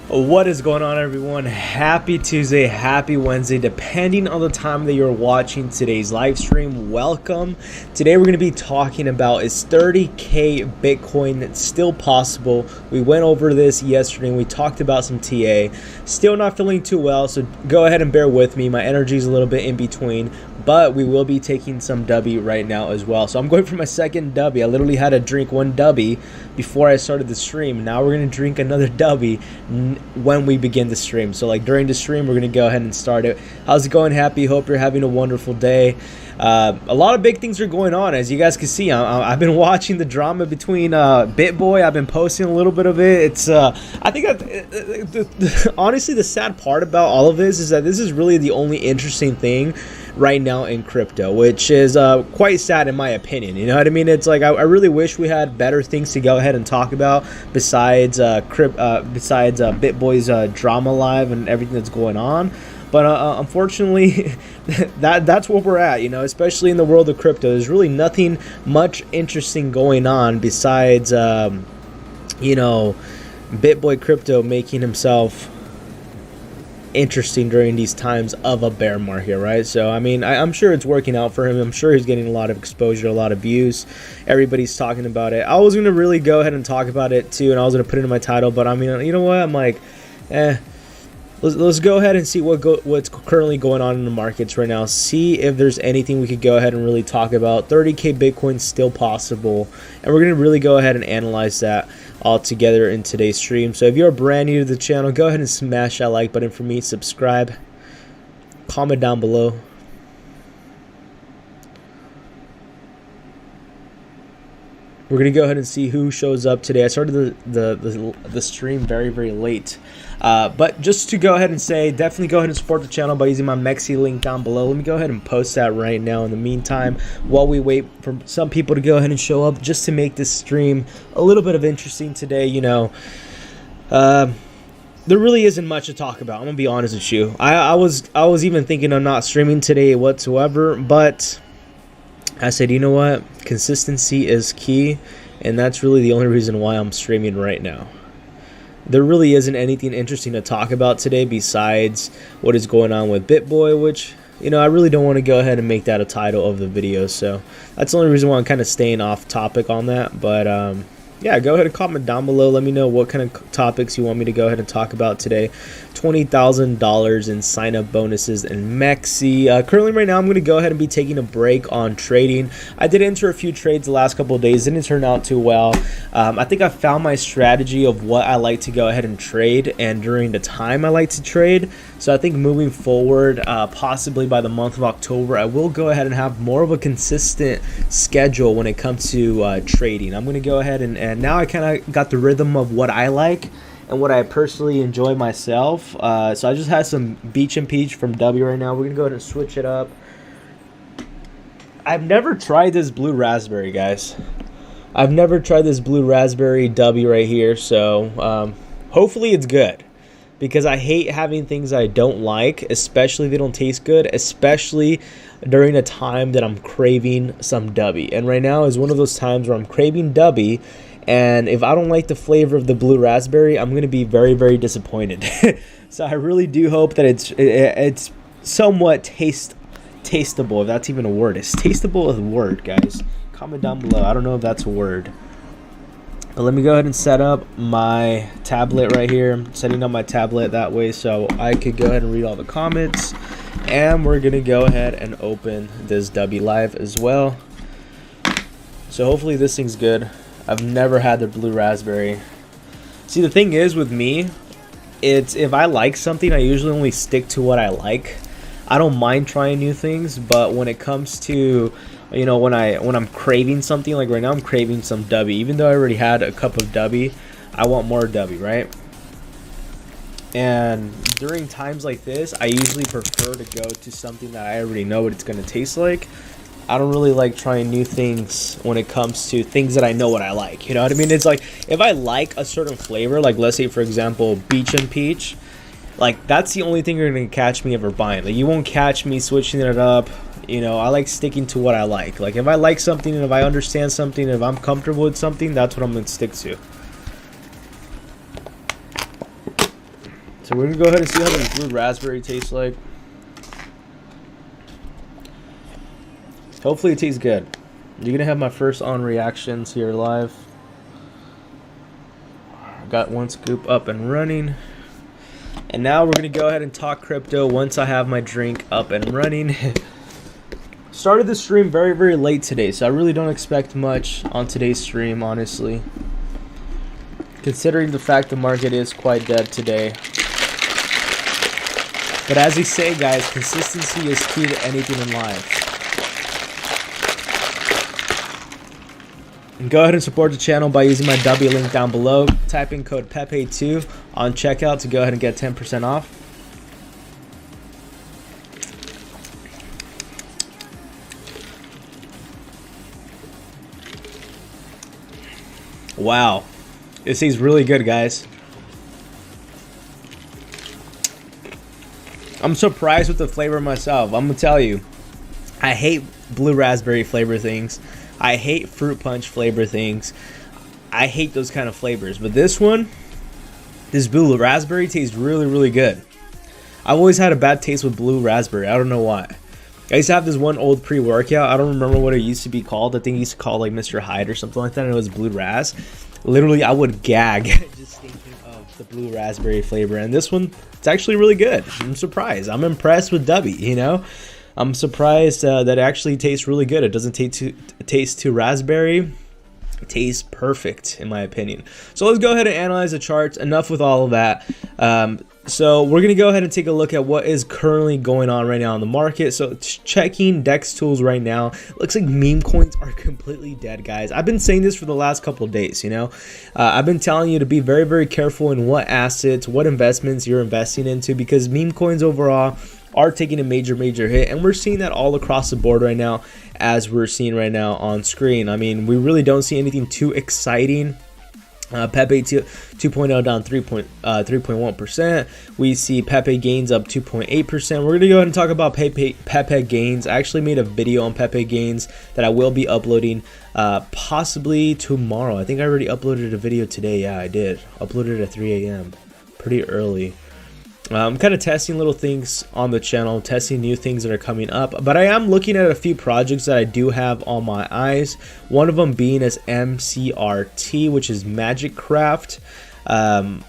What is going on, everyone? Happy Tuesday, happy Wednesday, depending on the time that you're watching today's live stream. Welcome. Today we're going to be talking about, is 30K Bitcoin still possible? We went over this yesterday and we talked about some TA. Still not feeling too well, so go ahead and bear with me. My energy is a little bit in between, but we will be taking some W right now as well. So I'm going for my second W. I literally had to drink one W before I started the stream. Now we're going to drink another W when we begin the stream. So like during the stream, we're going to go ahead and start it. How's it going? Happy? Hope you're having a wonderful day. A lot of big things are going on, as you guys can see. I've been watching the drama between BitBoy. I've been posting a little bit of it. It's I think honestly, the sad part about all of this is that this is really the only interesting thing right now in crypto, which is quite sad in my opinion. You know what I mean? It's like I really wish we had better things to go ahead and talk about besides BitBoy's drama live and everything that's going on. But unfortunately, that's where we're at, you know, especially in the world of crypto. There's really nothing much interesting going on besides, you know, BitBoy Crypto making himself interesting during these times of a bear market, right? So I mean, I'm sure it's working out for him. I'm sure he's getting a lot of exposure, a lot of views. Everybody's talking about it. I was gonna really go ahead and talk about it too, and I was gonna put it in my title, but I mean, you know what, I'm like, let's go ahead and see what's currently going on in the markets right now. See if there's anything we could go ahead and really talk about. 30K Bitcoin still possible, and we're gonna really go ahead and analyze that all together in today's stream. So if you're brand new to the channel, go ahead and smash that like button for me, subscribe, comment down below. We're gonna go ahead and see who shows up today. I started the stream very late, but just to go ahead and say, definitely go ahead and support the channel by using my MEXC link down below. Let me go ahead and post that right now. In the meantime, while we wait for some people to go ahead and show up, just to make this stream a little bit of interesting today, you know, there really isn't much to talk about. I'm gonna be honest with you. I was even thinking of not streaming today whatsoever, but I said, you know what, consistency is key, and that's really the only reason why I'm streaming right now. There really isn't anything interesting to talk about today besides what is going on with BitBoy, which, you know, I really don't want to go ahead and make that a title of the video, so that's the only reason why I'm kind of staying off topic on that. But yeah, go ahead and comment down below. Let me know what kind of topics you want me to go ahead and talk about today. $20,000 in sign-up bonuses and MEXC. Currently, right now, I'm going to go ahead and be taking a break on trading. I did enter a few trades the last couple of days. Didn't turn out too well. I think I found my strategy of what I like to go ahead and trade, and during the time I like to trade. So I think moving forward, possibly by the month of October, I will go ahead and have more of a consistent schedule when it comes to trading. I'm going to go ahead and now I kind of got the rhythm of what I like and what I personally enjoy myself. So I just had some Beach and Peach from W right now. We're going to go ahead and switch it up. I've never tried this blue raspberry, guys. I've never tried this blue raspberry W right here. So hopefully it's good, because I hate having things I don't like, especially if they don't taste good, especially during a time that I'm craving some W. And right now is one of those times where I'm craving W, and if I don't like the flavor of the blue raspberry, I'm going to be very disappointed. So I really do hope that it's somewhat tasteable, if that's even a word. Is tasteable a word, guys? Comment down below. I don't know if that's a word. But let me go ahead and set up my tablet right here. I'm setting up my tablet that way so I could go ahead and read all the comments. And we're going to go ahead and open this W Live as well. So hopefully this thing's good. I've never had the blue raspberry. See, the thing is with me, it's if I like something, I usually only stick to what I like. I don't mind trying new things, but when it comes to, you know, when I'm craving something, like right now I'm craving some W. Even though I already had a cup of W, I want more W, right? And during times like this, I usually prefer to go to something that I already know what it's going to taste like. I don't really like trying new things when it comes to things that I know what I like. You know what I mean? It's like if I like a certain flavor, like let's say for example Beach and Peach, like that's the only thing you're gonna catch me ever buying. Like you won't catch me switching it up. You know, I like sticking to what I like. Like if I like something and if I understand something and if I'm comfortable with something, that's what I'm gonna stick to. So we're gonna go ahead and see how this blue raspberry tastes like. Hopefully it tastes good. You're gonna have my first on reactions here live. Got one scoop up and running. And now we're gonna go ahead and talk crypto once I have my drink up and running. Started the stream very late today, so I really don't expect much on today's stream, honestly. Considering the fact the market is quite dead today. But as we say, guys, consistency is key to anything in life. And go ahead and support the channel by using my W link down below. Type in code Pepe2 on checkout to go ahead and get 10% off. Wow, this tastes really good, guys. I'm surprised with the flavor myself. I'm gonna tell you, I hate blue raspberry flavor things. I hate fruit punch flavor things. I hate those kind of flavors. But this one, this blue raspberry tastes really good. I've always had a bad taste with blue raspberry. I don't know why. I used to have this one old pre-workout. I don't remember what it used to be called. I think it used to call like Mr. Hyde or something like that. And it was blue ras. Literally, I would gag just thinking of the blue raspberry flavor. And this one, it's actually really good. I'm surprised. I'm impressed with W, you know? I'm surprised that it actually tastes really good. It doesn't taste too raspberry. It tastes perfect, in my opinion. So let's go ahead and analyze the charts. Enough with all of that. So we're going to go ahead and take a look at what is currently going on right now in the market. So checking DEX tools right now. Looks like meme coins are completely dead, guys. I've been saying this for the last couple of days, you know. I've been telling you to be very careful in what assets, what investments you're investing into, because meme coins overall are taking a major hit, and we're seeing that all across the board right now, as we're seeing right now on screen. I mean, we really don't see anything too exciting. Pepe 2.0 down 3.1%. We see Pepe gains up 2.8%. We're gonna go ahead and talk about Pepe gains. I actually made a video on Pepe gains that I will be uploading possibly tomorrow. I think I already uploaded a video today. Yeah, I did. Uploaded at 3 a.m. pretty early. I'm kind of testing little things on the channel, testing new things that are coming up, but I am looking at a few projects that I do have on my eyes. One of them being is MCRT, which is Magic Craft. I'm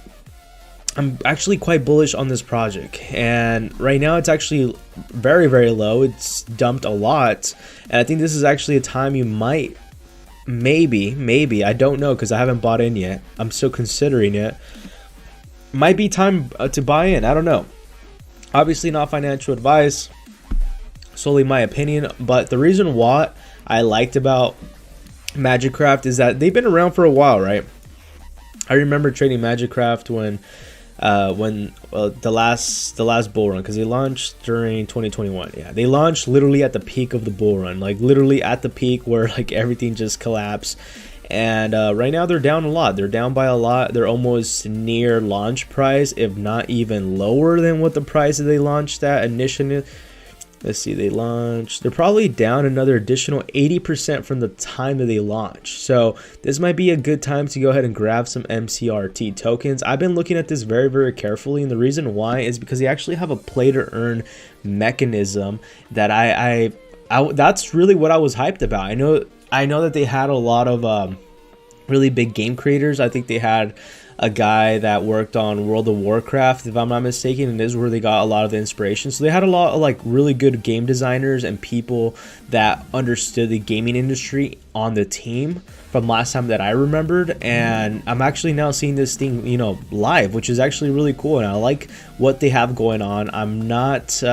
actually quite bullish on this project, and right now it's actually very low. It's dumped a lot, and I think this is actually a time you might, maybe, I don't know because I haven't bought in yet. I'm still considering it. Might be time to buy in. I don't know. Obviously not financial advice, solely my opinion, but the reason what I liked about Magic Craft is that they've been around for a while, right? I remember trading Magic Craft when the last bull run, because they launched during 2021. Yeah, they launched literally at the peak of the bull run, like literally at the peak where like everything just collapsed. And right now they're down a lot. They're down by a lot. They're almost near launch price, if not even lower than what the price that they launched at initially. Let's see, they're probably down another additional 80% from the time that they launched. So this might be a good time to go ahead and grab some MCRT tokens. I've been looking at this very carefully, and the reason why is because they actually have a play to earn mechanism that I that's really what I was hyped about. I know that they had a lot of really big game creators. I think they had a guy that worked on World of Warcraft, if I'm not mistaken, and this is where they got a lot of the inspiration. So they had a lot of like really good game designers and people that understood the gaming industry on the team from last time that I remembered. And I'm actually now seeing this thing, you know, live, which is actually really cool. And I like what they have going on. I'm not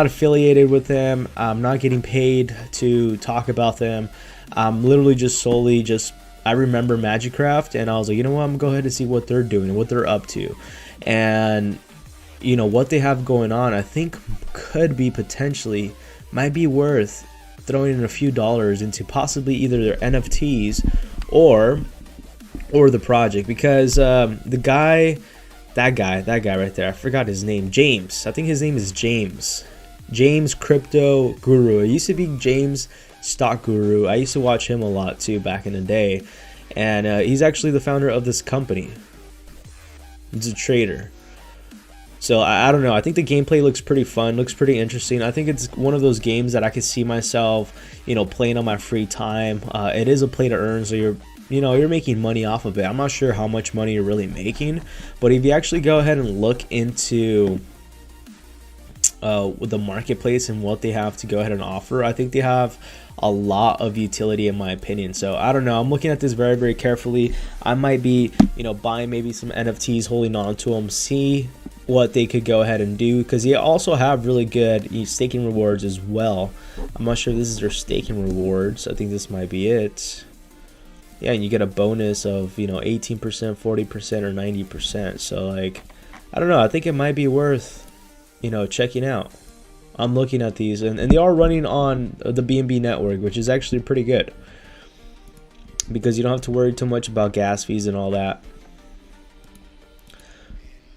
affiliated with them. I'm not getting paid to talk about them. I'm literally just solely I remember Magic Craft, and I was like, you know what, I'm gonna go ahead and see what they're doing, what they're up to, and you know what they have going on. I think could be potentially might be worth throwing in a few dollars into possibly either their NFTs or the project, because that guy right there, I forgot his name, James. I think his name is James Crypto Guru. It used to be James Stock Guru. I used to watch him a lot too back in the day, and he's actually the founder of this company. He's a trader. So I don't know. I think the gameplay looks pretty fun, looks pretty interesting. I think it's one of those games that I could see myself, you know, playing on my free time. It is a play to earn, so you're making money off of it. I'm not sure how much money you're really making, but if you actually go ahead and look into with the marketplace and what they have to go ahead and offer, I think they have a lot of utility in my opinion. So I don't know, I'm looking at this very, very carefully. I might be, you know, buying maybe some NFTs, holding on to them, see what they could go ahead and do, because they also have really good staking rewards as well. I'm not sure if this is their staking rewards. I think this might be it. Yeah, and you get a bonus of, you know, 18%, 40%, or 90%. So like, I don't know, I think it might be worth, you know, checking out. I'm looking at these, and they are running on the BNB network, which is actually pretty good, because you don't have to worry too much about gas fees and all that.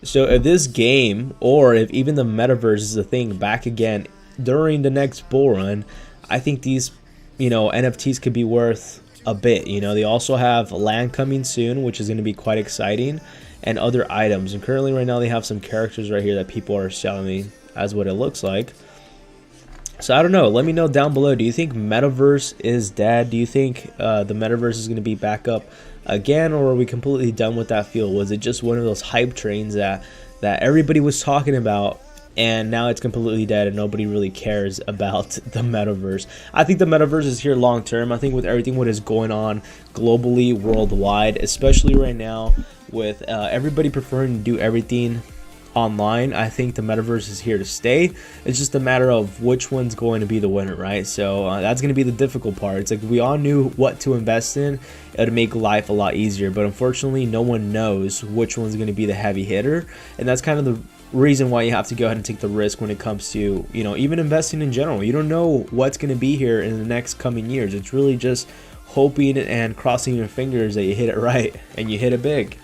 So if this game, or if even the metaverse is a thing back again during the next bull run, I think these, you know, NFTs could be worth a bit. You know, they also have land coming soon, which is going to be quite exciting, and other items. And currently right now they have some characters right here that people are selling as what it looks like. So I don't know, let me know down below, do you think metaverse is dead? Do you think the metaverse is going to be back up again, or are we completely done with that field? Was it just one of those hype trains that everybody was talking about, and now it's completely dead and nobody really cares about the metaverse? I think the metaverse is here long term. I think with everything what is going on globally, worldwide, especially right now with everybody preferring to do everything online, I think the metaverse is here to stay. It's just a matter of which one's going to be the winner, right? So that's going to be the difficult part. It's like we all knew what to invest in. It would make life a lot easier, but unfortunately no one knows which one's going to be the heavy hitter, and that's kind of the reason why you have to go ahead and take the risk when it comes to, you know, even investing in general. You don't know what's going to be here in the next coming years. It's really just hoping and crossing your fingers that you hit it right and you hit it big.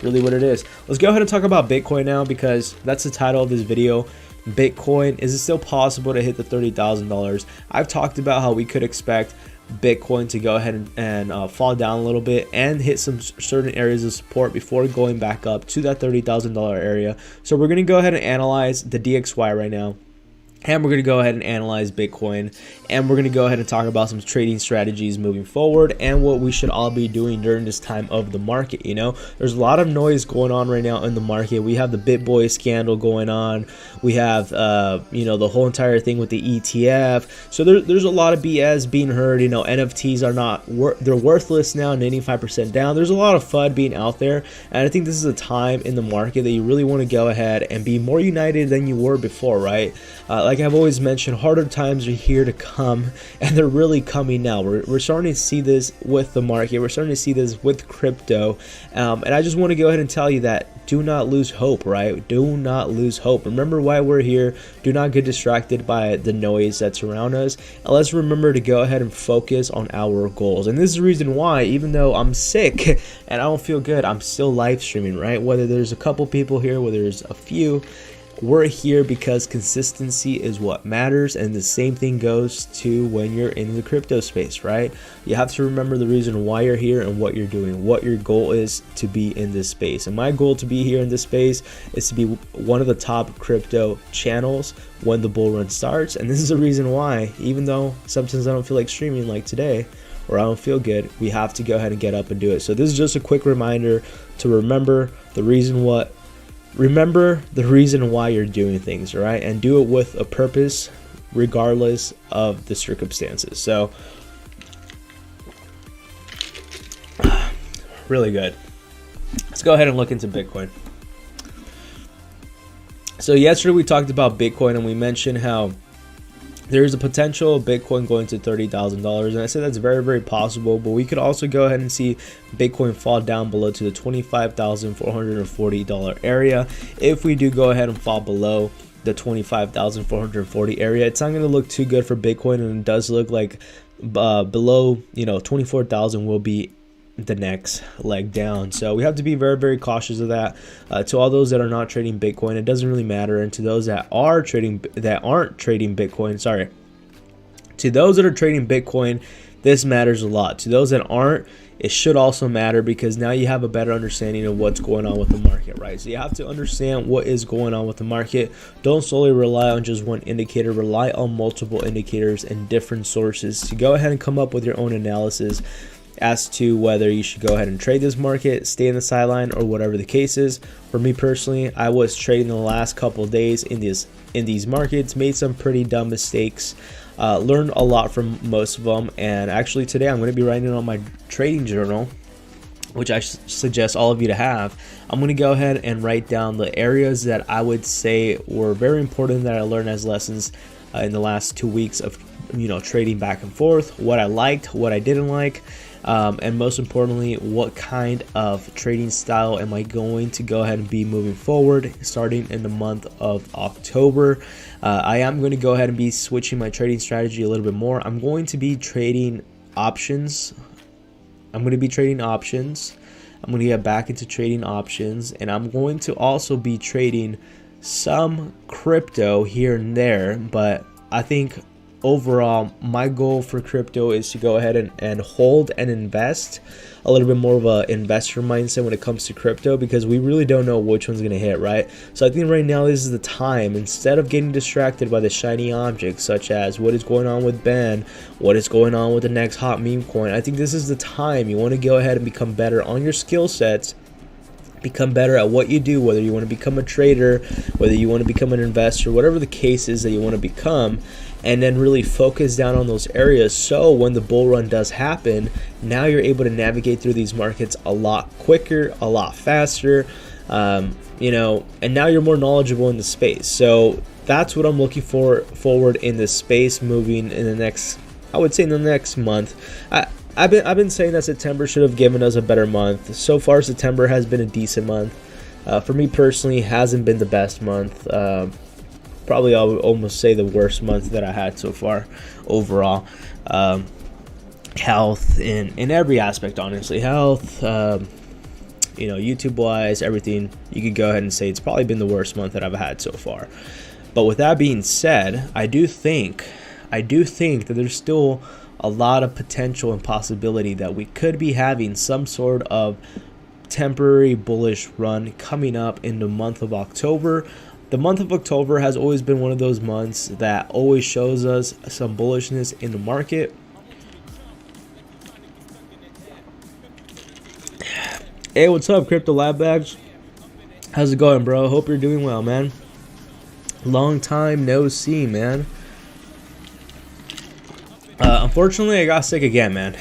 Really what it is. Let's go ahead and talk about Bitcoin now, because that's the title of this video. Bitcoin, is it still possible to hit the $30,000? I've talked about how we could expect Bitcoin to go ahead and fall down a little bit and hit some certain areas of support before going back up to that $30,000 area. So we're going to go ahead and analyze the DXY right now, and we're going to go ahead and analyze Bitcoin, and we're going to go ahead and talk about some trading strategies moving forward and what we should all be doing during this time of the market. You know, there's a lot of noise going on right now in the market. We have the BitBoy scandal going on. We have, you know, the whole entire thing with the ETF. So there's a lot of BS being heard. You know, NFTs are not, they're worthless now, 95% down. There's a lot of FUD being out there. And I think this is a time in the market that you really want to go ahead and be more united than you were before, right? Like I've always mentioned, harder times are here to come, and they're really coming now. We're starting to see this with the market. We're starting to see this with crypto. And I just want to go ahead and tell you that do not lose hope, right? Do not lose hope. Remember why we're here. Do not get distracted by the noise that's around us. And let's remember to go ahead and focus on our goals. And this is the reason why, even though I'm sick and I don't feel good, I'm still live streaming, right? Whether there's a couple people here, whether there's a few, we're here because consistency is what matters. And the same thing goes to when you're in the crypto space, right? You have to remember the reason why you're here and what you're doing, what your goal is to be in this space. And my goal to be here in this space is to be one of the top crypto channels when the bull run starts. And this is the reason why, even though sometimes I don't feel like streaming like today, or I don't feel good, we have to go ahead and get up and do it. So this is just a quick reminder to remember the reason why you're doing things, right? And do it with a purpose regardless of the circumstances. So really good. Let's go ahead and look into Bitcoin. So yesterday we talked about Bitcoin, and we mentioned how there's a potential of Bitcoin going to $30,000, and I said that's very, very possible, but we could also go ahead and see Bitcoin fall down below to the $25,440 area. If we do go ahead and fall below the $25,440 area, it's not going to look too good for Bitcoin, and it does look like below, you know, 24,000 will be the next leg down. So we have to be very, very cautious of that. To all those that are not trading Bitcoin, it doesn't really matter. And to those that aren't trading Bitcoin, to those that are trading Bitcoin, this matters a lot. To those that aren't, it should also matter, because now you have a better understanding of what's going on with the market, right? So you have to understand what is going on with the market. Don't solely rely on just one indicator. Rely on multiple indicators and different sources to go ahead and come up with your own analysis as to whether you should go ahead and trade this market, stay in the sideline, or whatever the case is. For me personally, I was trading the last couple of days in these markets, made some pretty dumb mistakes, learned a lot from most of them, and actually today I'm going to be writing on my trading journal, which I suggest all of you to have. I'm going to go ahead and write down the areas that I would say were very important that I learned as lessons in the last 2 weeks of trading back and forth, what I liked, what I didn't like, and most importantly, what kind of trading style am I going to go ahead and be moving forward starting in the month of October. I am going to go ahead and be switching my trading strategy a little bit more. I'm going to be trading options. I'm going to get back into trading options, and I'm going to also be trading some crypto here and there, but I think overall my goal for crypto is to go ahead and hold and invest, a little bit more of a investor mindset when it comes to crypto, because we really don't know which one's going to hit, right? So I think right now this is the time, instead of getting distracted by the shiny objects such as what is going on with Ben, what is going on with the next hot meme coin, I think this is the time you want to go ahead and become better on your skill sets, become better at what you do, whether you want to become a trader, whether you want to become an investor, whatever the case is that you want to become, and then really focus down on those areas. So when the bull run does happen, now you're able to navigate through these markets a lot quicker, a lot faster, and now you're more knowledgeable in the space. So that's what I'm looking forward in this space moving in the next, I would say in the next month. I've been saying that September should have given us a better month. So far, September has been a decent month. For me personally, hasn't been the best month. Probably I would almost say the worst month that I had so far overall. Health in every aspect, honestly. Health, YouTube wise, everything. You could go ahead and say it's probably been the worst month that I've had so far. But with that being said, I do think that there's still a lot of potential and possibility that we could be having some sort of temporary bullish run coming up in the month of October. The month of October has always been one of those months that always shows us some bullishness in the market. Hey, what's up, Crypto Lab Bags? How's it going, bro? Hope you're doing well, man. Long time no see, man. Unfortunately, I got sick again, man.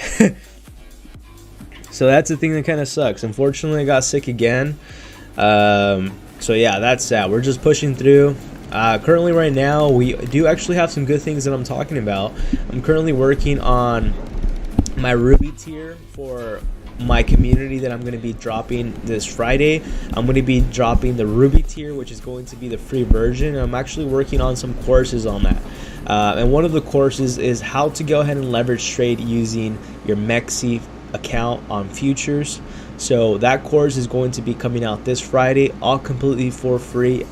So that's the thing that kind of sucks. Unfortunately, I got sick again. So yeah, that's sad. We're just pushing through. Currently right now, we do actually have some good things that I'm talking about. I'm currently working on my Ruby tier for my community that I'm going to be dropping this Friday. I'm going to be dropping the Ruby tier, which is going to be the free version. I'm actually working on some courses on that. And one of the courses is how to go ahead and leverage trade using your MEXC account on futures. So that course is going to be coming out this Friday, all completely for free,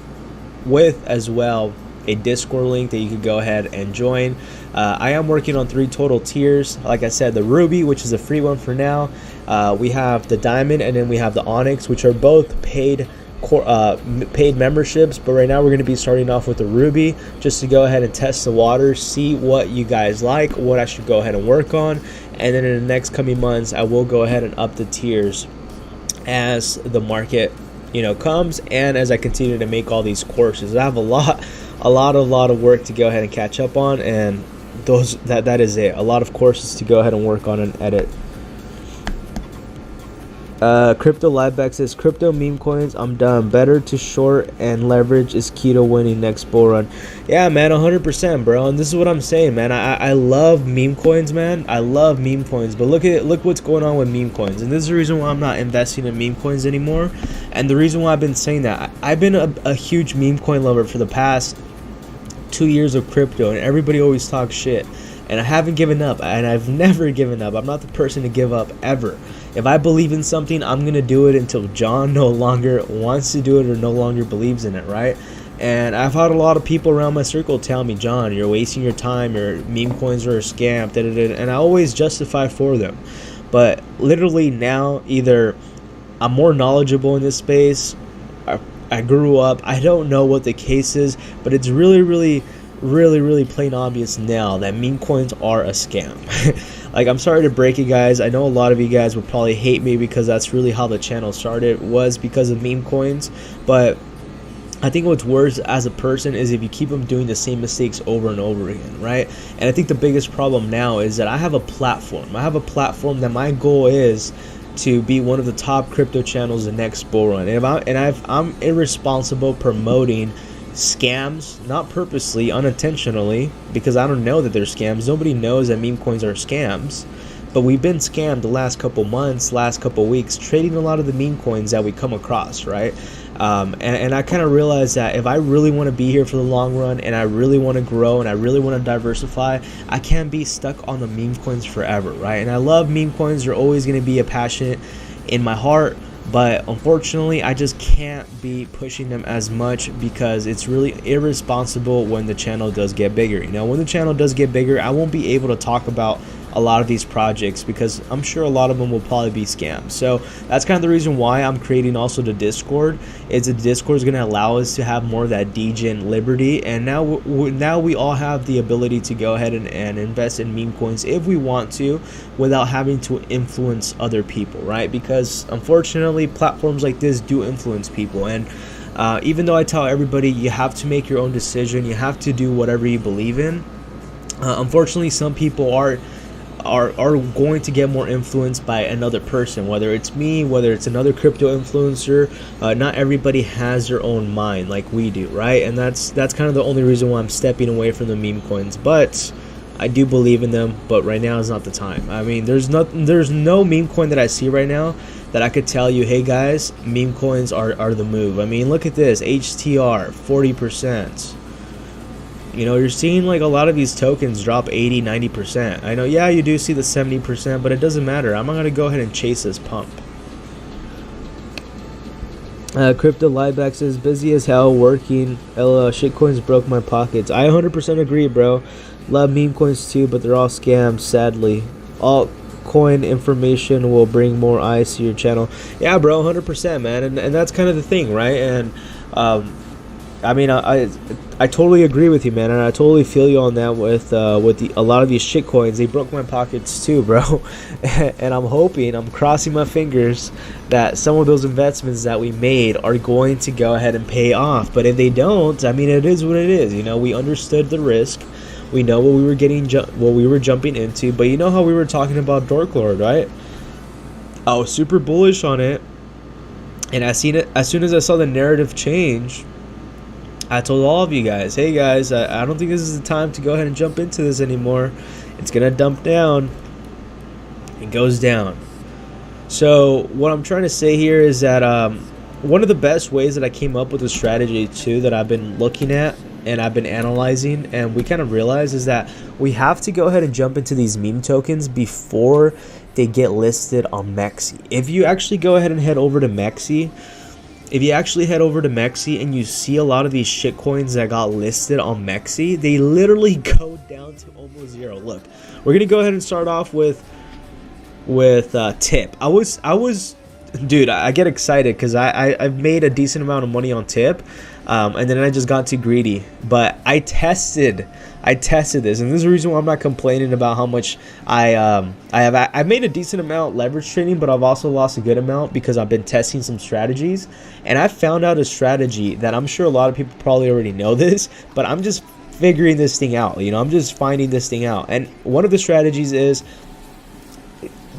with as well a Discord link that you can go ahead and join. I am working on 3 total tiers. Like I said, the Ruby, which is a free one for now. We have the Diamond, and then we have the Onyx, which are both paid memberships. But right now we're going to be starting off with the Ruby, just to go ahead and test the waters, see what you guys like, what I should go ahead and work on. And then in the next coming months, I will go ahead and up the tiers as the market comes, and as I continue to make all these courses. I have a lot of work to go ahead and catch up on, and that is it. A lot of courses to go ahead and work on and edit. Crypto Liveback says, crypto meme coins, I'm done. Better to short and leverage is key to winning next bull run. Yeah, man, 100%, bro. And this is what I'm saying, man. I love meme coins, man. I love meme coins. But look what's going on with meme coins. And this is the reason why I'm not investing in meme coins anymore. And the reason why I've been saying that, I've been a huge meme coin lover for the past 2 years of crypto, and everybody always talks shit. And I haven't given up, and I've never given up. I'm not the person to give up ever. If I believe in something, I'm going to do it until John no longer wants to do it or no longer believes in it, right? And I've had a lot of people around my circle tell me, John, you're wasting your time, your meme coins are a scam, da, da, da, and I always justify for them. But literally now, either I'm more knowledgeable in this space, I grew up, I don't know what the case is, but it's really plain obvious now that meme coins are a scam. Like, I'm sorry to break it, guys. I know a lot of you guys would probably hate me because that's really how the channel started, was because of meme coins. But I think what's worse as a person is if you keep them doing the same mistakes over and over again, right? And I think the biggest problem now is that I have a platform. I have a platform that my goal is to be one of the top crypto channels the next bull run. And if I'm irresponsible promoting scams, not purposely, unintentionally, because I don't know that they're scams. Nobody knows that meme coins are scams, but we've been scammed the last couple months, last couple weeks, trading a lot of the meme coins that we come across, right? And I kind of realized that if I really want to be here for the long run, and I really want to grow, and I really want to diversify, I can't be stuck on the meme coins forever, right? And I love meme coins. They're always going to be a passion in my heart, but unfortunately I just can't be pushing them as much because it's really irresponsible when the channel does get bigger. You know, when the channel does get bigger, I won't be able to talk about a lot of these projects because I'm sure a lot of them will probably be scams. So that's kind of the reason why I'm creating also the Discord. Is the Discord is going to allow us to have more of that degen liberty, and now we all have the ability to go ahead and invest in meme coins if we want to, without having to influence other people, right? Because unfortunately platforms like this do influence people, and even though I tell everybody you have to make your own decision, you have to do whatever you believe in, unfortunately some people are going to get more influenced by another person, whether it's me, whether it's another crypto influencer. Not everybody has their own mind like we do, right? And that's kind of the only reason why I'm stepping away from the meme coins. But I do believe in them, but right now is not the time. I mean, there's no meme coin that I see right now that I could tell you, hey guys, meme coins are the move. I mean, look at this, HTR 40%. You know, you're seeing like a lot of these tokens drop 80-90%. I know, yeah, you do see the 70%, but it doesn't matter. I'm not going to go ahead and chase this pump. Crypto Liebeck says, busy as hell working. Shitcoins broke my pockets. I 100% agree, bro. Love meme coins too, but they're all scams, sadly. Altcoin information will bring more eyes to your channel. Yeah, bro, 100%, man. And that's kind of the thing, right? And I mean, I totally agree with you, man, and I totally feel you on that with a lot of these shit coins. They broke my pockets too, bro. And I'm crossing my fingers that some of those investments that we made are going to go ahead and pay off. But if they don't, I mean, it is what it is. You know, we understood the risk. We know what we were jumping into. But you know how we were talking about Dork Lord, right? I was super bullish on it, and as soon as I saw the narrative change, I told all of you guys, hey guys, I don't think this is the time to go ahead and jump into this anymore. It's going to dump down. It goes down. So what I'm trying to say here is that one of the best ways that I came up with a strategy too that I've been looking at and I've been analyzing, and we kind of realized, is that we have to go ahead and jump into these meme tokens before they get listed on MEXC. If you actually go ahead and head over to MEXC, and you see a lot of these shit coins that got listed on MEXC, they literally go down to almost zero. Look, we're gonna go ahead and start off with Tip. Dude, I get excited because I've made a decent amount of money on Tip, and then I just got too greedy. But I tested this, and this is the reason why I'm not complaining about how much I've made a decent amount leverage trading, but I've also lost a good amount because I've been testing some strategies, and I found out a strategy that I'm sure a lot of people probably already know this, but I'm just figuring this thing out. You know, I'm just finding this thing out, and one of the strategies is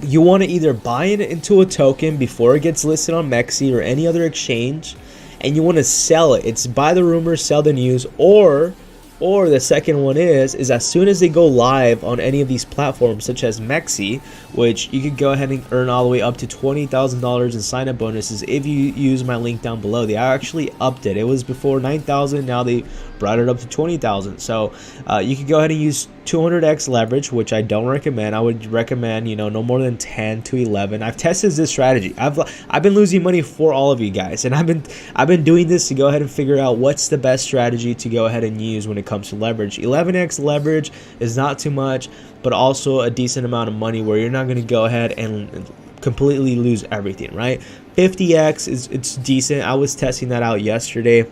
you want to either buy it into a token before it gets listed on MEXC or any other exchange, and you want to sell it. It's buy the rumors, sell the news, or Or the second one is as soon as they go live on any of these platforms such as MEXC, which you could go ahead and earn all the way up to $20,000 in sign-up bonuses if you use my link down below. They actually upped it. It was before 9,000, now they brought it up to 20,000. So you could go ahead and use 200x leverage, which I don't recommend. I would recommend, you know, no more than 10 to 11. I've tested this strategy. I've been losing money for all of you guys, and I've been doing this to go ahead and figure out what's the best strategy to go ahead and use when it comes to leverage. 11x leverage is not too much, but also a decent amount of money where you're not going to go ahead and completely lose everything, right? 50x it's decent. I was testing that out yesterday.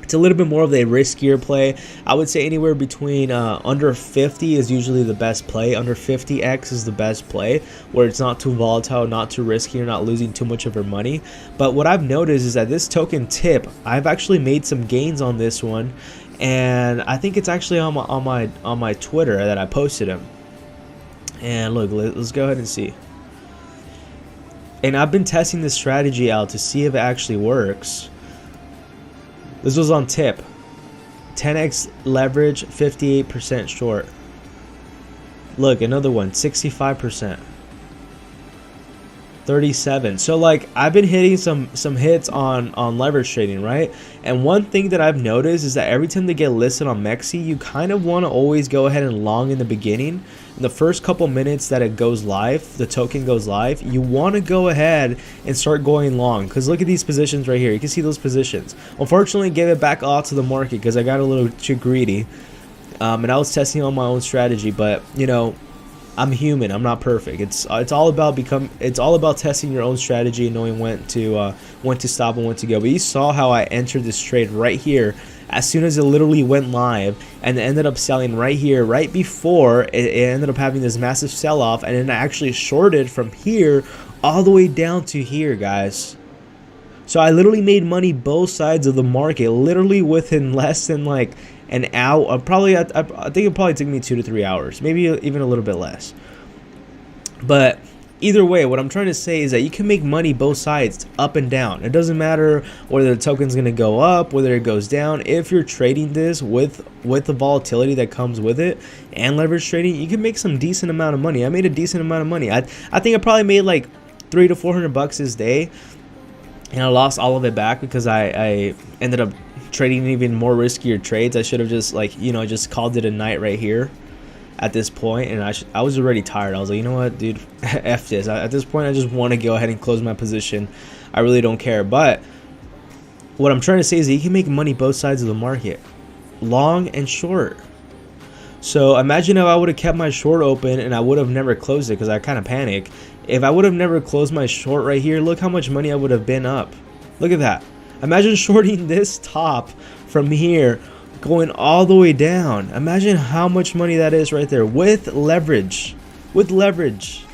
It's a little bit more of a riskier play. I would say anywhere between under 50 is usually the best play. Under 50x is the best play, where it's not too volatile, not too risky, you're not losing too much of your money. But what I've noticed is that this token tip, I've actually made some gains on this one, and I think it's actually on my Twitter that I posted him. And look, let's go ahead and see. And I've been testing this strategy out to see if it actually works. This was on tip. 10x leverage, 58% short. Look, another one, 65%. 37. So like I've been hitting some hits on leverage trading, right? And one thing that I've noticed is that every time they get listed on MEXC, you kind of want to always go ahead and long in the beginning. In the first couple minutes that it goes live, the token goes live, you want to go ahead and start going long, because look at these positions right here. You can see those positions. Unfortunately, gave it back off to the market because I got a little too greedy, and I was testing on my own strategy. But you know, I'm human. I'm not perfect. It's all about testing your own strategy and knowing when to stop and when to go. But you saw how I entered this trade right here as soon as it literally went live, and it ended up selling right here, right before it ended up having this massive sell-off, and then I actually shorted from here all the way down to here, guys. So I literally made money both sides of the market, literally within less than like an hour. I think it probably took me 2 to 3 hours, maybe even a little bit less. But either way, what I'm trying to say is that you can make money both sides, up and down. It doesn't matter whether the token's going to go up, whether it goes down. If you're trading this with the volatility that comes with it and leverage trading, you can make some decent amount of money. I made a decent amount of money. I think I probably made like $300 to $400 this day, and I lost all of it back because I ended up trading even more riskier trades. I should have just, like, you know, just called it a night right here at this point, and I was already tired. I was like, you know what, dude, F this. At this point, I just want to go ahead and close my position. I really don't care. But what I'm trying to say is that you can make money both sides of the market, long and short. So imagine if I would have kept my short open and I would have never closed it because I kind of panicked. If I would have never closed my short right here, look how much money I would have been up. Look at that. Imagine shorting this top from here going all the way down. Imagine how much money that is right there with leverage. With leverage.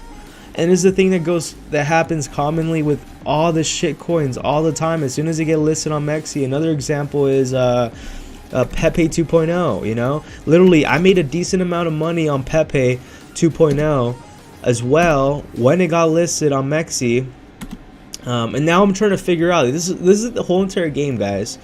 And this is the thing that happens commonly with all the shit coins all the time as soon as they get listed on MEXC. Another example is Pepe 2.0, you know? Literally, I made a decent amount of money on Pepe 2.0 as well when it got listed on MEXC. And now I'm trying to figure out, this is the whole entire game, guys.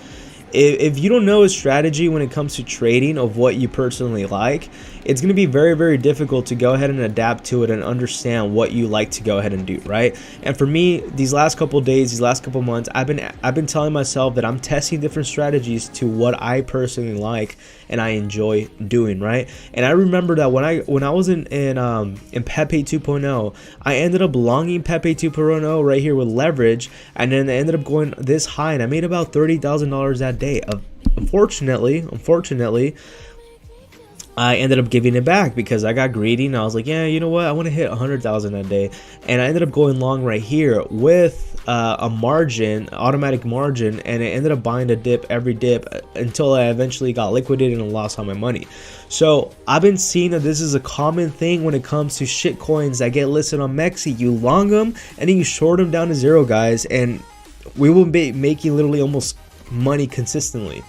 If you don't know a strategy when it comes to trading of what you personally like, it's going to be very, very difficult to go ahead and adapt to it and understand what you like to go ahead and do, right? And for me, these last couple days, these last couple months, I've been telling myself that I'm testing different strategies to what I personally like and I enjoy doing, right? And I remember that when I was in Pepe 2.0, I ended up longing Pepe 2.0 right here with leverage, and then I ended up going this high, and I made about $30,000 that day. Unfortunately, I ended up giving it back because I got greedy and I was like, yeah, you know what, I want to hit 100,000 that day, and I ended up going long right here with a margin, automatic margin, and it ended up buying a dip every dip until I eventually got liquidated and lost all my money. So I've been seeing that this is a common thing when it comes to shit coins that get listed on MEXC. You long them and then you short them down to zero, guys, and we will be making literally almost money consistently.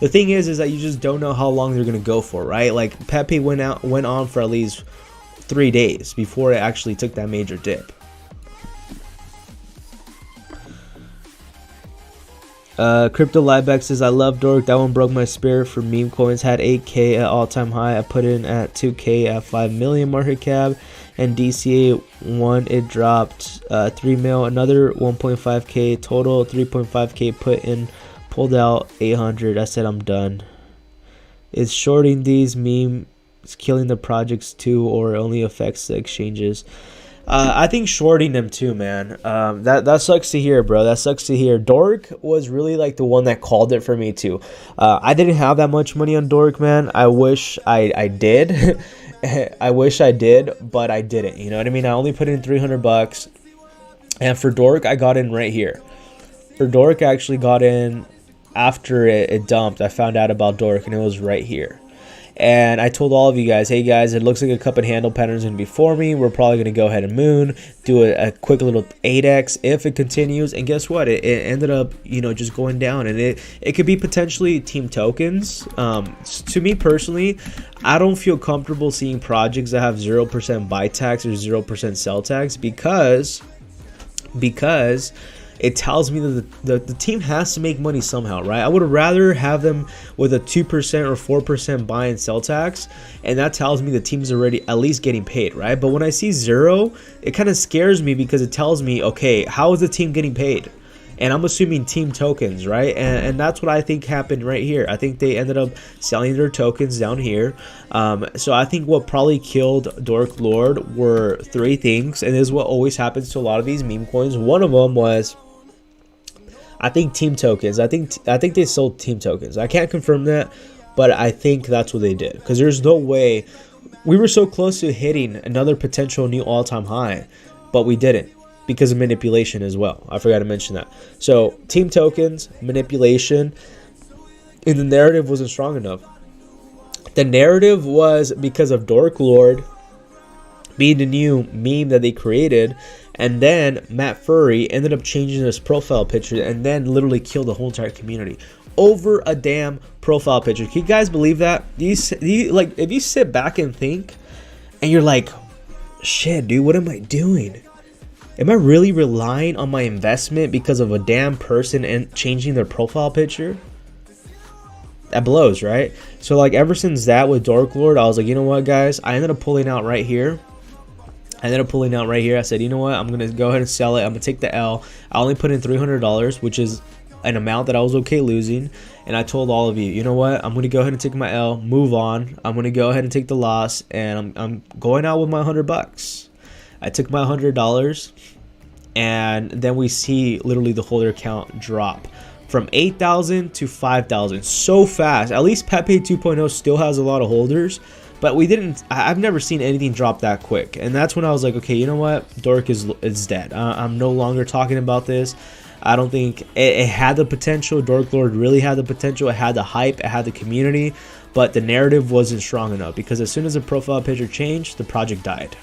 The thing is that you just don't know how long they're gonna go for, right? Like Pepe went on for at least 3 days before it actually took that major dip. Crypto Liebeck says, I love Dork. That one broke my spirit for meme coins. Had 8K at all-time high. I put in at 2K at 5 million market cap. And DCA 1, it dropped 3 mil. Another 1.5K total. 3.5K put in. Pulled out 800. I said I'm done. Is shorting these memes killing the projects too, or only affects the exchanges? I think shorting them too, man. That sucks to hear, bro. That sucks to hear. Dork was really like the one that called it for me too. I didn't have that much money on Dork, man. I wish I did. I wish I did, but I didn't. You know what I mean? I only put in 300 bucks, and for Dork, I got in right here. For Dork, I actually got in after it dumped. I found out about Dork, and it was right here. And I told all of you guys, hey guys, it looks like a cup and handle pattern is going to be forming. We're probably going to go ahead and moon, do a quick little 8x if it continues. And guess what? It ended up, you know, just going down. And it could be potentially team tokens. To me personally, I don't feel comfortable seeing projects that have 0% buy tax or 0% sell tax because it tells me that the team has to make money somehow, right? I would rather have them with a 2% or 4% buy and sell tax, and that tells me the team's already at least getting paid, right? But when I see 0, it kind of scares me because it tells me, okay, how is the team getting paid? And I'm assuming team tokens, right? And that's what I think happened right here. I think they ended up selling their tokens down here. So I think what probably killed Dork Lord were 3 things, and this is what always happens to a lot of these meme coins. One of them was, I think, team tokens. I think they sold team tokens. I can't confirm that, but I think that's what they did, because there's no way. We were so close to hitting another potential new all-time high, but we didn't because of manipulation as well. I forgot to mention that. So team tokens, manipulation, and the narrative wasn't strong enough. The narrative was because of Dork Lord being the new meme that they created, and then Matt Furry ended up changing his profile picture and then literally killed the whole entire community over a damn profile picture. Can you guys believe that? Like, if you sit back and think, and you're like, shit, dude, what am I doing? Am I really relying on my investment because of a damn person and changing their profile picture? That blows, right? So like, ever since that with Dork Lord, I was like, you know what, guys? I ended up pulling out right here. I said, you know what? I'm going to go ahead and sell it. I'm going to take the L. I only put in $300, which is an amount that I was okay losing. And I told all of you, you know what? I'm going to go ahead and take my L, move on. I'm going to go ahead and take the loss, and I'm going out with my $100. I took my $100, and then we see literally the holder count drop from 8,000 to 5,000 so fast. At least Pepe 2.0 still has a lot of holders, but I've never seen anything drop that quick. And that's when I was like, okay, you know what? Dork is dead. I'm no longer talking about this. I don't think it had the potential. Dork Lord really had the potential. It had the hype. It had the community. But the narrative wasn't strong enough, because as soon as the profile picture changed, the project died.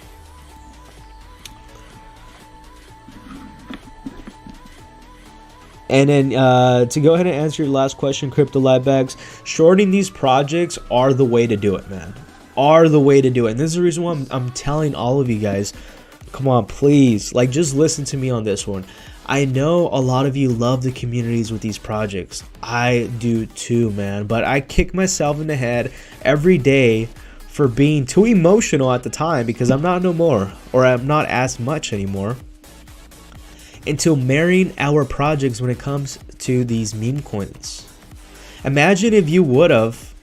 And then to go ahead and answer your last question, Crypto Liebeck, shorting these projects are the way to do it, man. Are the way to do it. And this is the reason why I'm telling all of you guys, come on, please, like, just listen to me on this one. I know a lot of you love the communities with these projects. I do too, man. But I kick myself in the head every day for being too emotional at the time, because I'm not no more, or I'm not as much anymore, into marrying our projects when it comes to these meme coins. Imagine if you would have,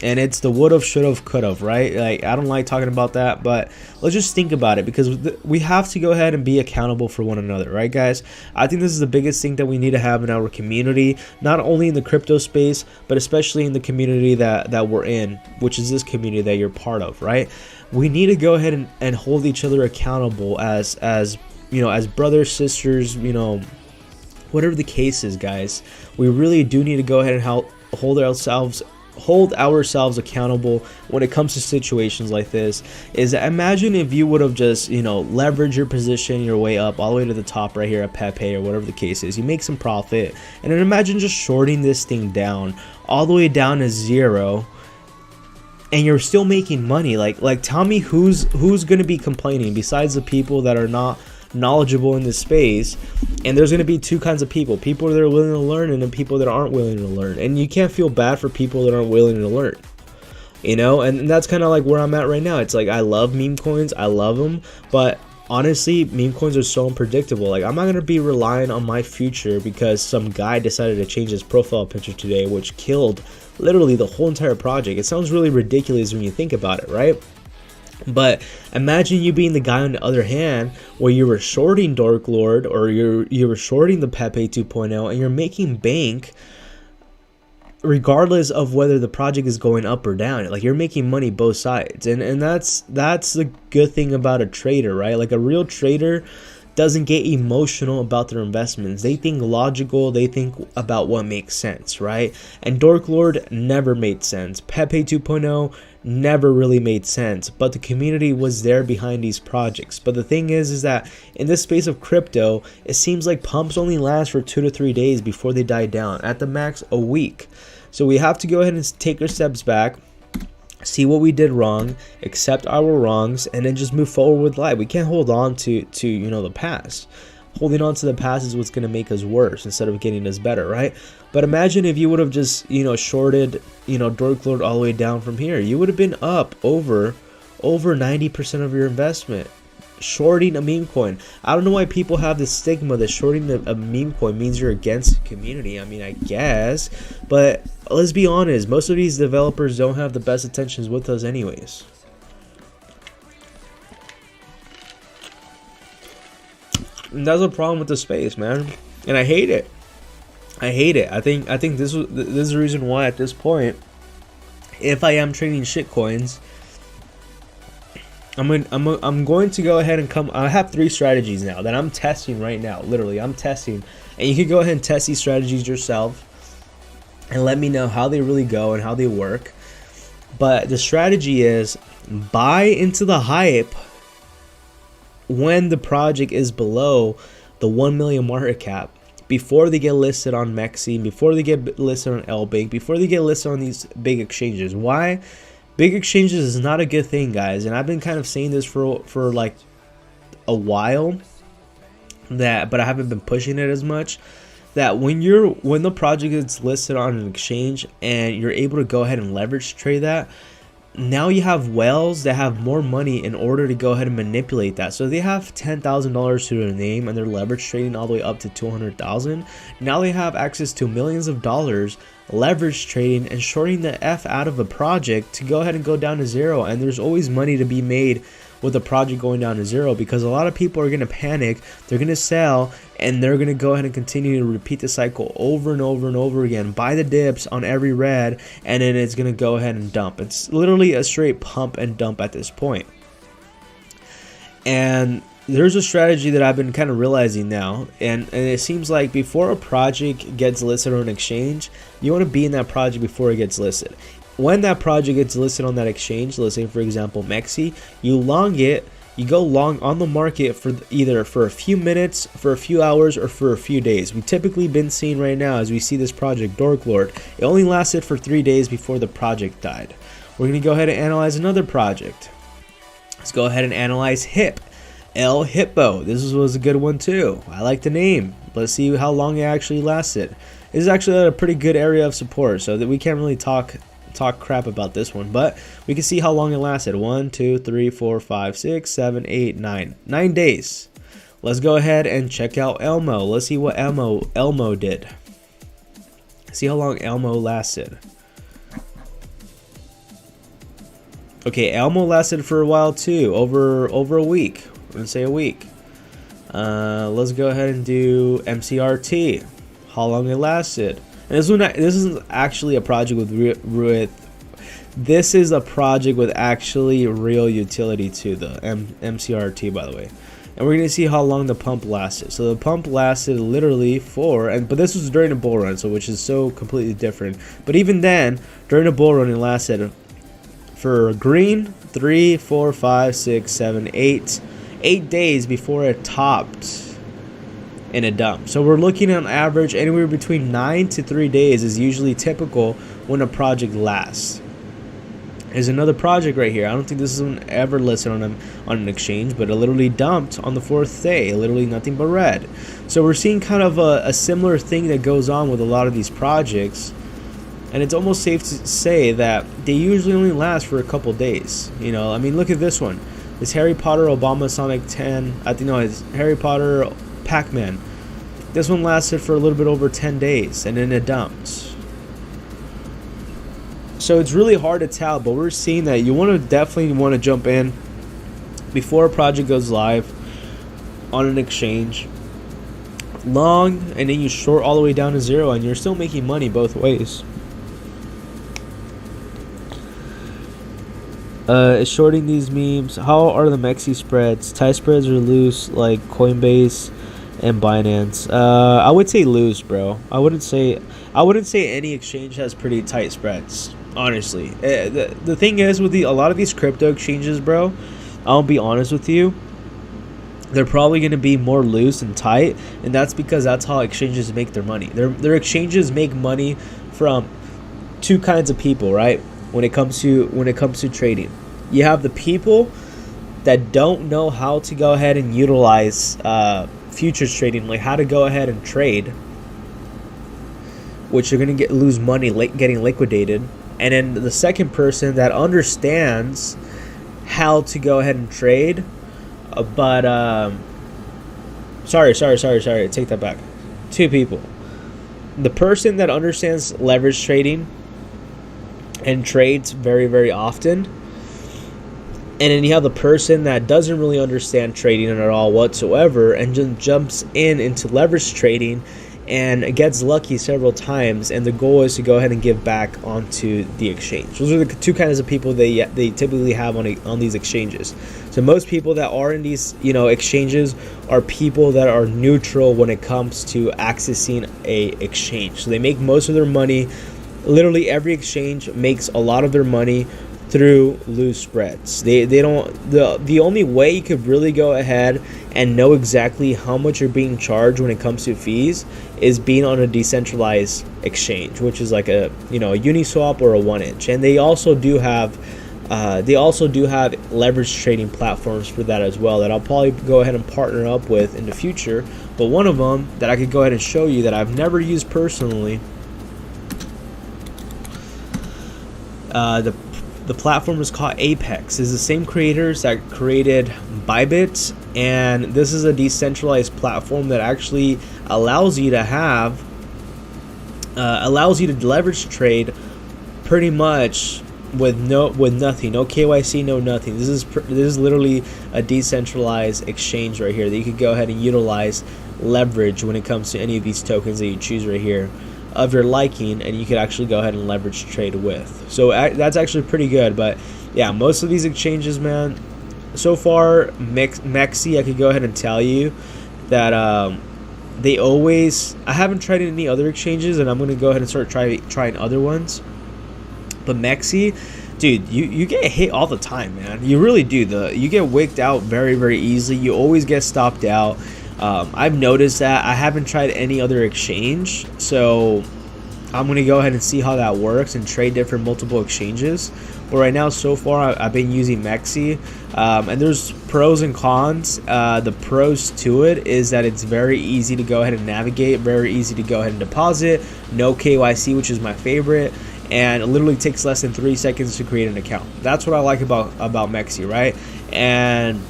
and it's the would have, should have, could have, right? Like, I don't like talking about that, but let's just think about it, because we have to go ahead and be accountable for one another, right, guys? I think this is the biggest thing that we need to have in our community, not only in the crypto space, but especially in the community that we're in, which is this community that you're part of, right? We need to go ahead and hold each other accountable as you know, as brothers, sisters, you know, whatever the case is, guys. We really do need to go ahead and hold ourselves accountable when it comes to situations like this. Is imagine if you would have just, you know, leveraged your position your way up all the way to the top right here at Pepe or whatever the case is. You make some profit, and then imagine just shorting this thing down all the way down to 0, and you're still making money. Like tell me who's going to be complaining besides the people that are not knowledgeable in this space, and there's going to be two kinds of people that are willing to learn and then people that aren't willing to learn. And you can't feel bad for people that aren't willing to learn, you know. And that's kind of like where I'm at right now. It's like I love meme coins, I love them, but honestly, meme coins are so unpredictable. Like, I'm not going to be relying on my future because some guy decided to change his profile picture today, which killed literally the whole entire project. It sounds really ridiculous when you think about it, right? But imagine you being the guy on the other hand where you were shorting Dark Lord, or you were shorting the Pepe 2.0, and you're making bank regardless of whether the project is going up or down. Like, you're making money both sides, and that's the good thing about a trader, right? Like, a real trader doesn't get emotional about their investments. They think logical, they think about what makes sense, right? And Dark Lord never made sense. Pepe 2.0 never really made sense, but the community was there behind these projects. But the thing is that in this space of crypto, it seems like pumps only last for 2 to 3 days before they die down, at the max a week. So we have to go ahead and take our steps back, see what we did wrong, accept our wrongs, and then just move forward with life. We can't hold on to you know, the past. Holding on to the past is what's going to make us worse instead of getting us better, right? But imagine if you would have just, you know, shorted, you know, Dark Lord all the way down from here. You would have been up over 90% of your investment. Shorting a meme coin. I don't know why people have this stigma that shorting a meme coin means you're against the community. I mean, I guess, but let's be honest, most of these developers don't have the best intentions with us anyways. And that's a problem with the space, man, and I hate it. I hate it. I think this is the reason why at this point, if I am trading shit coins, I'm going to go ahead and come. I have 3 strategies now that I'm testing right now. Literally, I'm testing, and you can go ahead and test these strategies yourself and let me know how they really go and how they work. But the strategy is buy into the hype when the project is below the 1 million market cap, before they get listed on MEXC, before they get listed on LBank, before they get listed on these big exchanges. Why? Big exchanges is not a good thing, guys, and I've been kind of saying this for like a while, but I haven't been pushing it as much. That when the project is listed on an exchange and you're able to go ahead and leverage trade that, now you have whales that have more money in order to go ahead and manipulate that. So they have $10,000 to their name and they're leverage trading all the way up to $200,000. Now they have access to millions of dollars leverage trading and shorting the F out of a project to go ahead and go down to zero. And there's always money to be made with the project going down to zero, because a lot of people are going to panic, they're going to sell, and they're going to go ahead and continue to repeat the cycle over and over and over again, buy the dips on every red, and then it's going to go ahead and dump. It's literally a straight pump and dump at this point. And there's a strategy that I've been kind of realizing now, and it seems like before a project gets listed on an exchange, you want to be in that project before it gets listed. When that project gets listed on that exchange, let's say for example MEXC, you long it, you go long on the market for either for a few minutes, for a few hours, or for a few days. We've typically been seeing right now, as we see this project Dark Lord, it only lasted for 3 days before the project died. We're going to go ahead and analyze another project. Let's go ahead and analyze HIP. El Hippo. This was a good one too. I like the name. Let's see how long it actually lasted. This is actually at a pretty good area of support, so that we can't really talk crap about this one, but we can see how long it lasted. 1 2 3 4 5 6 7 8 9 days. Let's go ahead and check out Elmo. Let's see what Elmo did. See how long Elmo lasted. Okay, Elmo lasted for a while too, over a week. We're gonna say a week. Let's go ahead and do MCRT. How long it lasted. And this is actually a project this is a project with actually real utility to the MCRT, by the way. And we're gonna see how long the pump lasted. So the pump lasted literally but this was during a bull run, so which is so completely different. But even then, during a bull run, it lasted for green 3 4 5 6 7 8 days before it topped in a dump. So we're looking at an average anywhere between 9 to 3 days is usually typical when a project lasts. is another project right here. I don't think this is ever listed on an exchange, but it literally dumped on the 4th day. Literally nothing but red. So we're seeing kind of a similar thing that goes on with a lot of these projects, and it's almost safe to say that they usually only last for a couple days. You know, I mean, look at this one. It's Harry Potter Obama Sonic 10. I think no, it's Harry Potter Pac-Man. This one lasted for a little bit over 10 days, and then it dumped. So it's really hard to tell, but we're seeing that you definitely want to jump in before a project goes live on an exchange long, and then you short all the way down to zero, and you're still making money both ways. Shorting these memes. How are the MEXC spreads? Tight spreads are loose like Coinbase and Binance. I would say loose, bro. I wouldn't say any exchange has pretty tight spreads. Honestly, the thing is with a lot of these crypto exchanges, bro, I'll be honest with you, they're probably going to be more loose and tight, and that's because that's how exchanges make their money. Their exchanges make money from two kinds of people, right? When it comes to trading, you have the people that don't know how to go ahead and utilize futures trading, like how to go ahead and trade, which are going to lose money getting liquidated. And then the second person that understands how to go ahead and trade, but sorry, take that back. Two people. The person that understands leverage trading and trades very, very often, and then you have the person that doesn't really understand trading at all whatsoever and just jumps into leverage trading and gets lucky several times, and the goal is to go ahead and give back onto the exchange. Those are the two kinds of people they typically have on these exchanges. So most people that are in these exchanges are people that are neutral when it comes to accessing a exchange. So they make most of their money. Literally every exchange makes a lot of their money through loose spreads. They don't. The only way you could really go ahead and know exactly how much you're being charged when it comes to fees is being on a decentralized exchange, which is like a Uniswap or a 1inch. And they also do have leverage trading platforms for that as well, that I'll probably go ahead and partner up with in the future. But one of them that I could go ahead and show you that I've never used personally, the platform is called Apex. It's the same creators that created Bybit, and this is a decentralized platform that actually allows you to leverage trade pretty much with nothing, no KYC, no nothing. This is literally a decentralized exchange right here that you could go ahead and utilize leverage when it comes to any of these tokens that you choose right here of your liking, and you could actually go ahead and leverage trade with. So that's actually pretty good. But yeah, most of these exchanges, man, so far, MEXC, I could go ahead and tell you that they always, I haven't tried any other exchanges, and I'm going to go ahead and start trying other ones. But MEXC, dude, you get hit all the time, man. You really do. You get wicked out very, very easily. You always get stopped out. I've noticed that. I haven't tried any other exchange, so I'm going to go ahead and see how that works and trade different multiple exchanges. But right now, so far, I've been using MEXC, and there's pros and cons. The pros to it is that it's very easy to go ahead and navigate, very easy to go ahead and deposit, no KYC, which is my favorite, and it literally takes less than 3 seconds to create an account. That's what I like about MEXC, right? And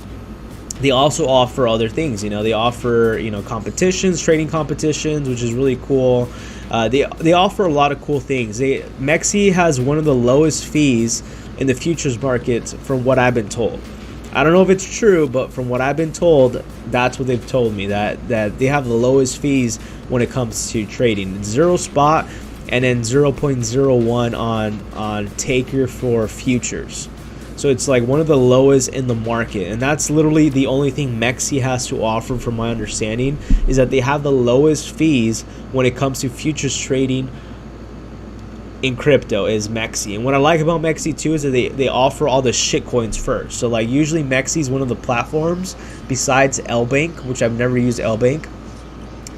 they also offer other things. They offer competitions, trading competitions, which is really cool. They offer a lot of cool things. MEXC has one of the lowest fees in the futures market, from what I've been told. I don't know if it's true, but from what I've been told, that's what they've told me, that they have the lowest fees when it comes to trading. It's 0 spot and then 0.01 on taker for futures. So it's like one of the lowest in the market, and that's literally the only thing MEXC has to offer, from my understanding, is that they have the lowest fees when it comes to futures trading in crypto is MEXC. And what I like about MEXC too is that they offer all the shit coins first. So like usually MEXC is one of the platforms besides LBank, which I've never used LBank,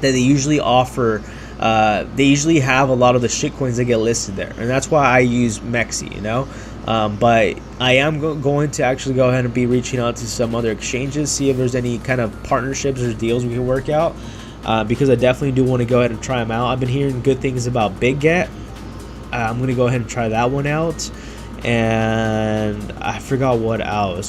that they usually offer. They usually have a lot of the shit coins that get listed there, and that's why I use MEXC. But I am going to actually go ahead and be reaching out to some other exchanges, see if there's any kind of partnerships or deals we can work out, because I definitely do want to go ahead and try them out. I've been hearing good things about BigGet. I'm going to go ahead and try that one out. And I forgot what else.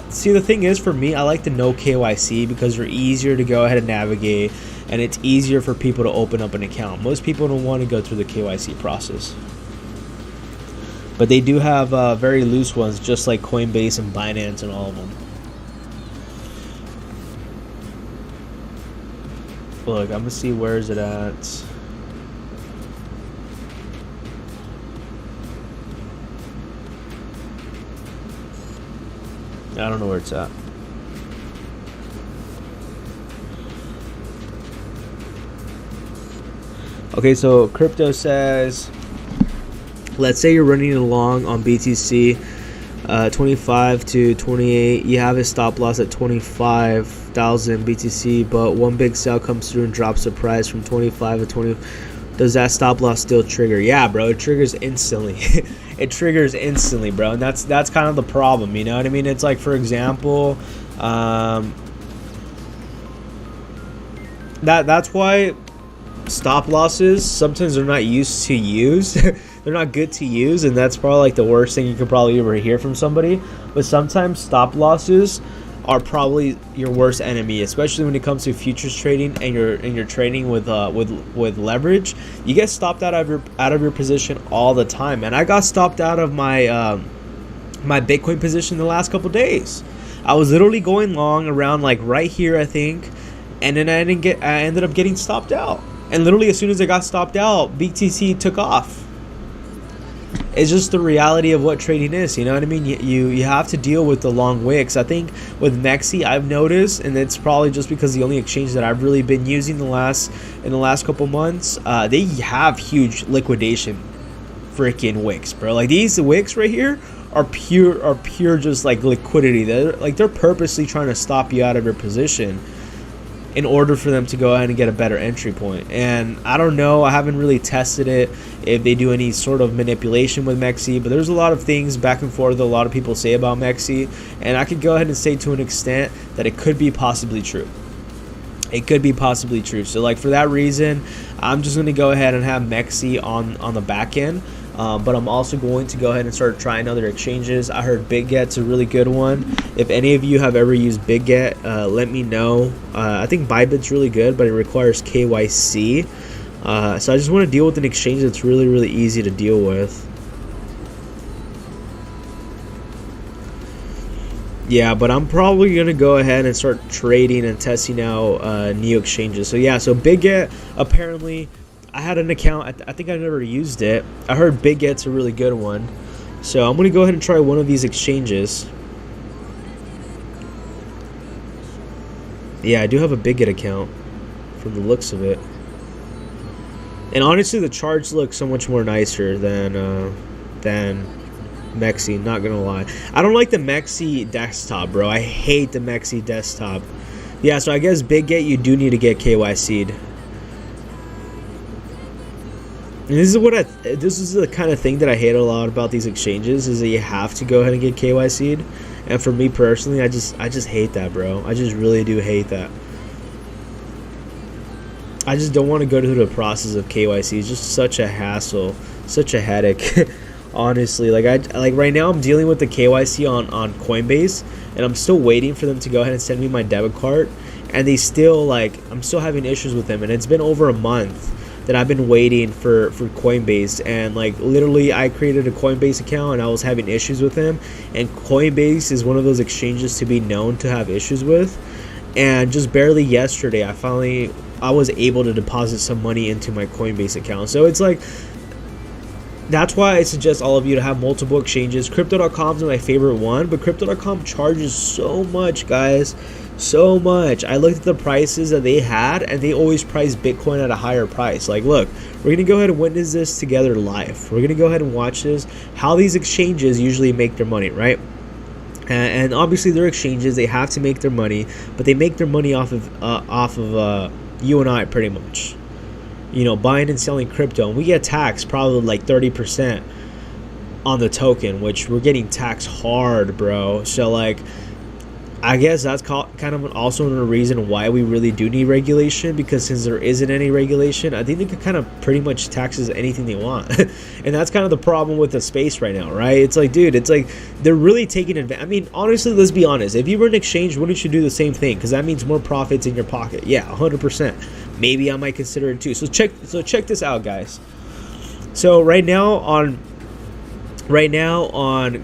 See, the thing is, for me, I like the no KYC because they're easier to go ahead and navigate, and it's easier for people to open up an account. Most people don't want to go through the KYC process, but they do have very loose ones, just like Coinbase and Binance and all of them. Look, I'm gonna see, where is it at? I don't know where it's at. Okay, so crypto says, let's say you're running along on BTC 25 to 28. You have a stop loss at 25,000 BTC, but one big sale comes through and drops the price from 25 to 20. Does that stop loss still trigger? Yeah, bro, it triggers instantly. It triggers instantly, bro, and that's kind of the problem, you know what I mean? It's like, for example, that's why stop losses sometimes they're not used to use. They're not good to use, and that's probably like the worst thing you could probably ever hear from somebody. But sometimes stop losses are probably your worst enemy, especially when it comes to futures trading and you're trading with leverage. You get stopped out of your position all the time, man. I got stopped out of my my Bitcoin position the last couple days. I was literally going long around like right here, I think, and then I ended up getting stopped out. And literally as soon as I got stopped out, BTC took off. It's just the reality of what trading is, you know what I mean? You have to deal with the long wicks. I think with MEXC, I've noticed, and it's probably just because the only exchange that I've really been using in the last couple months, they have huge liquidation freaking wicks, bro. Like these wicks right here are pure just like liquidity. They're purposely trying to stop you out of your position in order for them to go ahead and get a better entry point. And I don't know, I haven't really tested it if they do any sort of manipulation with MEXC, but there's a lot of things back and forth that a lot of people say about MEXC, and I could go ahead and say to an extent that it could be possibly true. It could be possibly true. So like for that reason, I'm just going to go ahead and have MEXC on the back end. But I'm also going to go ahead and start trying other exchanges. I heard BigGet's a really good one. If any of you have ever used BigGet, let me know. I think Bybit's really good, but it requires KYC. So I just want to deal with an exchange that's really, really easy to deal with. Yeah, but I'm probably going to go ahead and start trading and testing out new exchanges. So yeah, so BigGet, apparently I had an account. I think I never used it. I heard BigGet's a really good one. So I'm going to go ahead and try one of these exchanges. Yeah, I do have a BigGet account from the looks of it. And honestly, the charts look so much more nicer than MEXC, not going to lie. I don't like the MEXC desktop, bro. I hate the MEXC desktop. Yeah, so I guess BigGet, you do need to get KYC'd. And this is the kind of thing that I hate a lot about these exchanges, is that you have to go ahead and get KYC'd. And for me personally, I just hate that, bro. I just really do hate that. I just don't want to go through the process of KYC. It's just such a hassle, such a headache. Honestly, like right now I'm dealing with the KYC on Coinbase, and I'm still waiting for them to go ahead and send me my debit card, and they still I'm still having issues with them, and it's been over a month that I've been waiting for Coinbase. And like literally I created a Coinbase account and I was having issues with them, and Coinbase is one of those exchanges to be known to have issues with. And just barely yesterday I was able to deposit some money into my Coinbase account. So it's like, that's why I suggest all of you to have multiple exchanges. Crypto.com is my favorite one, but Crypto.com charges so much, guys. So much. I looked at the prices that they had, and they always price Bitcoin at a higher price. Like, look, we're going to go ahead and witness this together live. We're going to go ahead and watch this, how these exchanges usually make their money, right? And obviously they're exchanges, they have to make their money, but they make their money off of you and I, pretty much. You know, buying and selling crypto, and we get taxed probably like 30%. on the token, which we're getting taxed hard, bro. So like, I guess that's kind of also another reason why we really do need regulation, because since there isn't any regulation, I think they could kind of pretty much taxes anything they want. And that's kind of the problem with the space right now, right? It's like, dude, it's like they're really taking advantage. I mean, honestly, let's be honest. If you were an exchange, wouldn't you do the same thing? Because that means more profits in your pocket. Yeah, 100%. Maybe I might consider it too. So check this out, guys. So right now on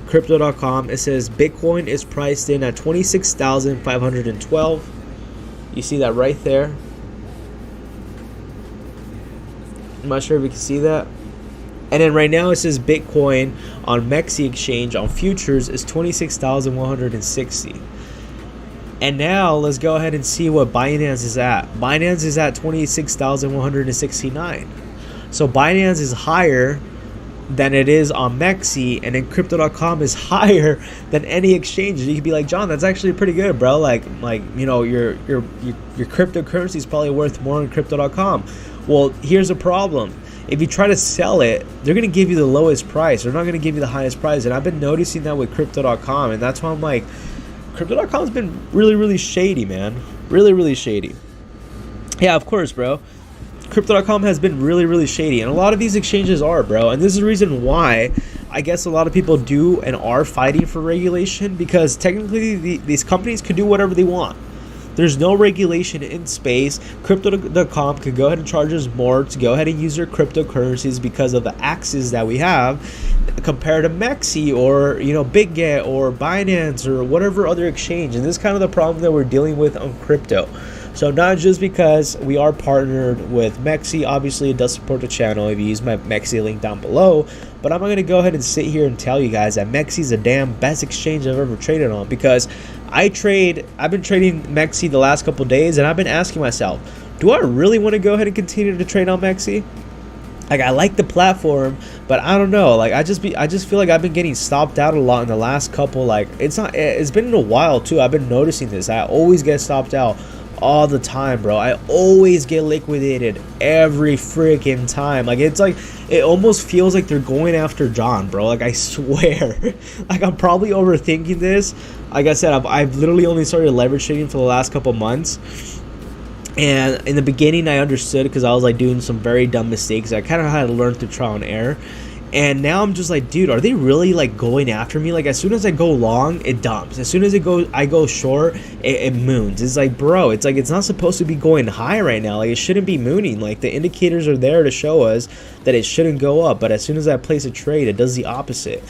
crypto.com, it says Bitcoin is priced in at 26,512. You see that right there? I'm not sure if you can see that. And then right now it says Bitcoin on MEXC exchange on futures is 26,160. And now let's go ahead and see what Binance is at. Binance is at 26,169. So Binance is higher than it is on MEXC, and then crypto.com is higher than any exchange. You could be like, John, that's actually pretty good, bro. Like you know, your cryptocurrency is probably worth more on crypto.com. Well, here's the problem. If you try to sell it, they're going to give you the lowest price. They're not going to give you the highest price. And I've been noticing that with crypto.com, and that's why I'm like, crypto.com has been really, really shady, man. Really, really shady. Yeah, of course, bro. Crypto.com has been really, really shady, and a lot of these exchanges are, bro. And this is the reason why I guess a lot of people do and are fighting for regulation, because technically these companies could do whatever they want. There's no regulation in space. Crypto.com could go ahead and charge us more to go ahead and use their cryptocurrencies because of the access that we have compared to MEXC or, you know, BitGet or Binance or whatever other exchange. And this is kind of the problem that we're dealing with on crypto. So not just because we are partnered with MEXC, obviously it does support the channel if you use my MEXC link down below, but I'm not going to go ahead and sit here and tell you guys that MEXC is the damn best exchange I've ever traded on, because I've been trading MEXC the last couple days, and I've been asking myself, do I really want to go ahead and continue to trade on MEXC? Like, I like the platform, but I don't know. Like, I just feel like I've been getting stopped out a lot in the last couple. Like, it's been a while too. I've been noticing this. I always get stopped out all the time, bro. I always get liquidated every freaking time. Like, it's like, it almost feels like they're going after John, bro. Like, I swear. Like, I'm probably overthinking this. Like I said, I've literally only started leverage trading for the last couple months. And in the beginning, I understood because I was like doing some very dumb mistakes. I kind of had to learn through trial and error. And now I'm just like, dude, are they really like going after me? Like, as soon as I go long, it dumps. As soon as I go short, it moons. It's like, bro, it's like, it's not supposed to be going high right now. Like, it shouldn't be mooning. Like, the indicators are there to show us that it shouldn't go up. But as soon as I place a trade, it does the opposite.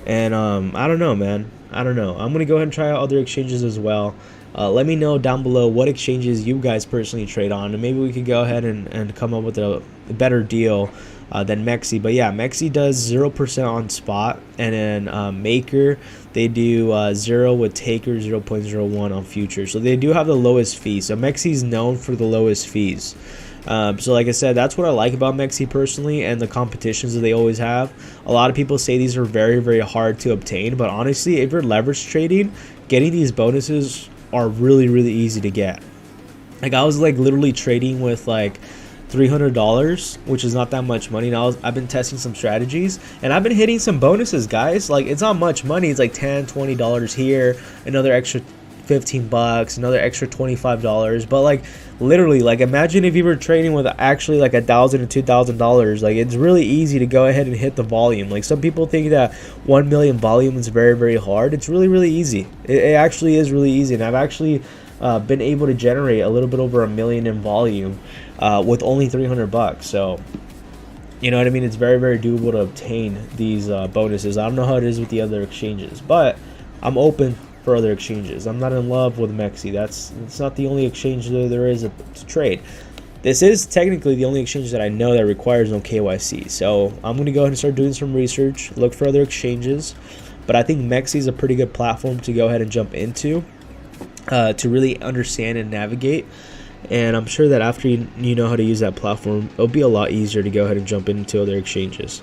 And I don't know, man. I don't know. I'm going to go ahead and try out other exchanges as well. Let me know down below what exchanges you guys personally trade on, and maybe we can go ahead and come up with a better deal than MEXC. But yeah, MEXC does 0% on spot, and then Maker, they do 0 with Taker, 0.01 on futures. So they do have the lowest fees. So MEXC is known for the lowest fees. So like I said, that's what I like about MEXC personally, and the competitions that they always have. A lot of people say these are very, very hard to obtain, but honestly, if you're leverage trading, getting these bonuses are really, really easy to get. Like, I was like literally trading with like $300, which is not that much money. Now I've been testing some strategies, and I've been hitting some bonuses, guys. Like, it's not much money. It's like $10, $20 here, another extra $15, another extra $25. But like, literally, like, imagine if you were trading with actually like $1,000 and $2,000. Like, it's really easy to go ahead and hit the volume. Like, some people think that 1 million volume is very, very hard. It's really, really easy. It actually is really easy, and I've actually been able to generate a little bit over 1 million in volume with only $300. So, you know what I mean? It's very, very doable to obtain these bonuses. I don't know how it is with the other exchanges, but I'm open for other exchanges. I'm not in love with MEXC. It's not the only exchange that there is to trade. This is technically the only exchange that I know that requires no KYC. So I'm going to go ahead and start doing some research, look for other exchanges. But I think MEXC is a pretty good platform to go ahead and jump into to really understand and navigate. And I'm sure that after you know how to use that platform, it'll be a lot easier to go ahead and jump into other exchanges.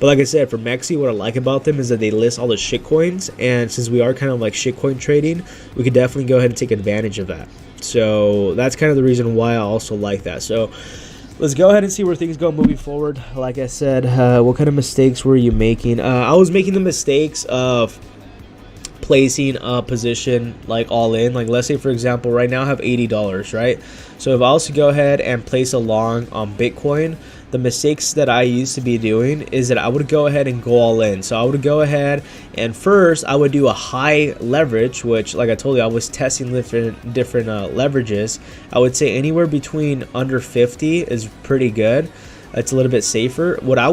But like I said, for MEXC, what I like about them is that they list all the shitcoins, and since we are kind of like shitcoin trading, we could definitely go ahead and take advantage of that. So that's kind of the reason why I also like that. So let's go ahead and see where things go moving forward. Like I said, what kind of mistakes were you making? I was making the mistakes of placing a position like all in. Like, let's say for example, right now I have $80, right? So if I was to go ahead and place a long on Bitcoin, the mistakes that I used to be doing is that I would go ahead and go all in. So I would go ahead and first I would do a high leverage, which, like I told you, I was testing different leverages. I would say anywhere between under 50 is pretty good. It's a little bit safer. What I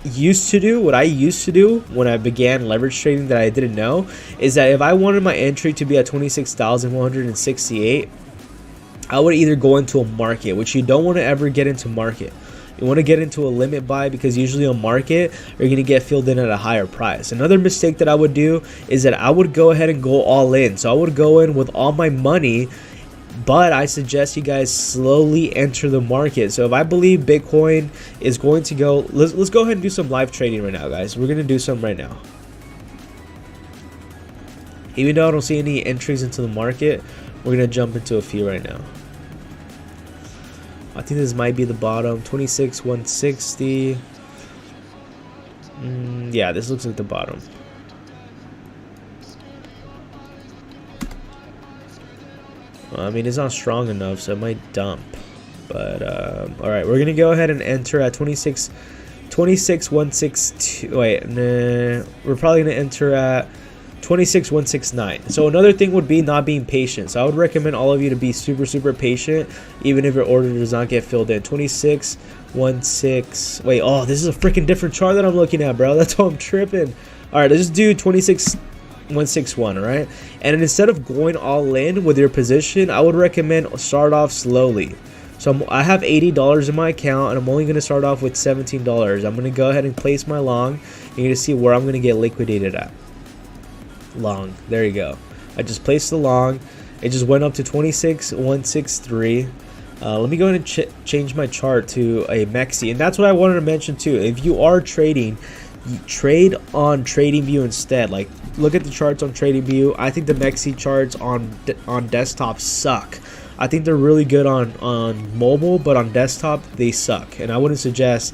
used to do when I began leverage trading that I didn't know is that if I wanted my entry to be at 26,168, I would either go into a market, which you don't want to ever get into market. You want to get into a limit buy, because usually on market you're going to get filled in at a higher price. Another mistake that I would do is that I would go ahead and go all in. So I would go in with all my money, but I suggest you guys slowly enter the market. So if I believe Bitcoin is going to go, let's go ahead and do some live trading right now, guys. We're going to do some right now. Even though I don't see any entries into the market, we're going to jump into a few right now. I think this might be the bottom. 26,160. Yeah, this looks like the bottom. I mean, it's not strong enough, so it might dump. But all right, we're gonna go ahead and enter at 26,162. Wait, nah, we're probably gonna enter at 26,169. So another thing would be not being patient. So I would recommend all of you to be super patient, even if your order does not get filled in. 26,16. Wait, oh, this is a freaking different chart that I'm looking at, bro. That's why I'm tripping. All right, let's just do 26,161. All right, and instead of going all in with your position, I would recommend start off slowly. So I have $80 in my account, and I'm only going to start off with $17. I'm going to go ahead and place my long. You're going to see where I'm going to get liquidated at. Long, there you go. I just placed the long. It just went up to 26,163. Let me go ahead and change my chart to a MEXC, and that's what I wanted to mention too. If you are trading, you trade on TradingView instead. Like, look at the charts on TradingView. I think the MEXC charts on desktop suck. I think they're really good on mobile, but on desktop they suck, and I wouldn't suggest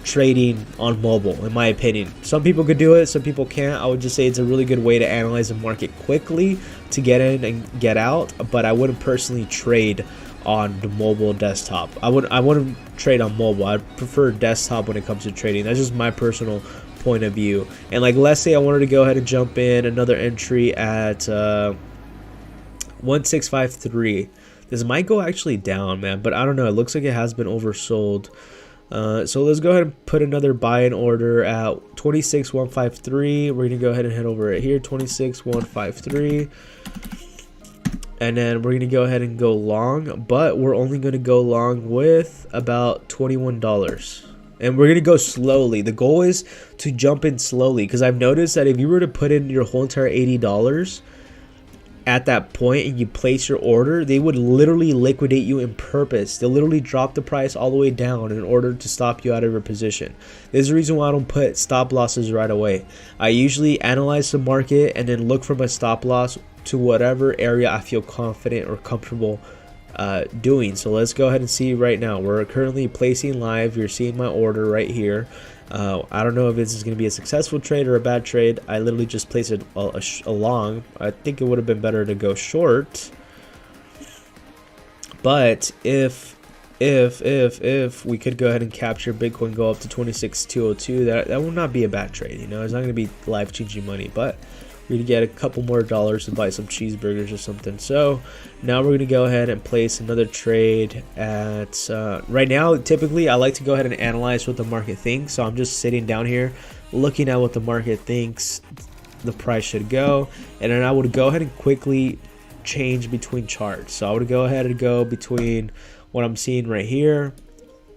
trading on mobile, in my opinion. Some people could do it, some people can't. I would just say it's a really good way to analyze the market quickly, to get in and get out, but I wouldn't personally trade on the mobile desktop. I wouldn't trade on mobile. I prefer desktop when it comes to trading. That's just my personal point of view. And like, let's say I wanted to go ahead and jump in another entry at 1653. This might go actually down, man, but I don't know. It looks like it has been oversold. So let's go ahead and put another buy-in order at 26,153. We're gonna go ahead and head over it here, 26,153, and then we're gonna go ahead and go long, but we're only gonna go long with about $21, and we're gonna go slowly. The goal is to jump in slowly, because I've noticed that if you were to put in your whole entire $80 at that point and you place your order, they would literally liquidate you in purpose. They'll literally drop the price all the way down in order to stop you out of your position. There's a reason why I don't put stop losses right away. I usually analyze the market and then look for my stop loss to whatever area I feel confident or comfortable doing. So let's go ahead and see right now. We're currently placing live. You're seeing my order right here. I don't know if this is going to be a successful trade or a bad trade. I literally just placed it a long. I think it would have been better to go short. But if we could go ahead and capture Bitcoin, go up to 26,202, that would not be a bad trade. You know, it's not going to be life-changing money, but we're gonna get a couple more dollars to buy some cheeseburgers or something. So now we're gonna go ahead and place another trade at right now. Typically I like to go ahead and analyze what the market thinks, so I'm just sitting down here looking at what the market thinks the price should go, and then I would go ahead and quickly change between charts. So I would go ahead and go between what I'm seeing right here.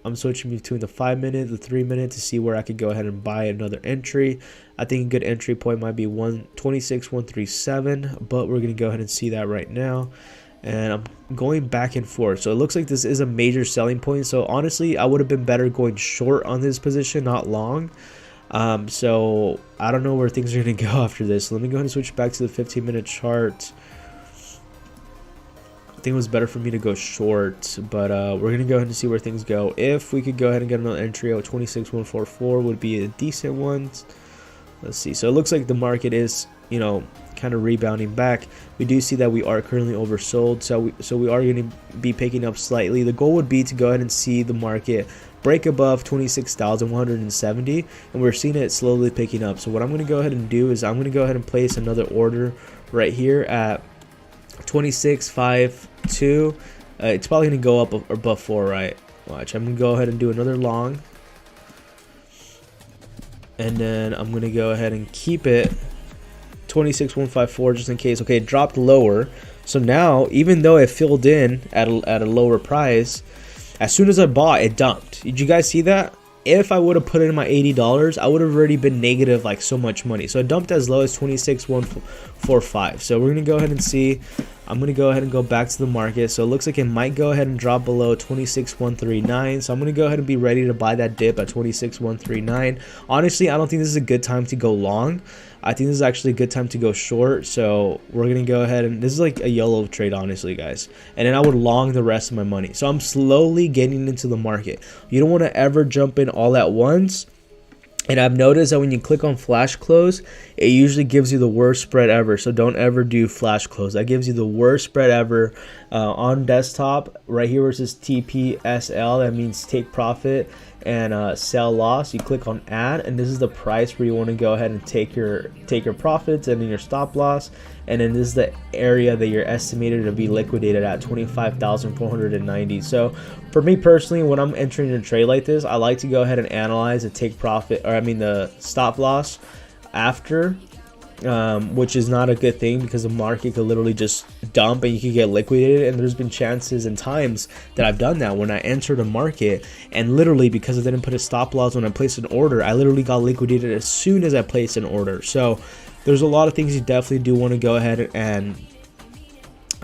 I'm switching between the 5 minute, the 3 minute, to see where I could go ahead and buy another entry. I think a good entry point might be 126,137, but we're going to go ahead and see that right now. And I'm going back and forth. So it looks like this is a major selling point. So honestly, I would have been better going short on this position, not long. So I don't know where things are going to go after this. Let me go ahead and switch back to the 15-minute chart. I think think it was better for me to go short, but we're gonna go ahead and see where things go. If we could go ahead and get another entry out, 26,144 would be a decent one. Let's see. So it looks like the market is, you know, kind of rebounding back. We do see that we are currently oversold, so we are going to be picking up slightly. The goal would be to go ahead and see the market break above 26,170, and we're seeing it slowly picking up. So what I'm going to go ahead and do is I'm going to go ahead and place another order right here at 26.52. It's probably going to go up above 4, right? Watch. I'm going to go ahead and do another long, and then I'm going to go ahead and keep it 26,154 just in case. Okay, it dropped lower. So now, even though it filled in at a lower price, as soon as I bought, it dumped. Did you guys see that? If I would have put in my $80, I would have already been negative like so much money. So it dumped as low as 26,145. So we're going to go ahead and see. I'm going to go ahead and go back to the market. So it looks like it might go ahead and drop below 26,139. So I'm going to go ahead and be ready to buy that dip at 26,139. Honestly, I don't think this is a good time to go long. I think this is actually a good time to go short. So we're going to go ahead and this is like a yellow trade, honestly, guys. And then I would long the rest of my money. So I'm slowly getting into the market. You don't want to ever jump in all at once. And I've noticed that when you click on flash close, it usually gives you the worst spread ever. So don't ever do flash close. That gives you the worst spread ever on desktop. Right here where it says TPSL, that means take profit and sell loss. You click on add, and this is the price where you want to go ahead and take your profits and then your stop loss. And then this is the area that you're estimated to be liquidated at, 25,490. So for me personally, when I'm entering a trade like this, I like to go ahead and analyze the take profit, or I mean the stop loss after, which is not a good thing because the market could literally just dump and you could get liquidated. And there's been chances and times that I've done that when I entered a market, and literally because I didn't put a stop loss when I placed an order, I literally got liquidated as soon as I placed an order. So there's a lot of things you definitely do want to go ahead and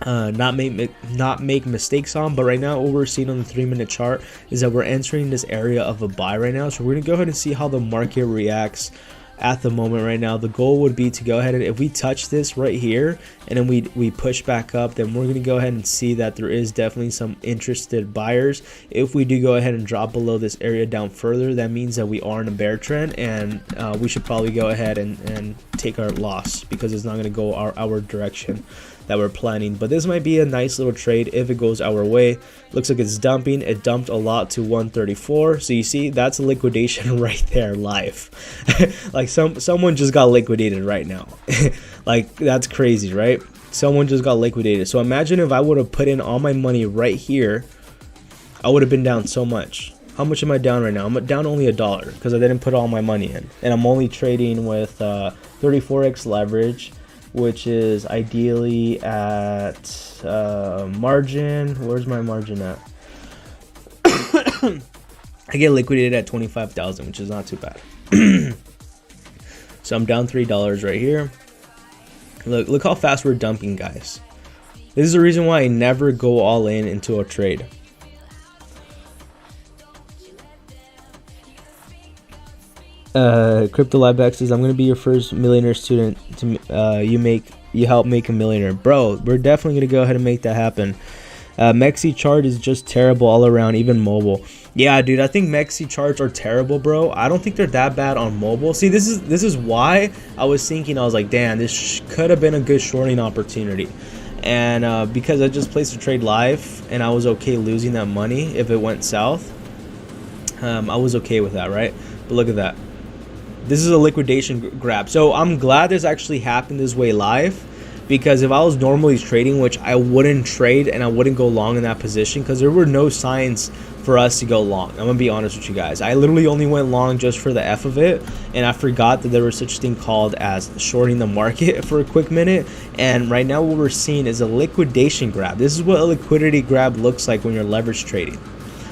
not make mistakes on. But right now what we're seeing on the 3-minute chart is that we're entering this area of a buy right now. So we're gonna go ahead and see how the market reacts at the moment right now. The goal would be to go ahead and if we touch this right here and then we push back up, then we're going to go ahead and see that there is definitely some interested buyers. If we do go ahead and drop below this area down further, that means that we are in a bear trend, and we should probably go ahead and take our loss because it's not going to go our direction that we're planning. But this might be a nice little trade if it goes our way. Looks like it's dumping. It dumped a lot to 134. So you see, that's a liquidation right there live. Like someone just got liquidated right now. Like that's crazy, right? Someone just got liquidated. So imagine if I would have put in all my money right here, I would have been down so much. How much am I down right now? I'm down only $1 because I didn't put all my money in, and I'm only trading with 34x leverage, which is ideally at margin. Where's my margin at? I get liquidated at 25,000, which is not too bad. So I'm down $3 right here. Look how fast we're dumping, guys. This is the reason why I never go all in into a trade. Crypto Liveback says, I'm gonna be your first millionaire student to you help make a millionaire. Bro, we're definitely gonna go ahead and make that happen. MEXC chart is just terrible all around, even mobile. Yeah, dude, I think MEXC charts are terrible, bro. I don't think they're that bad on mobile. See, this is why I was thinking, I was like, damn, this could have been a good shorting opportunity. And because I just placed a trade live and I was okay losing that money if it went south, I was okay with that, right? But look at that. This is a liquidation grab. So I'm glad this actually happened this way live, because if I was normally trading, which I wouldn't trade and I wouldn't go long in that position because there were no signs for us to go long. I'm gonna be honest with you guys. I literally only went long just for the F of it, and I forgot that there was such a thing called as shorting the market for a quick minute. And right now what we're seeing is a liquidation grab. This is what a liquidity grab looks like when you're leverage trading.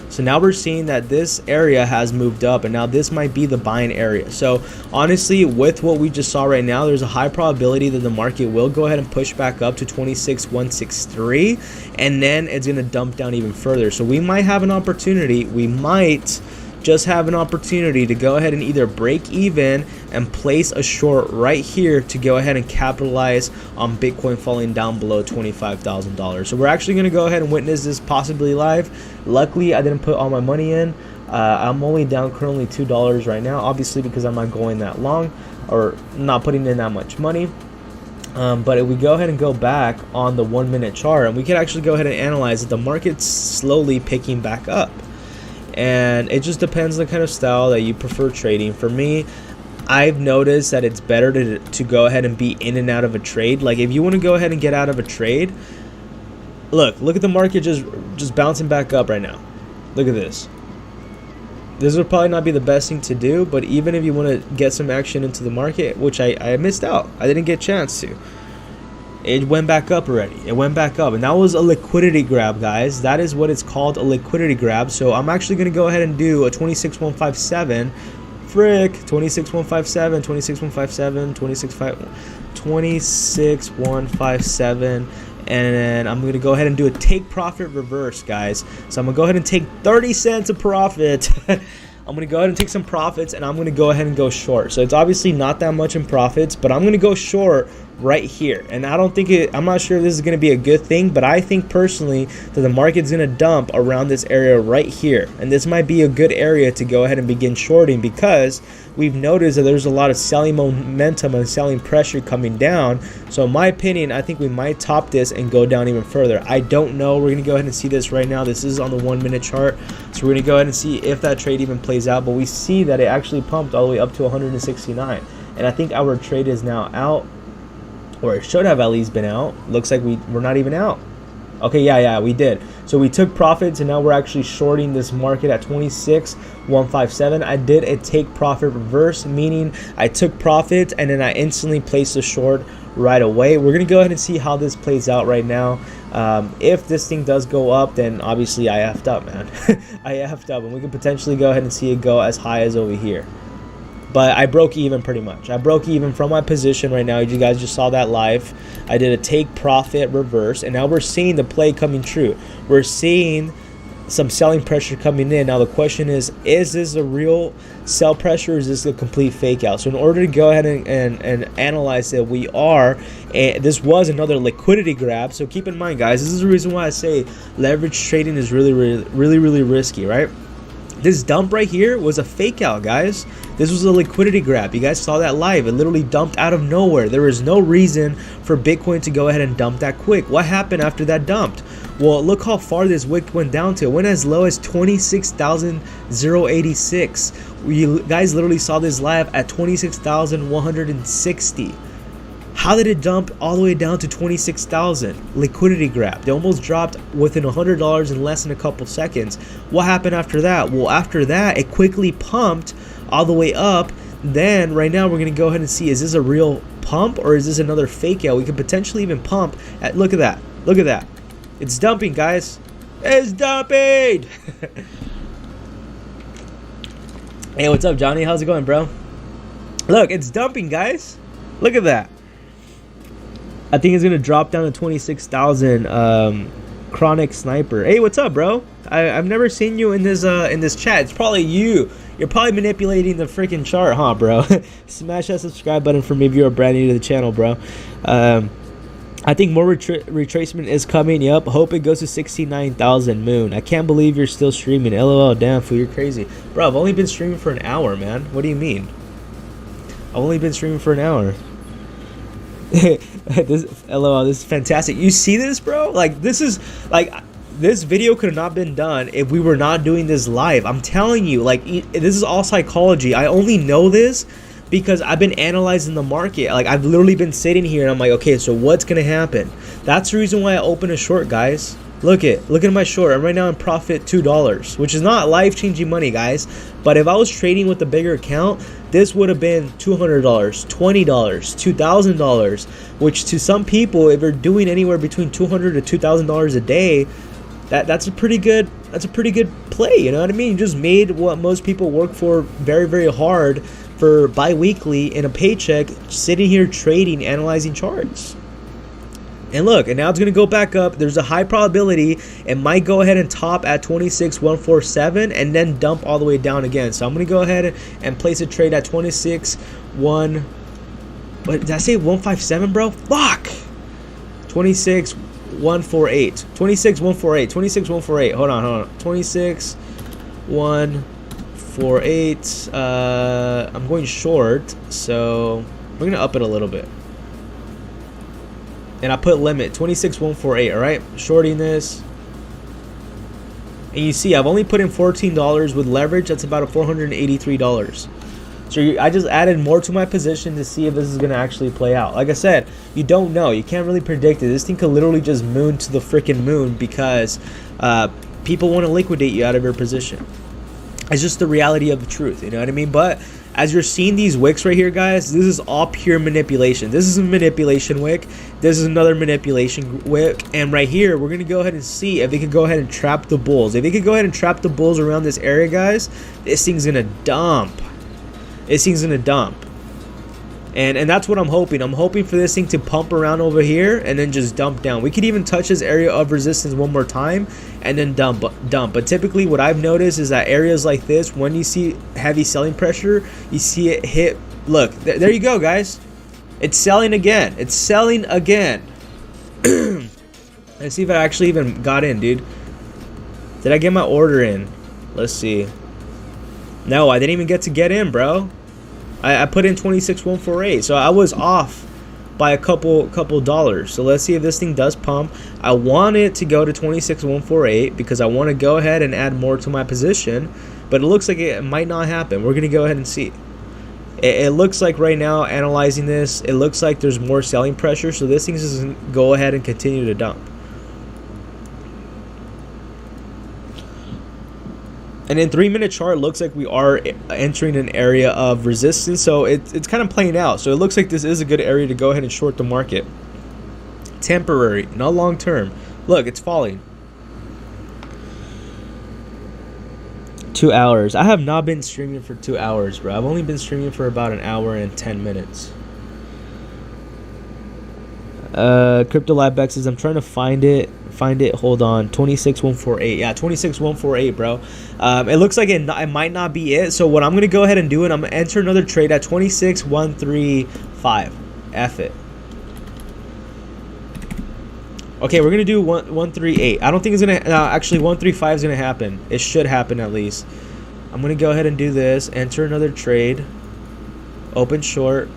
So now we're seeing that this area has moved up, and now this might be the buying area. So honestly, with what we just saw right now, there's a high probability that the market will go ahead and push back up to 26,163, and then it's going to dump down even further. So we might have an opportunity. We might just have an opportunity to go ahead and either break even and place a short right here to go ahead and capitalize on Bitcoin falling down below $25,000. So we're actually going to go ahead and witness this possibly live. Luckily, I didn't put all my money in. I'm only down currently $2 right now, obviously because I'm not going that long or not putting in that much money. But if we go ahead and go back on the 1 minute chart, and we can actually go ahead and analyze that the market's slowly picking back up. And it just depends on the kind of style that you prefer trading. For me, I've noticed that it's better to go ahead and be in and out of a trade. Like if you want to go ahead and get out of a trade, look at the market just bouncing back up right now. Look at this. This would probably not be the best thing to do, but even if you want to get some action into the market, which I missed out, I didn't get a chance to. It went back up already. It went back up, and that was a liquidity grab, guys. That is what it's called, a liquidity grab. So I'm actually going to go ahead and do a 26157. Frick, 26157, 26157, 26157. And then I'm going to go ahead and do a take profit reverse, guys. So I'm going to go ahead and take 30 cents of profit. I'm going to go ahead and take some profits, and I'm going to go ahead and go short. So it's obviously not that much in profits, but I'm going to go short right here. And I don't think I'm not sure if this is going to be a good thing, but I think personally that the market's going to dump around this area right here. And this might be a good area to go ahead and begin shorting, because we've noticed that there's a lot of selling momentum and selling pressure coming down. So in my opinion, I think we might top this and go down even further. I don't know. We're going to go ahead and see this right now. This is on the 1 minute chart. So we're going to go ahead and see if that trade even plays out. But we see that it actually pumped all the way up to 169. And I think our trade is now out, or it should have at least been out. Looks like we're not even out. Okay, yeah, we did. So we took profits, and now we're actually shorting this market at 26,157. I did a take profit reverse, meaning I took profits and then I instantly placed a short right away. We're gonna go ahead and see how this plays out right now. If this thing does go up, then obviously I effed up, man. I effed up, and we could potentially go ahead and see it go as high as over here. But I broke even pretty much. I broke even from my position right now. You guys just saw that live. I did a take profit reverse, and now we're seeing the play coming true. We're seeing some selling pressure coming in. Now the question is this a real sell pressure, or is this a complete fake out? So in order to go ahead and analyze that, this was another liquidity grab. So keep in mind, guys, this is the reason why I say leverage trading is really risky, right? This dump right here was a fake out, guys. This was a liquidity grab. You guys saw that live. It literally dumped out of nowhere. There was no reason for Bitcoin to go ahead and dump that quick. What happened after that dumped? Well, look how far this wick went down to. It went as low as 26,086. You guys literally saw this live at 26,160. How did it dump all the way down to 26,000? Liquidity grab. They almost dropped within $100 in less than a couple seconds. What happened after that? Well, after that, it quickly pumped all the way up. Then right now we're going to go ahead and see, is this a real pump or is this another fake out? We could potentially even pump at, look at that. Look at that. It's dumping, guys. It's dumping. Hey, what's up, Johnny? How's it going, bro? Look, it's dumping, guys. Look at that. I think it's gonna drop down to 26,000. Chronic Sniper. Hey, what's up, bro? I've never seen you in this chat. It's probably you. You're probably manipulating the freaking chart, huh, bro? Smash that subscribe button for me if you're brand new to the channel, bro. I think more retracement is coming. Yep. Hope it goes to 69,000. Moon. I can't believe you're still streaming. LOL. Damn, fool, you're crazy, bro. I've only been streaming for an hour, man. What do you mean? I've only been streaming for an hour. LOL, this is fantastic. You see this, bro? Like, this video could have not been done if we were not doing this live. I'm telling you, like, this is all psychology. I only know this because I've been analyzing the market. Like, I've literally been sitting here and I'm like, okay, so what's gonna happen? That's the reason why I opened a short, guys. Look at my short. I'm right now in profit $2, which is not life-changing money, guys. But if I was trading with a bigger account, this would have been $200, $20, $2,000, which to some people, if they're doing anywhere between $200 to $2,000 a day, that's a pretty good play. You know what I mean? You just made what most people work for very, very hard for bi-weekly in a paycheck, sitting here trading, analyzing charts. And look, and now it's going to go back up. There's a high probability it might go ahead and top at 26,147 and then dump all the way down again. So I'm going to go ahead and place a trade at 26,1. What did I say? 157, bro? Fuck. 26,148. 26,148. 26,148. Hold on. 26,148. I'm going short, so we're going to up it a little bit. And I put limit 26,148. All right, shorting this, and you see I've only put in $14 with leverage. That's about $483. So I just added more to my position to see if this is gonna actually play out. Like I said, you don't know. You can't really predict it. This thing could literally just moon to the freaking moon because people want to liquidate you out of your position. It's just the reality of the truth. You know what I mean? But as you're seeing these wicks right here, guys, this is all pure manipulation. This is a manipulation wick. This is another manipulation wick. And right here, we're going to go ahead and see if they can go ahead and trap the bulls. If they can go ahead and trap the bulls around this area, guys, this thing's going to dump. This thing's going to dump. And that's what I'm hoping. I'm hoping for this thing to pump around over here and then just dump down. We could even touch this area of resistance one more time and then dump. But typically what I've noticed is that areas like this, when you see heavy selling pressure, you see it hit. Look, there you go, guys. It's selling again. It's selling again. Let's see if I actually even got in, dude. Did I get my order in? Let's see. No, I didn't even get in, bro. I put in 26,148, so I was off by a couple dollars. So let's see if this thing does pump. I want it to go to 26,148 because I want to go ahead and add more to my position, but it looks like it might not happen. We're gonna go ahead and see. It looks like right now, analyzing this, it looks like there's more selling pressure, so this thing's just gonna go ahead and continue to dump. And in 3-minute chart, it looks like we are entering an area of resistance. So it's kind of playing out. So it looks like this is a good area to go ahead and short the market. Temporary, not long term. Look, it's falling. 2 hours. I have not been streaming for 2 hours, bro. I've only been streaming for about an hour and 10 minutes. Crypto Liveback says I'm trying to find it. Hold on. 26,148. Yeah, 26,148, bro. It looks like it might not be it. So what I'm gonna go ahead and do, and I'm gonna enter another trade at 26,135. F it. Okay, we're gonna do 138. I don't think it's gonna. Actually, 135 is gonna happen. It should happen at least. I'm gonna go ahead and do this. Enter another trade. Open short.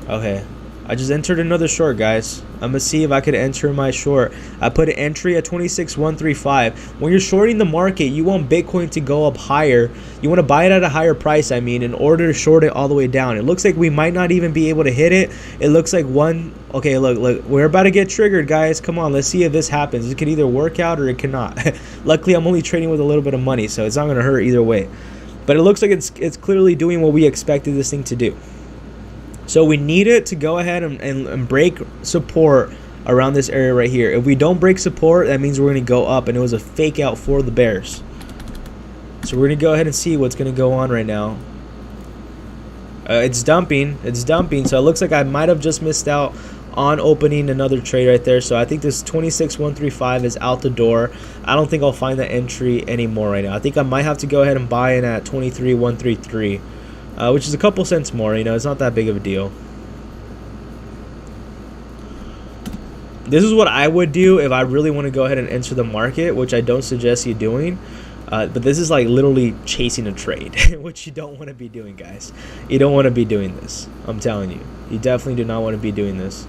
Okay. I just entered another short, guys. I'm gonna see if I could enter my short. I put an entry at 26,135. When you're shorting the market, you want Bitcoin to go up higher. You want to buy it at a higher price, I mean, in order to short it all the way down. It looks like we might not even be able to hit it. It looks like okay, look, we're about to get triggered, guys. Come on, let's see if this happens. It could either work out or it cannot. Luckily, I'm only trading with a little bit of money, so it's not gonna hurt either way. But it looks like it's clearly doing what we expected this thing to do. So we need it to go ahead and break support around this area right here. If we don't break support, that means we're going to go up, and it was a fake out for the bears. So we're going to go ahead and see what's going to go on right now. It's dumping. It's dumping. So it looks like I might have just missed out on opening another trade right there. So I think this 26,135 is out the door. I don't think I'll find that entry anymore right now. I think I might have to go ahead and buy in at 23,133. Which is a couple cents more, you know, it's not that big of a deal. This is what I would do if I really want to go ahead and enter the market, which I don't suggest you doing. But this is like literally chasing a trade, which you don't want to be doing, guys. You don't want to be doing this. I'm telling you. You definitely do not want to be doing this.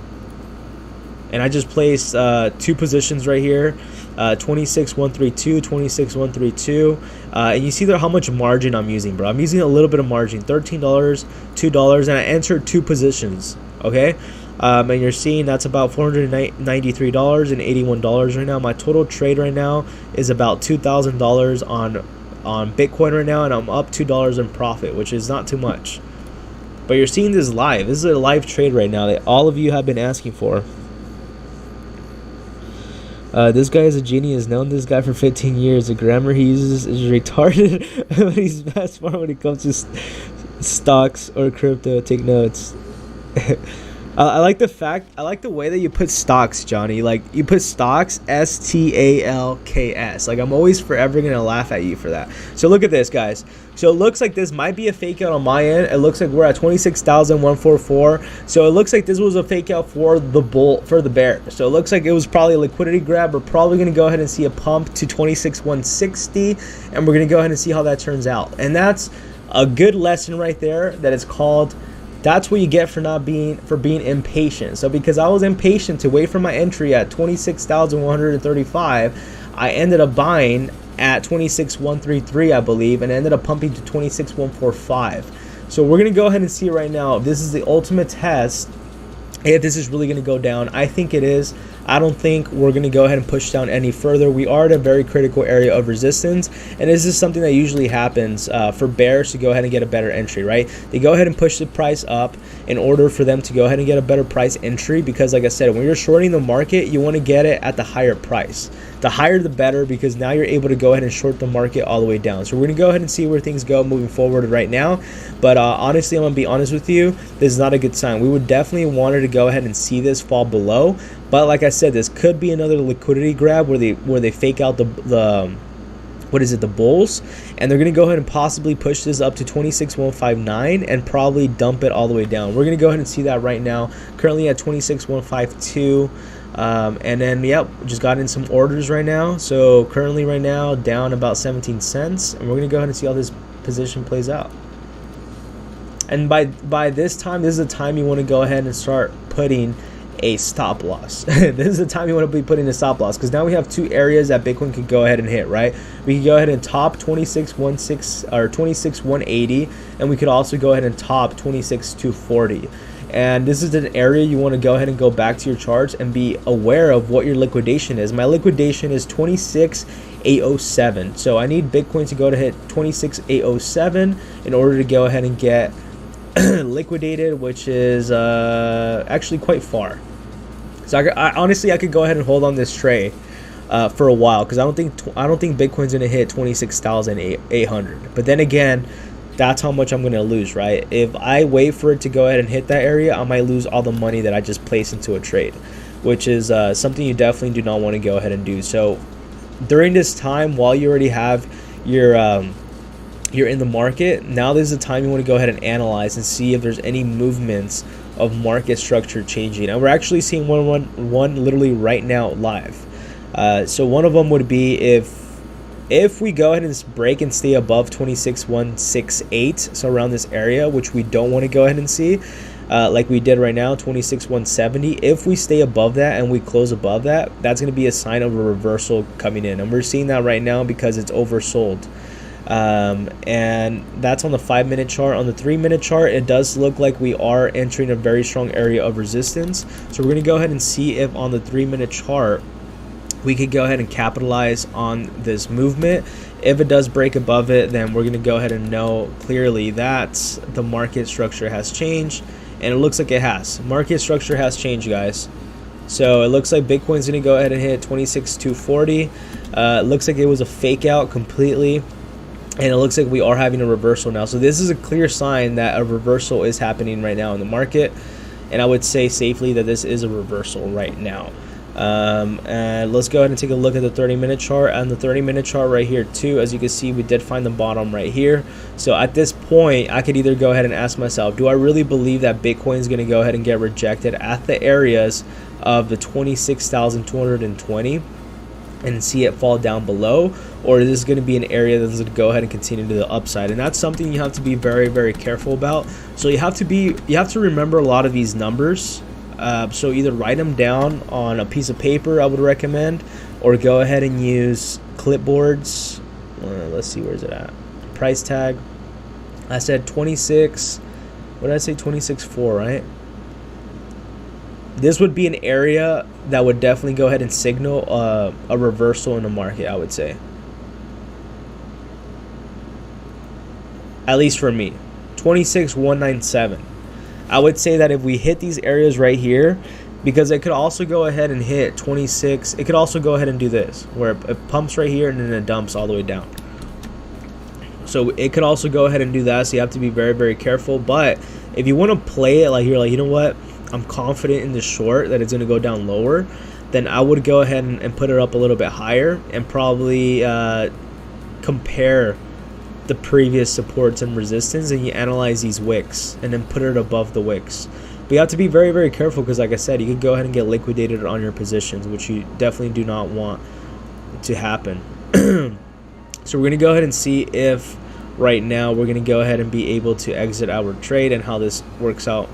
And I just placed 2 positions right here. 26,132, 26,132, and you see there how much margin I'm using, bro. I'm using a little bit of margin, $13, $2, and I entered 2 positions. Okay, and you're seeing that's about $493.81 right now. My total trade right now is about $2,000 on Bitcoin right now, and I'm up $2 in profit, which is not too much. But you're seeing this live. This is a live trade right now that all of you have been asking for. This guy is a genius. Known this guy for 15 years. The grammar he uses is retarded, but he's fast smart when it comes to stocks or crypto. Take notes. I like the fact, I like the way that you put stocks, Johnny. Like, you put stocks, STALKS. Like, I'm always forever going to laugh at you for that. So look at this, guys. So it looks like this might be a fake out on my end. It looks like we're at 26,144. So it looks like this was a fake out for the bull, for the bear. So it looks like it was probably a liquidity grab. We're probably going to go ahead and see a pump to 26,160, and we're going to go ahead and see how that turns out. And that's a good lesson right there, that it's called, that's what you get for being impatient. So because I was impatient to wait for my entry at 26,135, I ended up buying at 26,133, I believe, and ended up pumping to 26,145. So we're going to go ahead and see right now if this is the ultimate test, if this is really going to go down. I think it is. I don't think we're going to go ahead and push down any further. We are at a very critical area of resistance, and this is something that usually happens for bears to go ahead and get a better entry, right? They go ahead and push the price up in order for them to go ahead and get a better price entry, because like I said, when you're shorting the market, you want to get it at the higher price. The higher the better, because now you're able to go ahead and short the market all the way down. So we're going to go ahead and see where things go moving forward right now. But honestly, I'm going to be honest with you, this is not a good sign. We would definitely want to go ahead and see this fall below. But like I said, this could be another liquidity grab where they fake out the bulls, and they're going to go ahead and possibly push this up to 26,159 and probably dump it all the way down. We're going to go ahead and see that right now, currently at 26,152. And then, yep, just got in some orders right now. So currently right now down about 17 cents, and we're going to go ahead and see how this position plays out. And by this time, this is the time you want to go ahead and start putting a stop loss. This is the time you want to be putting a stop loss, because now we have two areas that Bitcoin could go ahead and hit, right? We can go ahead and top 26,160 or 26,180, and we could also go ahead and top 26,240. And this is an area you want to go ahead and go back to your charts and be aware of what your liquidation is. My liquidation is 26,807. So I need Bitcoin to go to hit 26,807 in order to go ahead and get liquidated, which is actually quite far. So I honestly, I could go ahead and hold on this trade for a while, because I don't think Bitcoin's gonna hit 26,800. But then again, that's how much I'm gonna lose, right? If I wait for it to go ahead and hit that area, I might lose all the money that I just placed into a trade, which is something you definitely do not want to go ahead and do. So during this time, while you already have your you're in the market, now this is the time you want to go ahead and analyze and see if there's any movements of market structure changing. And we're actually seeing one literally right now live. So one of them would be if we go ahead and break and stay above 26,168, so around this area, which we don't want to go ahead and see, like we did right now, 26,170. If we stay above that and we close above that, that's going to be a sign of a reversal coming in, and we're seeing that right now because it's oversold. And that's on the 5-minute chart. On the 3-minute chart, it does look like we are entering a very strong area of resistance. So we're going to go ahead and see if on the 3-minute chart we could go ahead and capitalize on this movement. If it does break above it, then we're going to go ahead and know clearly that the market structure has changed, and it looks like it has. Market structure has changed, guys. So it looks like Bitcoin's going to go ahead and hit 26,240. It looks like it was a fake out completely, and it looks like we are having a reversal now. So this is a clear sign that a reversal is happening right now in the market, and I would say safely that this is a reversal right now. And let's go ahead and take a look at the 30-minute chart. On the 30-minute chart right here too, as you can see, we did find the bottom right here. So at this point, I could either go ahead and ask myself, do I really believe that Bitcoin is going to go ahead and get rejected at the areas of the 26,220 and see it fall down below, or is this going to be an area that's going to go ahead and continue to the upside? And that's something you have to be very, very careful about. So you have to remember a lot of these numbers. So either write them down on a piece of paper, I would recommend, or go ahead and use clipboards. Let's see, where's it at? Price tag. I said 26. What did I say? 26.4, right? This would be an area that would definitely go ahead and signal a reversal in the market, I would say. At least for me. 26,197. I would say that if we hit these areas right here, because it could also go ahead and hit 26, it could also go ahead and do this, where it pumps right here and then it dumps all the way down. So it could also go ahead and do that, so you have to be very, very careful. But if you want to play it like you're like, you know what, I'm confident in the short that it's going to go down lower, then I would go ahead and put it up a little bit higher and probably compare the previous supports and resistance, and you analyze these wicks and then put it above the wicks. But you have to be very, very careful because, like I said, you could go ahead and get liquidated on your positions, which you definitely do not want to happen. So we're going to go ahead and see if right now we're going to go ahead and be able to exit our trade and how this works out.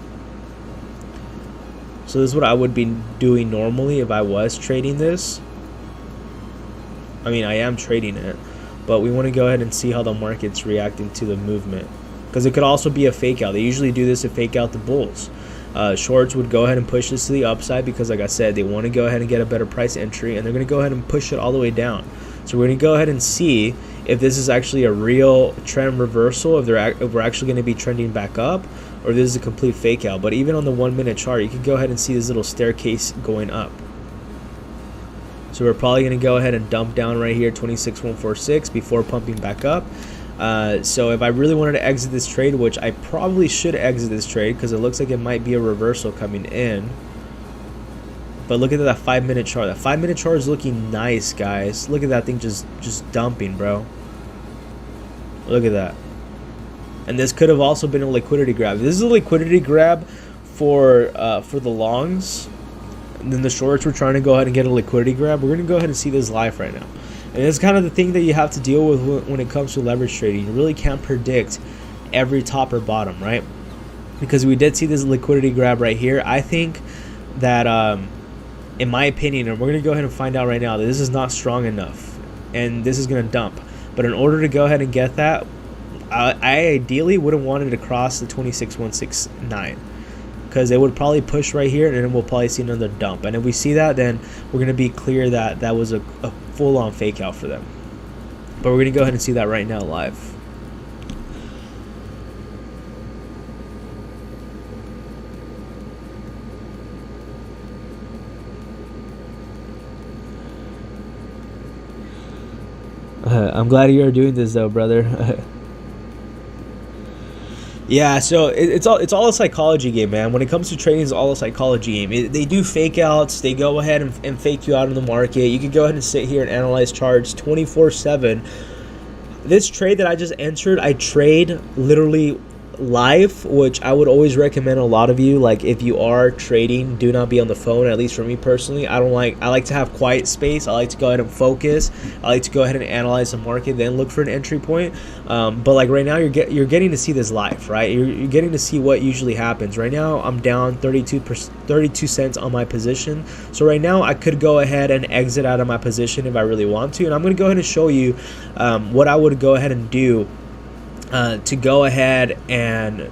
So this is what I would be doing normally if I was trading this. I mean, I am trading it, but we want to go ahead and see how the market's reacting to the movement, because it could also be a fake out. They usually do this to fake out the bulls. Shorts would go ahead and push this to the upside because, like I said, they want to go ahead and get a better price entry, and they're going to go ahead and push it all the way down. So we're going to go ahead and see if this is actually a real trend reversal, if we're actually going to be trending back up, or this is a complete fake out. But even on the 1 minute chart, you can go ahead and see this little staircase going up. So we're probably going to go ahead and dump down right here, 26,146, before pumping back up. So if I really wanted to exit this trade, which I probably should exit this trade because it looks like it might be a reversal coming in. But look at that 5 minute chart. That 5 minute chart is looking nice, guys. Look at that thing just dumping, bro. Look at that. And this could have also been a liquidity grab. This is a liquidity grab for the longs. And then the shorts were trying to go ahead and get a liquidity grab. We're going to go ahead and see this live right now. And it's kind of the thing that you have to deal with when it comes to leverage trading. You really can't predict every top or bottom, right? Because we did see this liquidity grab right here. I think that, in my opinion, and we're going to go ahead and find out right now, that this is not strong enough. And this is going to dump. But in order to go ahead and get that, I ideally would have wanted to cross the 26,169. Because they would probably push right here, and then we'll probably see another dump. And if we see that, then we're going to be clear that that was a full-on fake out for them. But we're going to go ahead and see that right now live. I'm glad you are doing this though, brother. Yeah, so it's all a psychology game, man. When it comes to trading, it's all a psychology game. They do fake outs. They go ahead and fake you out in the market. You can go ahead and sit here and analyze charts 24/7. This trade that I just entered, I trade literally live, which I would always recommend a lot of you. Like, if you are trading, do not be on the phone. At least for me personally, I like to have quiet space. I like to go ahead and focus. I like to go ahead and analyze the market, then look for an entry point. But like right now, you're getting to see this live, right? You're getting to see what usually happens. Right now, I'm down 32 cents on my position. So right now, I could go ahead and exit out of my position if I really want to. And I'm going to go ahead and show you what I would go ahead and do to go ahead and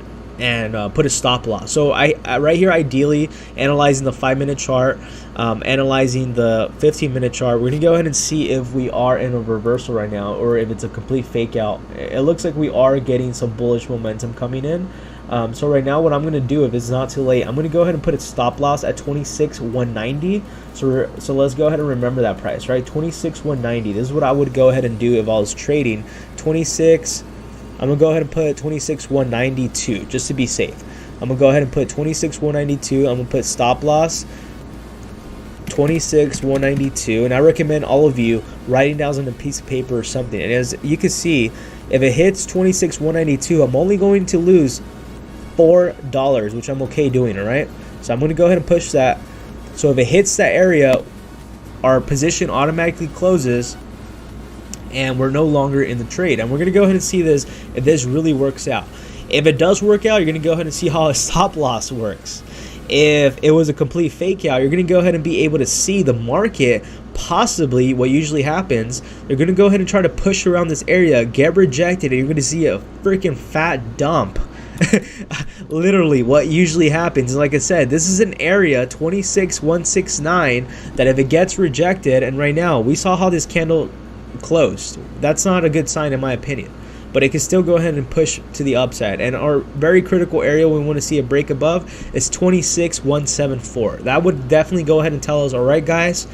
put a stop loss. So I right here, ideally analyzing the 5 minute chart, analyzing the 15-minute chart. We're gonna go ahead and see if we are in a reversal right now, or if it's a complete fake out. It looks like we are getting some bullish momentum coming in. So right now, what I'm gonna do, if it's not too late, I'm gonna go ahead and put a stop loss at 26,190. So let's go ahead and remember that price, right? 26,190. This is what I would go ahead and do if I was trading 26. I'm going to go ahead and put 26,192 just to be safe. I'm going to go ahead and put 26,192. I'm going to put stop loss 26,192. And I recommend all of you writing down on a piece of paper or something. And as you can see, if it hits 26,192, I'm only going to lose $4, which I'm okay doing, all right? So I'm going to go ahead and push that. So if it hits that area, our position automatically closes, and we're no longer in the trade. And we're going to go ahead and see this, if this really works out. If it does work out, you're going to go ahead and see how a stop loss works. If it was a complete fake out, you're going to go ahead and be able to see the market, possibly what usually happens, they're going to go ahead and try to push around this area, get rejected, and you're going to see a freaking fat dump. Literally what usually happens. Like I said, this is an area 26,169 that if it gets rejected, and right now we saw how this candle closed, that's not a good sign in my opinion, but it can still go ahead and push to the upside. And our very critical area we want to see a break above is 26,174. That would definitely go ahead and tell us, all right guys,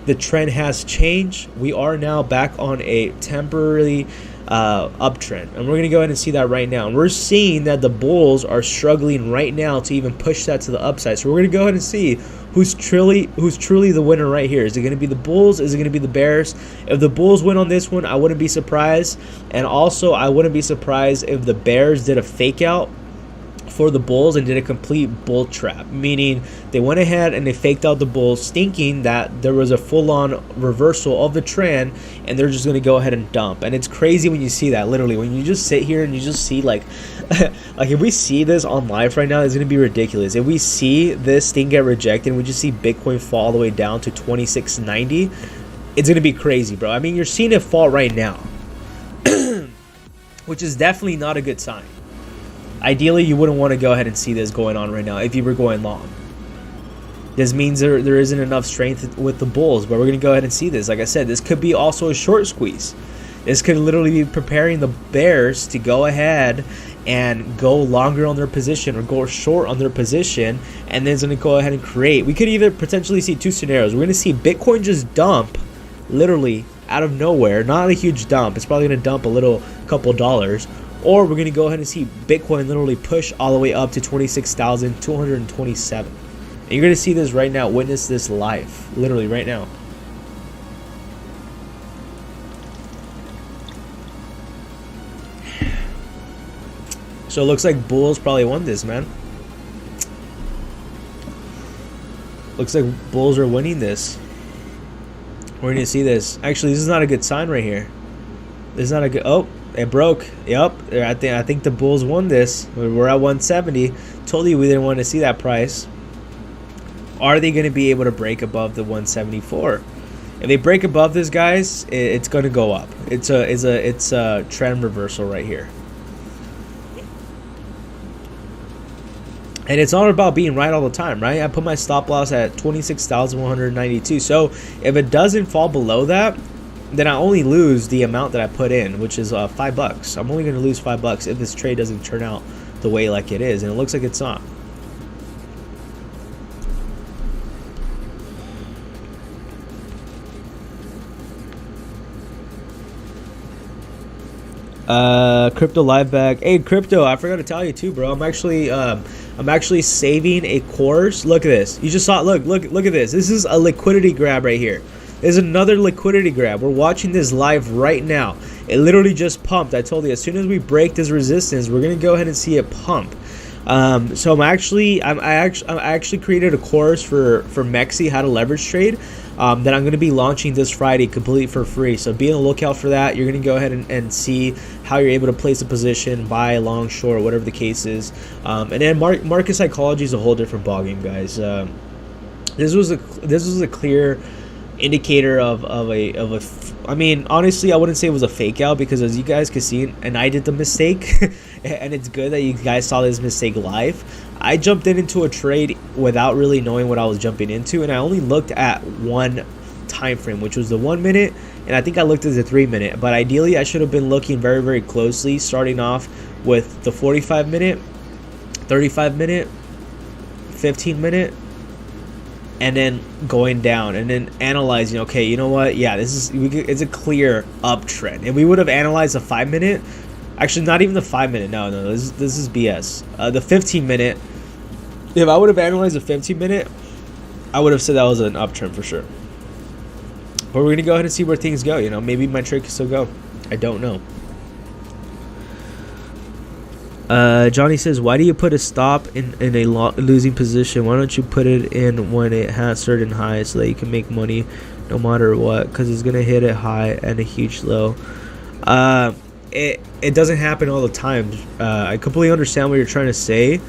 the trend has changed. We are now back on a temporary uptrend, and we're gonna go ahead and see that right now. And we're seeing that the bulls are struggling right now to even push that to the upside. So we're gonna go ahead and see who's truly the winner right here. Is it gonna be the bulls? Is it gonna be the bears? If the bulls win on this one, I wouldn't be surprised, and also I wouldn't be surprised if the bears did a fake out for the bulls and did a complete bull trap, meaning they went ahead and they faked out the bulls, thinking that there was a full-on reversal of the trend, and they're just going to go ahead and dump. And it's crazy when you see that, literally, when you just sit here and you just see like like if we see this on live right now, it's going to be ridiculous. If we see this thing get rejected and we just see Bitcoin fall all the way down to 2690, it's going to be crazy, bro. I mean, you're seeing it fall right now, which is definitely not a good sign. Ideally, you wouldn't want to go ahead and see this going on right now if you were going long. This means there isn't enough strength with the bulls, but we're going to go ahead and see this. Like I said, this could be also a short squeeze. This could literally be preparing the bears to go ahead and go longer on their position or go short on their position, and then it's going to go ahead and create. We could even potentially see two scenarios. We're going to see Bitcoin just dump literally out of nowhere. Not a huge dump. It's probably going to dump a couple dollars. Or we're going to go ahead and see Bitcoin literally push all the way up to 26,227. And you're going to see this right now. Witness this live. Literally right now. So it looks like bulls probably won this, man. Looks like bulls are winning this. We're going to see this. Actually, this is not a good sign right here. This is not a good... Oh. It broke. Yep. I think the bulls won this. We're at 170. Told you we didn't want to see that price. Are they going to be able to break above the 174? If they break above this, guys, it's going to go up. It's a trend reversal right here. And it's all about being right all the time, right? I put my stop loss at 26,192. So if it doesn't fall below that, then I only lose the amount that I put in, which is $5. I'm only going to lose $5 if this trade doesn't turn out the way like it is, and it looks like it's not. Crypto live bag. Hey, crypto, I forgot to tell you too, bro. I'm actually saving a course. Look at this. You just saw it. Look at this. This is a liquidity grab right here. There's another liquidity grab. We're watching this live right now. It literally just pumped. I told you, as soon as we break this resistance, we're gonna go ahead and see it pump. So I actually created a course for MEXC, how to leverage trade, that I'm gonna be launching this Friday, completely for free. So be on the lookout for that. You're gonna go ahead and see how you're able to place a position, buy, long, short, whatever the case is. And then market psychology is a whole different ballgame, guys. This was a clear indicator of a I mean, honestly, I wouldn't say it was a fake out, because as you guys can see, and I did the mistake and it's good that you guys saw this mistake live. I jumped into a trade without really knowing what I was jumping into, and I only looked at one time frame, which was the 1 minute, and I think I looked at the 3 minute, but ideally I should have been looking very, very closely, starting off with the 45 minute, 35 minute, 15 minute, and then going down, and then analyzing, okay, you know what, yeah, it's a clear uptrend. And we would have analyzed the 5 minute, actually not even the 5 minute, no, this is BS. The 15 minute, if I would have analyzed the 15 minute, I would have said that was an uptrend for sure. But we're gonna go ahead and see where things go. You know, maybe my trade can still go. I don't know. Johnny says, why do you put a stop in a losing position? Why don't you put it in when it has certain highs so that you can make money no matter what? Because it's going to hit a high and a huge low. It doesn't happen all the time. I completely understand what you're trying to say.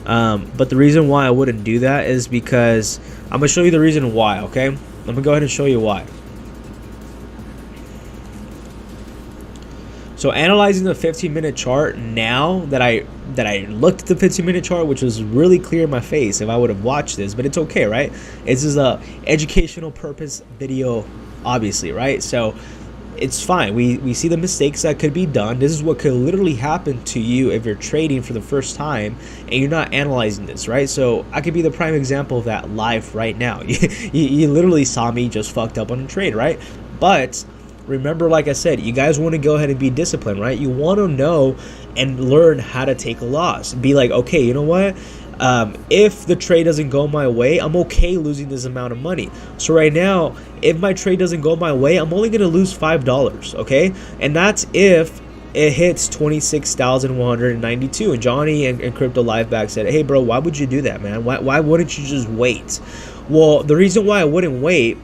But the reason why I wouldn't do that is because I'm going to show you the reason why, okay? I'm going to go ahead and show you why. So analyzing the 15-minute chart, now that I looked at the 15-minute chart, which was really clear in my face if I would have watched this, but it's okay, right? This is a educational purpose video, obviously, right? So it's fine. We see the mistakes that could be done. This is what could literally happen to you if you're trading for the first time and you're not analyzing this, right? So I could be the prime example of that live right now. You literally saw me just fucked up on a trade, right? But remember, like I said, you guys want to go ahead and be disciplined, right? You want to know and learn how to take a loss. Be like, okay, you know what? If the trade doesn't go my way, I'm okay losing this amount of money. So right now, if my trade doesn't go my way, I'm only going to lose $5, okay? And that's if it hits 26,192. And Johnny and Crypto Liveback said, hey, bro, why would you do that, man? Why wouldn't you just wait? Well, the reason why I wouldn't wait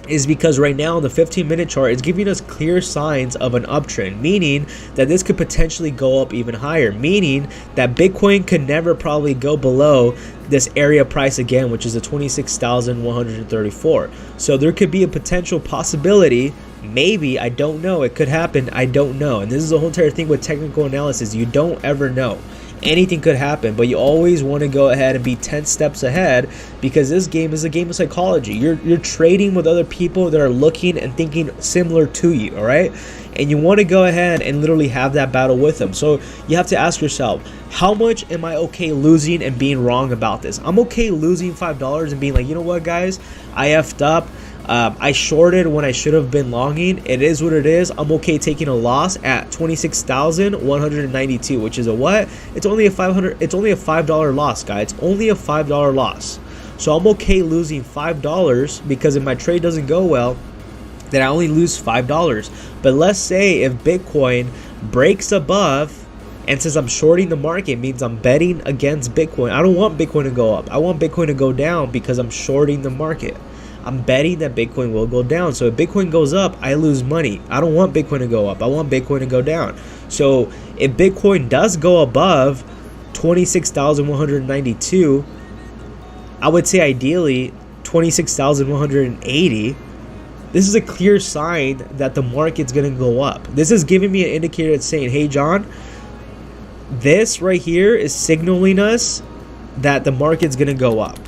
is because right now on the 15-minute chart, it's giving us clear signs of an uptrend, meaning that this could potentially go up even higher, meaning that Bitcoin could never probably go below this area price again, which is the 26,134. So there could be a potential possibility, maybe, I don't know, it could happen, I don't know. And this is the whole entire thing with technical analysis. You don't ever know. Anything could happen, but you always want to go ahead and be 10 steps ahead, because this game is a game of psychology. You're trading with other people that are looking and thinking similar to you, all right? And you want to go ahead and literally have that battle with them. So you have to ask yourself, how much am I okay losing and being wrong about this? I'm okay losing $5 and being like, you know what, guys, I effed up. I shorted when I should have been longing. It is what it is. I'm okay taking a loss at 26,192, which is a what? It's only a $5 loss, guys. It's only a $5 loss. So I'm okay losing $5, because if my trade doesn't go well, then I only lose $5. But let's say if Bitcoin breaks above, and since I'm shorting the market, means I'm betting against Bitcoin. I don't want Bitcoin to go up. I want Bitcoin to go down because I'm shorting the market. I'm betting that Bitcoin will go down. So if Bitcoin goes up, I lose money. I don't want Bitcoin to go up. I want Bitcoin to go down. So if Bitcoin does go above 26,192, I would say ideally 26,180. This is a clear sign that the market's going to go up. This is giving me an indicator that's saying, hey, John, this right here is signaling us that the market's going to go up.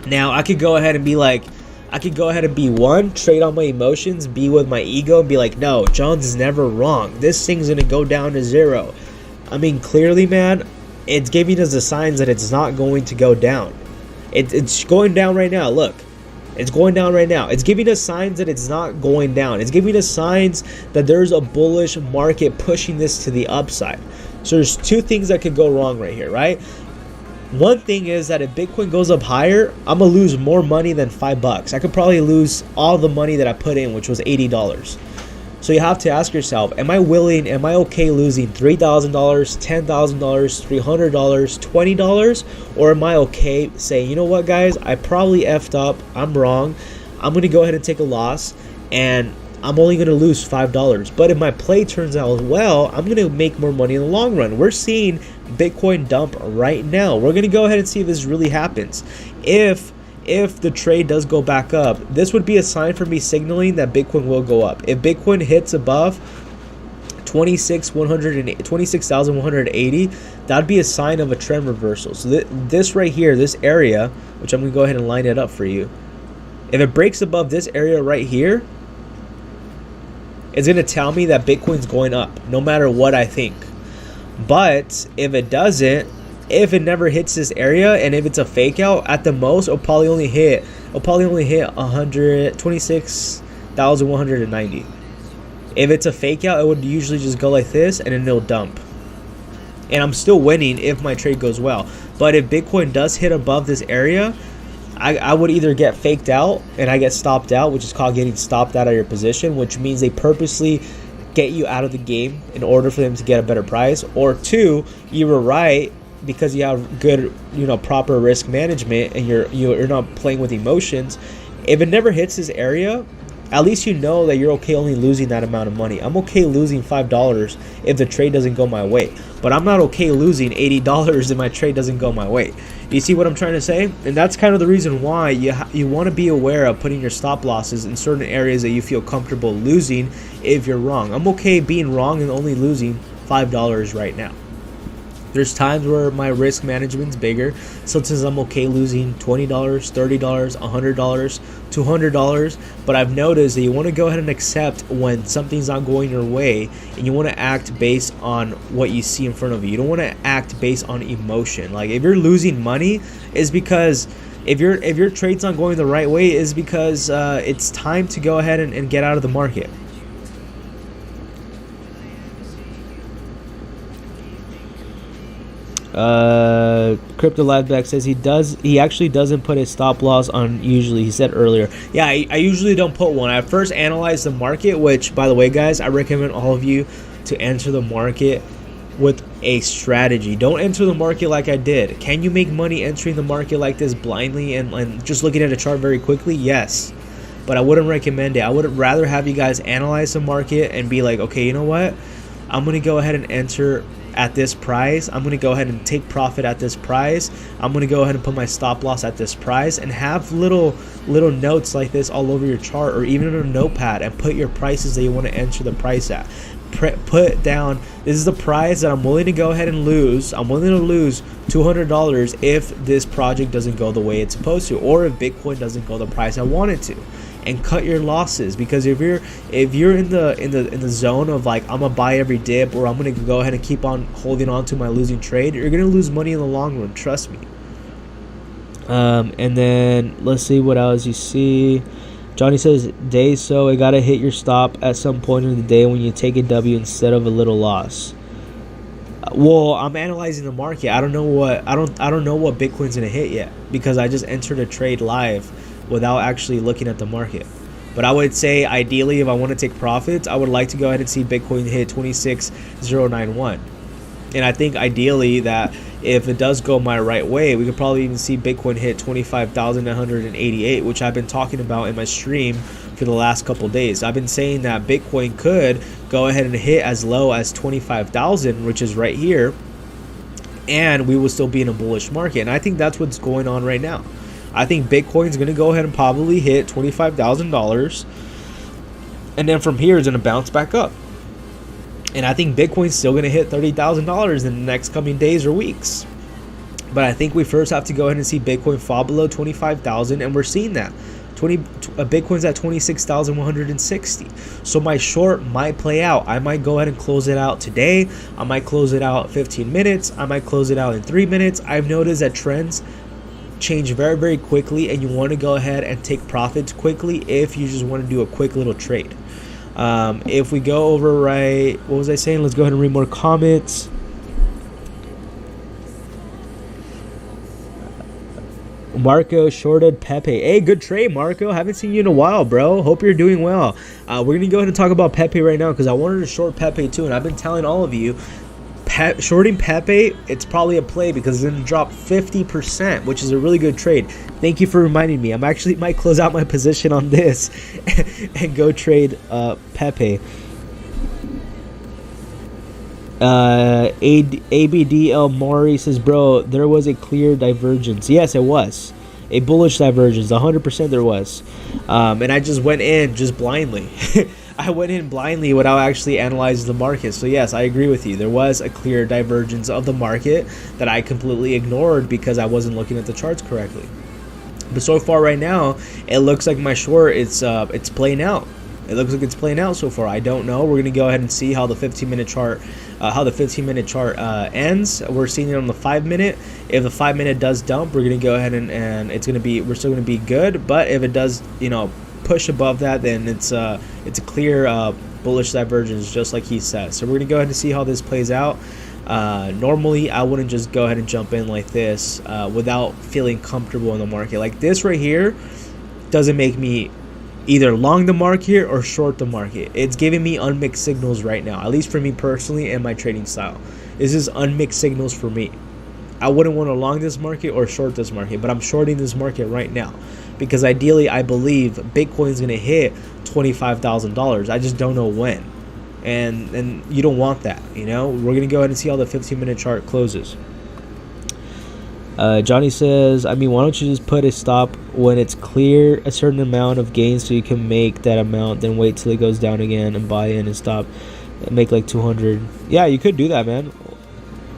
Now, I could go ahead and be like, one, trade on my emotions, be with my ego, and be like, no, John's never wrong. This thing's going to go down to zero. I mean, clearly, man, it's giving us the signs that it's not going to go down. It's going down right now. Look, it's going down right now. It's giving us signs that it's not going down. It's giving us signs that there's a bullish market pushing this to the upside. So there's two things that could go wrong right here, right? One thing is that if Bitcoin goes up higher, I'm going to lose more money than $5. I could probably lose all the money that I put in, which was $80. So you have to ask yourself, am I okay losing $3,000, $10,000, $300, $20? Or am I okay saying, you know what, guys, I probably effed up, I'm wrong, I'm going to go ahead and take a loss, and I'm only going to lose $5. But if my play turns out well, I'm going to make more money in the long run. We're seeing Bitcoin dump right now. We're going to go ahead and see if this really happens. If the trade does go back up, this would be a sign for me signaling that Bitcoin will go up. If Bitcoin hits above 26,180, that'd be a sign of a trend reversal. So this right here, this area, which I'm going to go ahead and line it up for you. If it breaks above this area right here, it's going to tell me that Bitcoin's going up, no matter what I think. But if it doesn't, if it never hits this area, and if it's a fake out, at the most, it'll probably only hit 26,190. If it's a fake out, it would usually just go like this, and then it'll dump. And I'm still winning if my trade goes well. But if Bitcoin does hit above this area, I would either get faked out and I get stopped out, which is called getting stopped out of your position, which means they purposely get you out of the game in order for them to get a better price. Or two, you were right because you have good, proper risk management, and you're not playing with emotions. If it never hits this area, at least you know that you're okay only losing that amount of money. I'm okay losing $5 if the trade doesn't go my way, but I'm not okay losing $80 if my trade doesn't go my way. You see what I'm trying to say? And that's kind of the reason why you want to be aware of putting your stop losses in certain areas that you feel comfortable losing if you're wrong. I'm okay being wrong and only losing $5 right now. There's times where my risk management's bigger. Sometimes I'm okay losing $20, $30, $100, $200. But I've noticed that you want to go ahead and accept when something's not going your way, and you want to act based on what you see in front of you. You don't want to act based on emotion. Like if you're losing money, it's because If your trade's not going the right way, is because it's time to go ahead and get out of the market. Crypto Liveback says he actually doesn't put a stop loss on usually. He said earlier. Yeah, I usually don't put one. I first analyze the market, which, by the way, guys, I recommend all of you to enter the market with a strategy. Don't enter the market like I did. Can you make money entering the market like this blindly and just looking at a chart very quickly? Yes. But I wouldn't recommend it. I would rather have you guys analyze the market and be like, okay, you know what? I'm going to go ahead and enter at this price. I'm going to go ahead and take profit at this price. I'm going to go ahead and put my stop loss at this price, and have little notes like this all over your chart, or even in a notepad, and put your prices that you want to enter the price at. Put down, this is the price that I'm willing to go ahead and lose. I'm willing to lose $200 if this project doesn't go the way it's supposed to, or if Bitcoin doesn't go the price I want it to. And cut your losses, because if you're in the zone of like, I'm gonna buy every dip, or I'm gonna go ahead and keep on holding on to my losing trade, you're gonna lose money in the long run, trust me. And then let's see what else you see. Johnny says, day, so it gotta hit your stop at some point in the day when you take a W instead of a little loss. Well, I'm analyzing the market. I don't know what Bitcoin's gonna hit yet, because I just entered a trade live without actually looking at the market. But I would say, ideally, if I want to take profits, I would like to go ahead and see Bitcoin hit 26,091. And I think ideally that if it does go my right way, we could probably even see Bitcoin hit 25,988, which I've been talking about in my stream for the last couple days. I've been saying that Bitcoin could go ahead and hit as low as 25,000, which is right here, and we will still be in a bullish market. And I think that's what's going on right now. I think Bitcoin's going to go ahead and probably hit $25,000, and then from here it's going to bounce back up. And I think Bitcoin's still going to hit $30,000 in the next coming days or weeks. But I think we first have to go ahead and see Bitcoin fall below 25,000, and we're seeing that. Bitcoin's at 26,160. So my short might play out. I might go ahead and close it out today. I might close it out 15 minutes. I might close it out in 3 minutes. I've noticed that trends change very, very quickly, and you want to go ahead and take profits quickly if you just want to do a quick little trade. If we go over right, what was I saying? Let's go ahead and read more comments. Marco shorted Pepe. Hey, good trade, Marco. Haven't seen you in a while, bro. Hope you're doing well. We're gonna go ahead and talk about Pepe right now, because I wanted to short Pepe too, and I've been telling all of you, shorting Pepe, it's probably a play, because it's going to drop 50%, which is a really good trade. Thank you for reminding me. I'm actually might close out my position on this and go trade Pepe. ABDL Maury says, bro, there was a clear divergence. Yes, it was a bullish divergence. 100% there was. And I just went in just blindly. I went in blindly without actually analyzing the market. So yes, I agree with you. There was a clear divergence of the market that I completely ignored because I wasn't looking at the charts correctly. But so far right now, it looks like my short it's playing out. It looks like it's playing out so far. I don't know. We're gonna go ahead and see how the 15-minute chart, ends. We're seeing it on the 5-minute. If the 5-minute does dump, we're gonna go ahead and we're still gonna be good. But if it does, push above that, then it's a clear bullish divergence, just like he says. So we're gonna go ahead and see how this plays out. Normally I wouldn't just go ahead and jump in like this without feeling comfortable in the market. Like this right here doesn't make me either long the market or short the market. It's giving me unmixed signals right now, at least for me personally and my trading style. This is unmixed signals for me. I wouldn't want to long this market or short this market, but I'm shorting this market right now because ideally I believe Bitcoin is going to hit $25,000. I just don't know when. And you don't want that, We're going to go ahead and see how the 15-minute chart closes. Johnny says, why don't you just put a stop when it's clear a certain amount of gains so you can make that amount, then wait till it goes down again and buy in and stop and make like 200. Yeah, you could do that, man.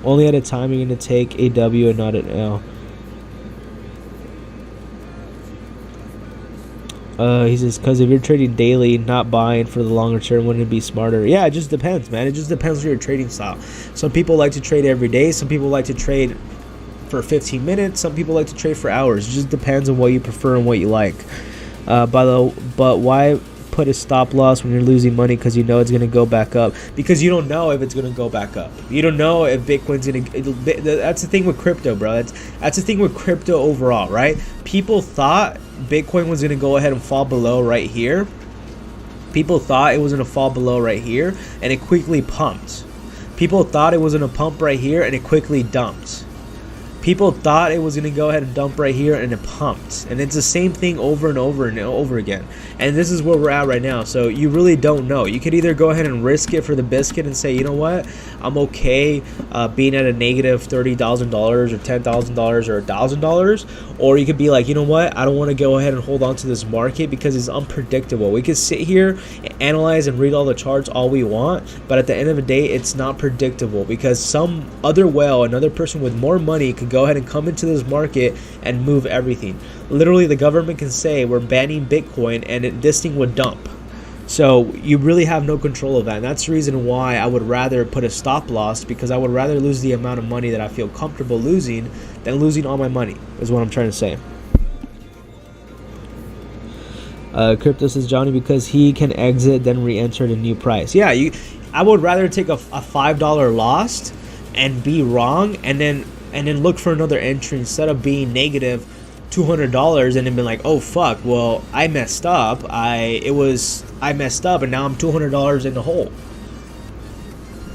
Only at a time you're going to take a W and not an L. He says, because if you're trading daily, not buying for the longer term, wouldn't it be smarter? Yeah, it just depends, man. It just depends on your trading style. Some people like to trade every day. Some people like to trade for 15 minutes. Some people like to trade for hours. It just depends on what you prefer and what you like. But why put a stop loss when you're losing money? Because you know it's going to go back up. Because you don't know if it's going to go back up. You don't know if Bitcoin's going to... That's the thing with crypto, bro. That's the thing with crypto overall, right? People thought Bitcoin was going to go ahead and fall below right here. People thought it was going to fall below right here, and it quickly pumped. People thought it was going to pump right here, and it quickly dumped. People thought it was going to go ahead and dump right here, and it pumped. And it's the same thing over and over and over again. And this is where we're at right now. So you really don't know. You could either go ahead and risk it for the biscuit and say, you know what, I'm okay being at a negative $30,000 or $10,000 or $1,000. Or you could be like, you know what, I don't want to go ahead and hold on to this market because it's unpredictable. We could sit here and analyze and read all the charts all we want, but at the end of the day, it's not predictable because some other whale, another person with more money could go ahead and come into this market and move everything. Literally, the government can say we're banning Bitcoin and this thing would dump. So you really have no control of that. And that's the reason why I would rather put a stop loss, because I would rather lose the amount of money that I feel comfortable losing than losing all my money, is what I'm trying to say. Crypto says, Johnny, because he can exit then re-enter at a new price. Yeah, I would rather take a $5 loss and be wrong and then look for another entry instead of being negative $200 and then be like, oh fuck, well I messed up. I messed up and now I'm $200 in the hole.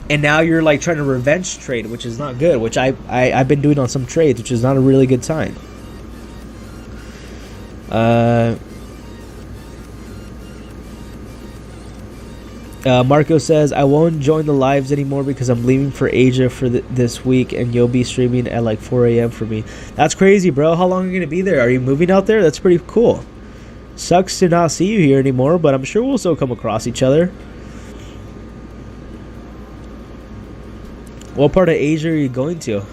And now you're like trying to revenge trade, which is not good, which I've been doing on some trades, which is not a really good sign. Marco says, I won't join the lives anymore because I'm leaving for Asia for this week and you'll be streaming at like 4 a.m. for me. That's crazy, bro. How long are you going to be there? Are you moving out there? That's pretty cool. Sucks to not see you here anymore, but I'm sure we'll still come across each other. What part of Asia are you going to?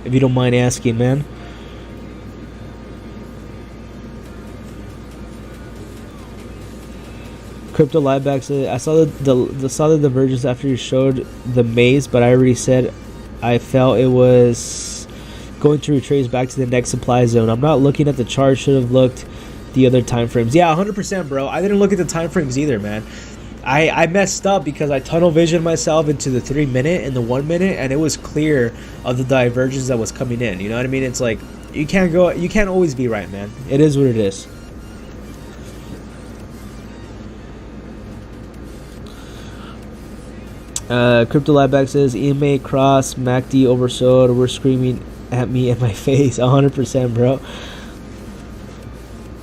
If you don't mind asking, man. Crypto Lieback said, I saw the divergence after you showed the maze, but I already said I felt it was going to retrace back to the next supply zone. I'm not looking at the chart. Should have looked the other time frames. Yeah, 100%, bro. I didn't look at the time frames either, man. I messed up because I tunnel visioned myself into the 3 minute and the 1 minute, and it was clear of the divergence that was coming in. You know what I mean? It's like you can't always be right, man. It is what it is. Crypto Lieback says, EMA cross MACD oversold. We're screaming at me in my face. 100%, bro.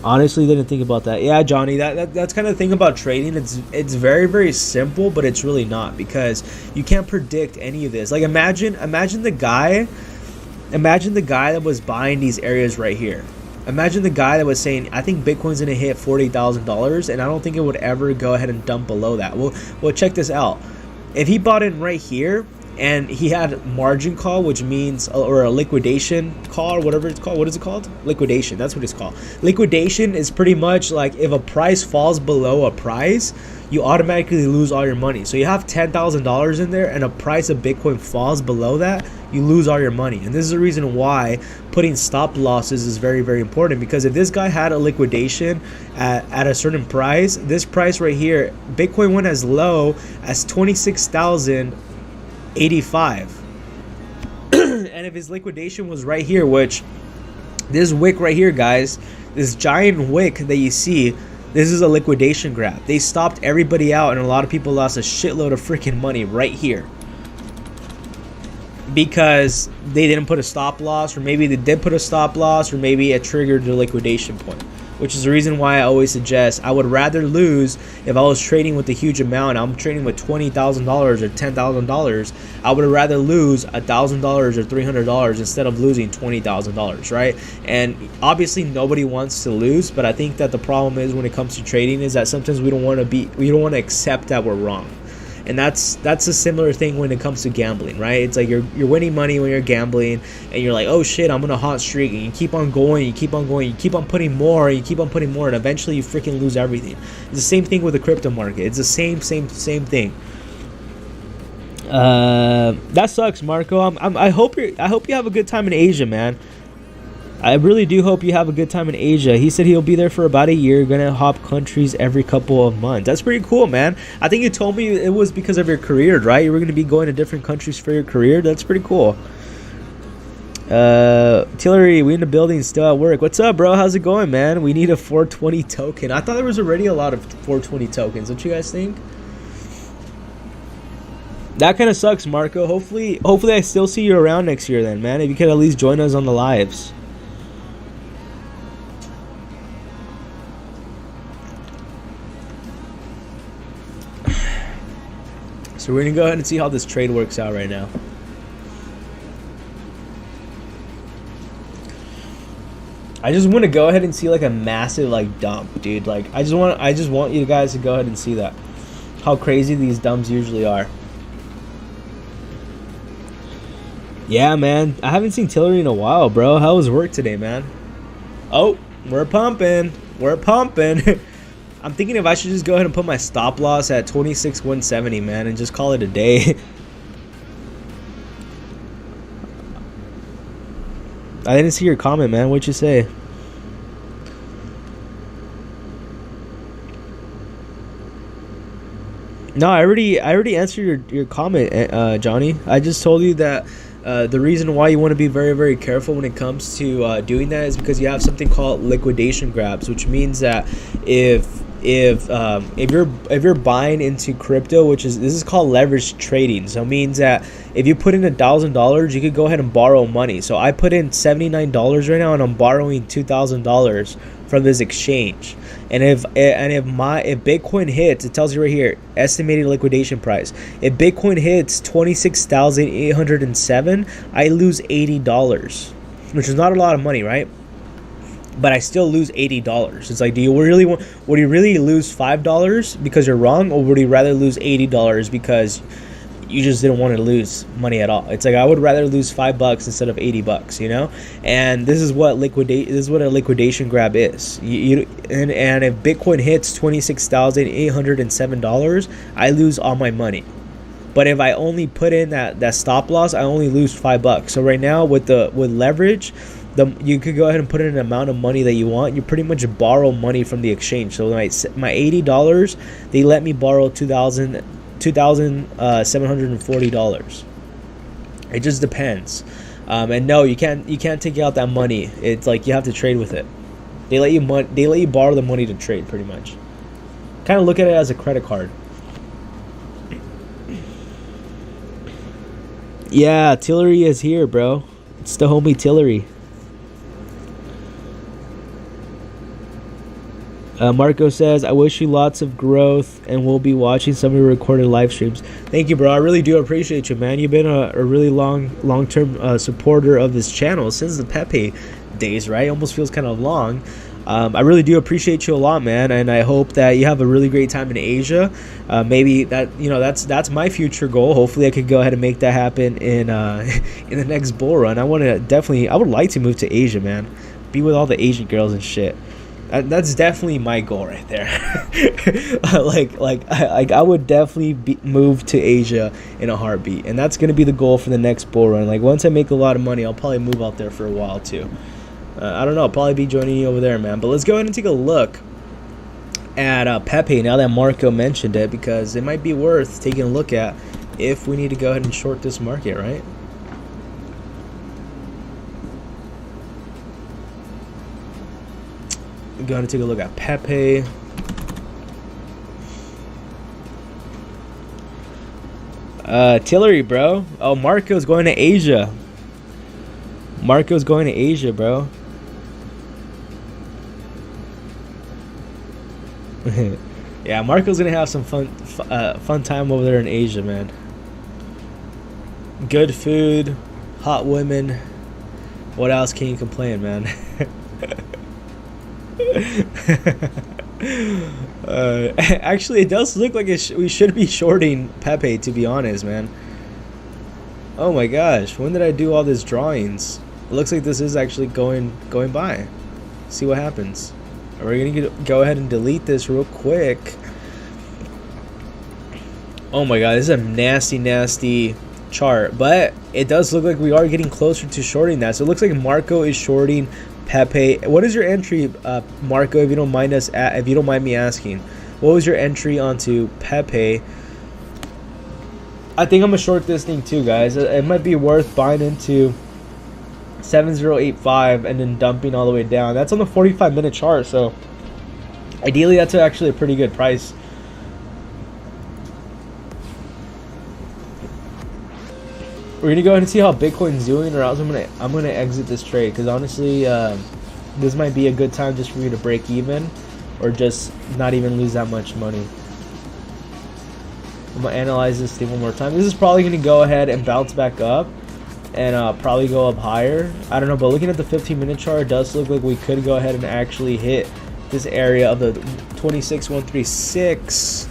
Honestly, didn't think about that. Yeah, Johnny, that's kind of the thing about trading. It's very, very simple, but it's really not, because you can't predict any of this. Like imagine the guy that was buying these areas right here. Imagine the guy that was saying, I think Bitcoin's gonna hit $40,000, and I don't think it would ever go ahead and dump below that. Well, check this out. If he bought in right here and he had margin call, which means, or a liquidation call, or whatever it's called. What is it called? Liquidation. That's what it's called. Liquidation is pretty much like if a price falls below a price, you automatically lose all your money. So you have $10,000 in there and a price of Bitcoin falls below that, you lose all your money. And this is the reason why putting stop losses is very, very important, because if this guy had a liquidation at a certain price, this price right here, Bitcoin went as low as 26,085. And if his liquidation was right here, which this wick right here, guys, this giant wick that you see, this is a liquidation graph. They stopped everybody out, and a lot of people lost a shitload of freaking money right here because they didn't put a stop loss, or maybe they did put a stop loss, or maybe it triggered the liquidation point, which is the reason why I always suggest I would rather lose. If I was trading with a huge amount, I'm trading with $20,000 or $10,000, I would rather lose $1,000 or $300 instead of losing $20,000, right? And obviously nobody wants to lose, but I think that the problem is when it comes to trading is that sometimes we don't want to accept that we're wrong. And that's a similar thing when it comes to gambling, right? It's like you're winning money when you're gambling, and you're like, oh shit, I'm on a hot streak, and you keep on going, you keep on putting more, and eventually you freaking lose everything. It's the same thing with the crypto market. It's the same thing. That sucks, Marco. I hope you have a good time in Asia, man. I really do hope you have a good time in Asia. He said he'll be there for about a year, gonna hop countries every couple of months. That's pretty cool, man. I think you told me it was because of your career, right? You were gonna be going to different countries for your career. That's pretty cool. Tillery, we in the building, still at work. What's up, bro? How's it going, man? We need a 420 token. I thought there was already a lot of 420 tokens. Don't you guys think? That kind of sucks, Marco. Hopefully I still see you around next year then, man. If you could at least join us on the lives. So we're gonna go ahead and see how this trade works out right now. I just want to go ahead and see like a massive like dump, dude. Like I just want you guys to go ahead and see that. How crazy these dumps usually are. Yeah, man. I haven't seen Tillery in a while, bro. How was work today, man? Oh, we're pumping. We're pumping. I'm thinking if I should just go ahead and put my stop loss at 26,170, man, and just call it a day. I didn't see your comment, man. What'd you say? No, I already answered your comment, Johnny. I just told you that the reason why you want to be very, very careful when it comes to doing that is because you have something called liquidation grabs, which means that if you're buying into crypto, this is called leverage trading, so it means that if you put in $1,000, you could go ahead and borrow money. So I put in $79 right now, and I'm borrowing $2,000 from this exchange. And if Bitcoin hits, it tells you right here, estimated liquidation price. If Bitcoin hits 26,807, I lose $80, which is not a lot of money, right? But I still lose $80. It's like, would you really lose $5 because you're wrong, or would you rather lose $80 because you just didn't want to lose money at all? It's like, I would rather lose $5 instead of $80, you know. And this is what a liquidation grab is. And if Bitcoin hits $26,807, I lose all my money. But if I only put in that stop loss, I only lose $5. So right now with leverage, you could go ahead and put in an amount of money that you want. You pretty much borrow money from the exchange. So my $80, they let me borrow $2,740. It just depends. And no, you can't take out that money. It's like you have to trade with it. They let you borrow the money to trade, pretty much. Kind of look at it as a credit card. Yeah, Tillery is here, bro. It's the homie Tillery. Marco says, I wish you lots of growth, and we'll be watching some of your recorded live streams. Thank you, bro. I really do appreciate you, man. You've been a really long-term supporter of this channel since the Pepe days, right? It almost feels kind of long. I really do appreciate you a lot, man, and I hope that you have a really great time in Asia. Maybe that's my future goal. Hopefully I could go ahead and make that happen in the next bull run. I would like to move to Asia, man. Be with all the Asian girls and shit. That's definitely my goal right there. I would definitely move to Asia in a heartbeat, and that's gonna be the goal for the next bull run. Like, once I make a lot of money, I'll probably move out there for a while too. I don't know, I'll probably be joining you over there, man. But let's go ahead and take a look at Pepe now that Marco mentioned it, because it might be worth taking a look at if we need to go ahead and short this market, right? Going to take a look at Pepe. Tillery, bro. Oh, Marco's going to Asia. Marco's going to Asia, bro. Yeah, Marco's gonna have some fun time over there in Asia, man. Good food, hot women. What else can you complain, man? Actually, it does look like we should be shorting Pepe, to be honest, man. Oh my gosh, when did I do all these drawings? It looks like this is actually going by. See what happens. We're gonna go ahead and delete this real quick. Oh my god, this is a nasty chart, but it does look like we are getting closer to shorting that. So it looks like Marco is shorting Pepe. What is your entry, Marco? If you don't mind me asking, what was your entry onto Pepe? I think I'm gonna short this thing too, guys. It might be worth buying into 7085 and then dumping all the way down. That's on the 45-minute chart, so ideally that's actually a pretty good price. We're gonna go ahead and see how Bitcoin's doing, or else I'm gonna exit this trade, because honestly, this might be a good time just for you to break even, or just not even lose that much money. I'm gonna analyze this thing one more time. This is probably gonna go ahead and bounce back up, and probably go up higher. I don't know, but looking at the 15-minute chart, it does look like we could go ahead and actually hit this area of the 26,136.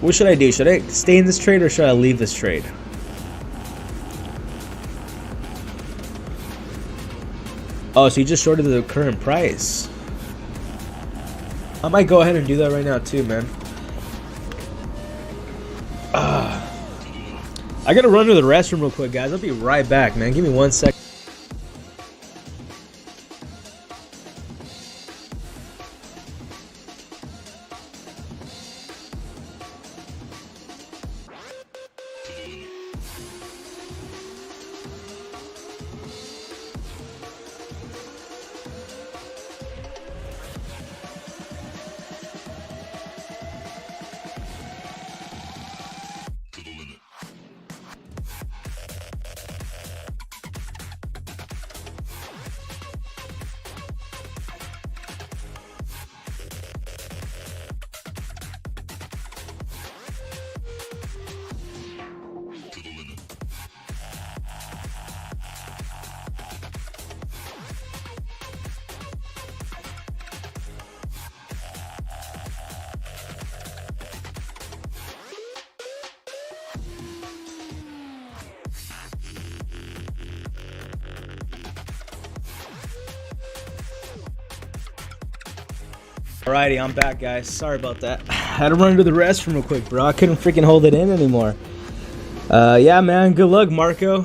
What should I do? Should I stay in this trade or should I leave this trade? Oh, so you just shorted the current price. I might go ahead and do that right now too, man. I gotta run to the restroom real quick, guys. I'll be right back, man. Give me 1 second. Alrighty, I'm back, guys. Sorry about that. I had to run to the restroom real quick, bro. I couldn't freaking hold it in anymore. Yeah, man. Good luck, Marco.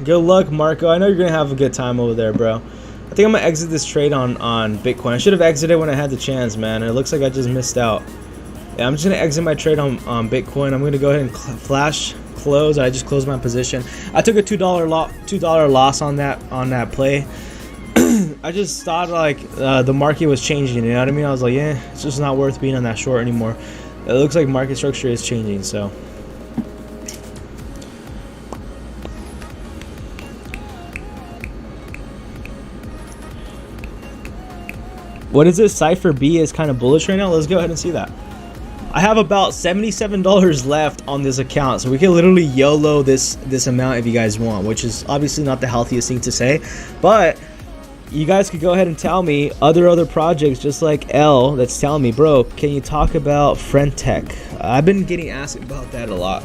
Good luck, Marco. I know you're gonna have a good time over there, bro. I think I'm gonna exit this trade on Bitcoin. I should have exited when I had the chance, man. It looks like I just missed out. Yeah, I'm just gonna exit my trade on Bitcoin. I'm gonna go ahead and flash close. I just closed my position. I took a $2 loss on that play. I just thought like the market was changing, you know what I mean? I was like, yeah, it's just not worth being on that short anymore. It looks like market structure is changing, so. What is this? Cypher B is kind of bullish right now. Let's go ahead and see that. I have about $77 left on this account, so we can literally YOLO this amount if you guys want, which is obviously not the healthiest thing to say, but you guys could go ahead and tell me other projects just like L that's telling me, bro, can you talk about Friend Tech? I've been getting asked about that a lot.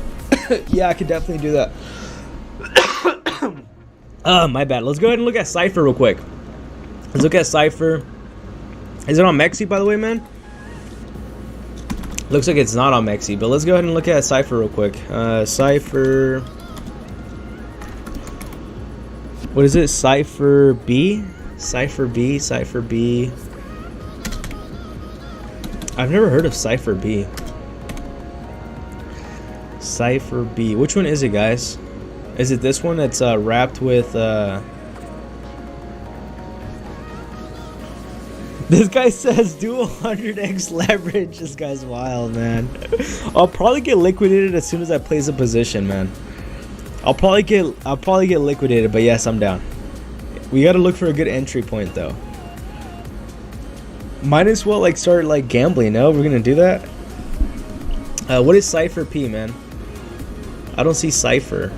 Yeah, I could definitely do that. My bad. Let's go ahead and look at Cypher real quick. Let's look at Cypher. Is it on MEXC, by the way, man? Looks like it's not on MEXC, but let's go ahead and look at Cypher real quick. Cypher. What is it? Cypher B? Cypher B, Cypher B. I've never heard of Cypher B. Cypher B. Which one is it, guys? Is it this one that's wrapped with This guy says do 100x leverage. This guy's wild, man. I'll probably get liquidated as soon as I place a position, man. I'll probably get liquidated, but yes, I'm down. We gotta look for a good entry point though. Might as well like start like gambling. No, we're gonna do that. What is Cypher P, man? I don't see Cypher.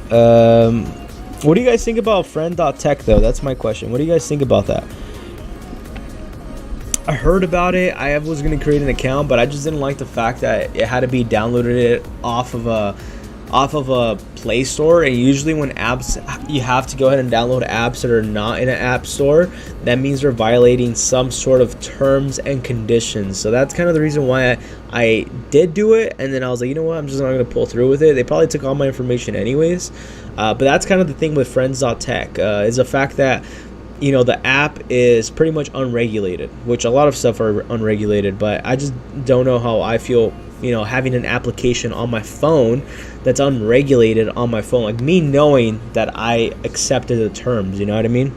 What do you guys think about friend.tech though? That's my question. What do you guys think about that? I heard about it. I was gonna create an account, but I just didn't like the fact that it had to be downloaded off of off of a Play Store, and usually when apps, you have to go ahead and download apps that are not in an app store, that means they're violating some sort of terms and conditions. So that's kind of the reason why I did do it, and then I was like, you know what, I'm just not going to pull through with it. They probably took all my information anyways, but that's kind of the thing with friends.tech, is the fact that, you know, the app is pretty much unregulated, which a lot of stuff are unregulated, but I just don't know how I feel, you know, having an application on my phone that's unregulated on my phone, like me knowing that I accepted the terms, you know what I mean?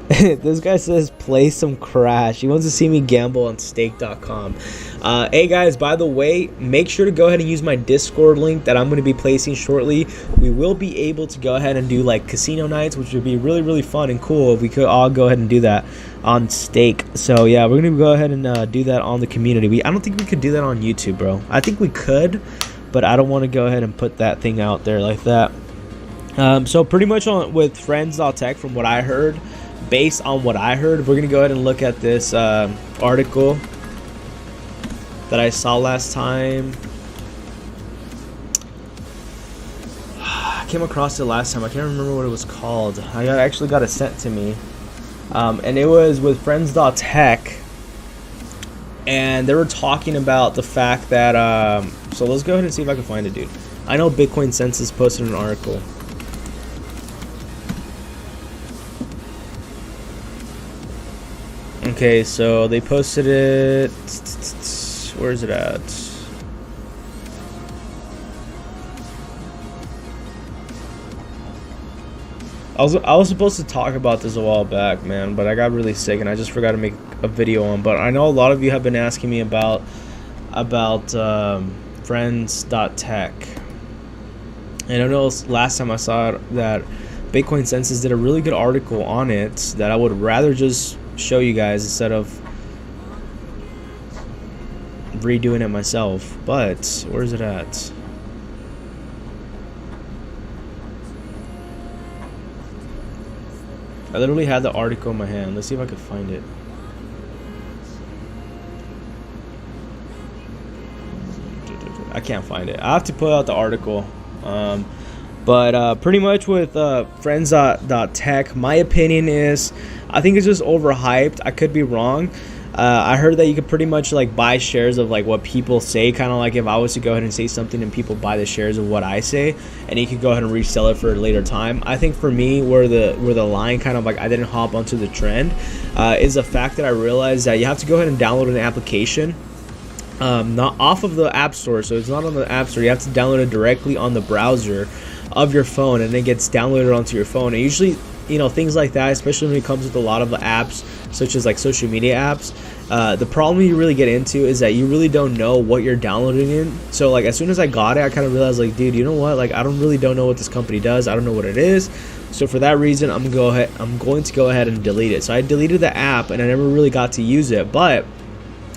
This guy says play some Crash. He wants to see me gamble on stake.com. Hey guys, by the way, make sure to go ahead and use my Discord link that I'm going to be placing shortly. We will be able to go ahead and do like casino nights, which would be really, really fun and cool if we could all go ahead and do that on stake. So yeah, we're going to go ahead and do that on the community. I don't think we could do that on YouTube, bro. I think we could, but I don't want to go ahead and put that thing out there like that. So pretty much with friends.tech, from what I heard, based on what I heard, we're going to go ahead and look at this article that I saw last time. I came across it last time. I can't remember what it was called. I actually got it sent to me. And it was with friends.tech. And they were talking about the fact that... so let's go ahead and see if I can find it, dude. I know Bitcoin Census posted an article. Okay, so they posted it. Where is it at? I was supposed to talk about this a while back, man, but I got really sick and I just forgot to make a video on. But I know a lot of you have been asking me about friends.tech, and I know last time I saw it that Bitcoin Census did a really good article on it that I would rather just show you guys instead of redoing it myself. But where's it at? I literally had the article in my hand. Let's see if I can find it. I can't find it. I have to pull out the article. But pretty much with friends.tech, my opinion is, I think it's just overhyped. I could be wrong. I heard that you could pretty much like buy shares of like what people say, kind of like if I was to go ahead and say something and people buy the shares of what I say, and you could go ahead and resell it for a later time. I think for me, where the line kind of like I didn't hop onto the trend is the fact that I realized that you have to go ahead and download an application. Not off of the app store, so it's not on the app store. You have to download it directly on the browser of your phone, and it gets downloaded onto your phone. And usually, you know, things like that, especially when it comes with a lot of the apps such as like social media apps, the problem you really get into is that you really don't know what you're downloading in. So like as soon as I got it, I kind of realized like, dude, you know what, like I don't know what this company does. I don't know what it is. So for that reason, I'm going to go ahead and delete it. So I deleted the app and I never really got to use it. But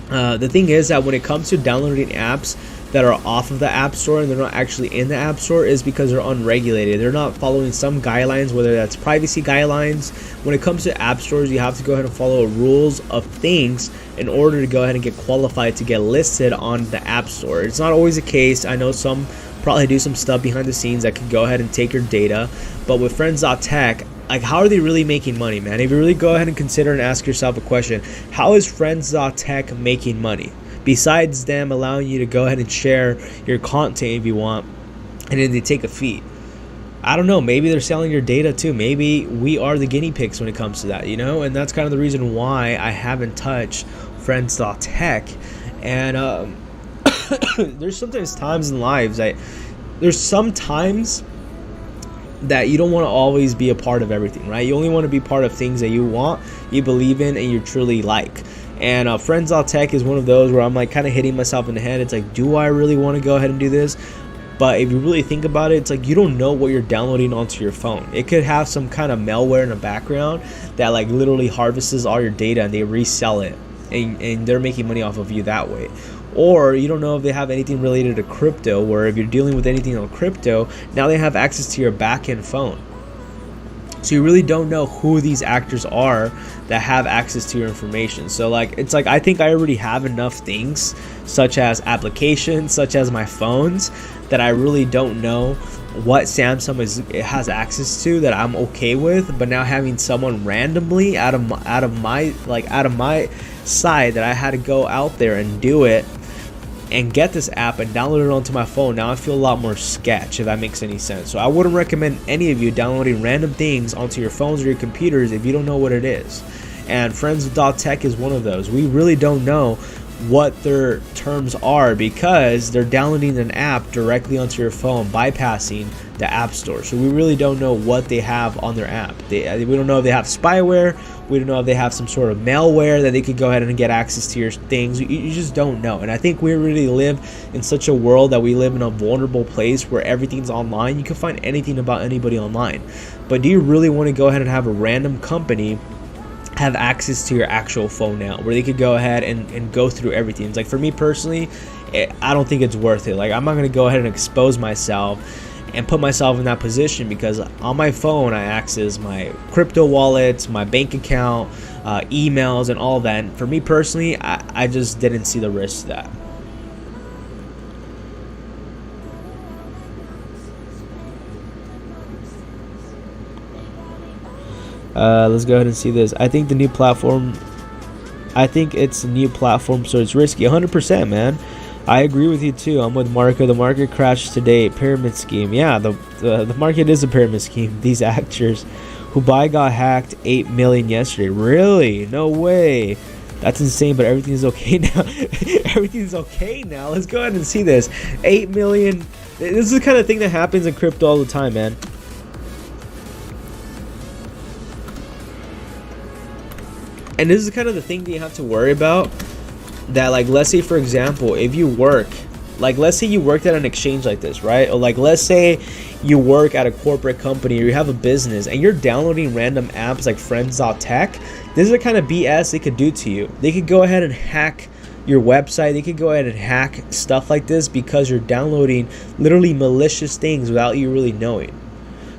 the thing is that when it comes to downloading apps that are off of the app store and they're not actually in the app store, is because they're unregulated. They're not following some guidelines, whether that's privacy guidelines. When it comes to app stores, you have to go ahead and follow rules of things in order to go ahead and get qualified to get listed on the app store. It's not always the case. I know some probably do some stuff behind the scenes that could go ahead and take your data, but with friends.tech, like, how are they really making money, man? If you really go ahead and consider and ask yourself a question, how is friends.tech making money? Besides them allowing you to go ahead and share your content if you want, and then they take a fee. I don't know, maybe they're selling your data too. Maybe we are the guinea pigs when it comes to that, you know? And that's kind of the reason why I haven't touched friends.tech. And there's sometimes times in lives there's some times that you don't want to always be a part of everything, right? You only want to be part of things that you want, you believe in, and you truly like. And friends.tech is one of those where I'm like kind of hitting myself in the head. It's like, do I really want to go ahead and do this? But if you really think about it, it's like you don't know what you're downloading onto your phone. It could have some kind of malware in the background that like literally harvests all your data and they resell it, and they're making money off of you that way. Or you don't know if they have anything related to crypto, where if you're dealing with anything on crypto, now they have access to your back-end phone. So you really don't know who these actors are that have access to your information. So like, it's like, I think I already have enough things, such as applications, such as my phones, that I really don't know what Samsung has access to that I'm okay with. But now having someone randomly out of my side that I had to go out there and do it and get this app and download it onto my phone, now I feel a lot more sketch, if that makes any sense. So I wouldn't recommend any of you downloading random things onto your phones or your computers if you don't know what it is. And Friends with Tech is one of those. We really don't know what their terms are because they're downloading an app directly onto your phone, bypassing the app store. So we really don't know what they have on their app. We don't know if they have spyware. We don't know if they have some sort of malware that they could go ahead and get access to your things. You just don't know. And I think we really live in such a world that we live in a vulnerable place where everything's online. You can find anything about anybody online. But do you really want to go ahead and have a random company have access to your actual phone now, where they could go ahead and go through everything? It's like, for me personally, I don't think it's worth it. Like, I'm not going to go ahead and expose myself and put myself in that position, because on my phone I access my crypto wallets, my bank account, emails, and all that. And for me personally, I just didn't see the risk to that. Let's go ahead and see this. I think it's a new platform, so it's risky. 100%, man. I agree with you too. I'm with Marco. The market crashed today. Pyramid scheme. Yeah, the market is a pyramid scheme. These actors who got hacked 8 million yesterday. Really? No way. That's insane, but everything's okay now. Everything's okay now. Let's go ahead and see this. 8 million. This is the kind of thing that happens in crypto all the time, man. And this is kind of the thing that you have to worry about. That, like, let's say, for example, if you work, like, let's say you worked at an exchange like this, right? Or like, let's say you work at a corporate company or you have a business and you're downloading random apps like friends.tech. This is the kind of BS they could do to you. They could go ahead and hack your website. They could go ahead and hack stuff like this because you're downloading literally malicious things without you really knowing.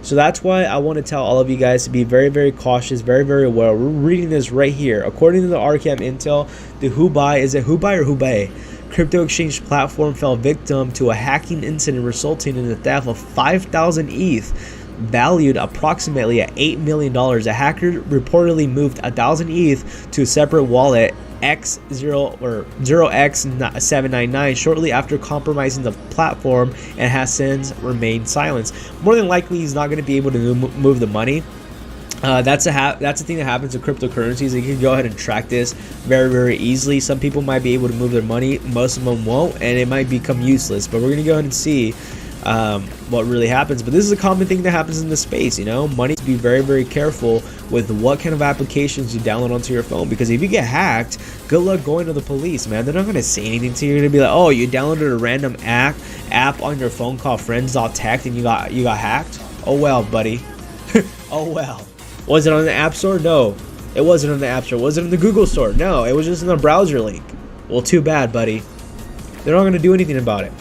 So that's why I want to tell all of you guys to be very, very cautious, very, very aware. We're reading this right here. According to the RCAM Intel, the Hubei, is it Hubei or Hubei? Crypto exchange platform fell victim to a hacking incident resulting in the theft of 5,000 ETH, valued approximately at $8 million. A hacker reportedly moved 1,000 ETH to a separate wallet, X0 or 0x799, shortly after compromising the platform, and has since remained silent. More than likely, he's not going to be able to move the money. That's the thing that happens with cryptocurrencies. You can go ahead and track this very, very easily. Some people might be able to move their money, most of them won't, and it might become useless. But we're going to go ahead and see what really happens. But this is a common thing that happens in this space, you know. Money, to be very, very careful with what kind of applications you download onto your phone, because if you get hacked, good luck going to the police, man. They're not going to say anything to you. They're going to be like, oh, you downloaded a random app on your phone called friends.tech and you got hacked. Oh well, buddy. Oh well. Was it on the App Store? No, it wasn't on the App Store. Was it in the Google Store? No, it was just in the browser link. Well, too bad, buddy. They're not going to do anything about it.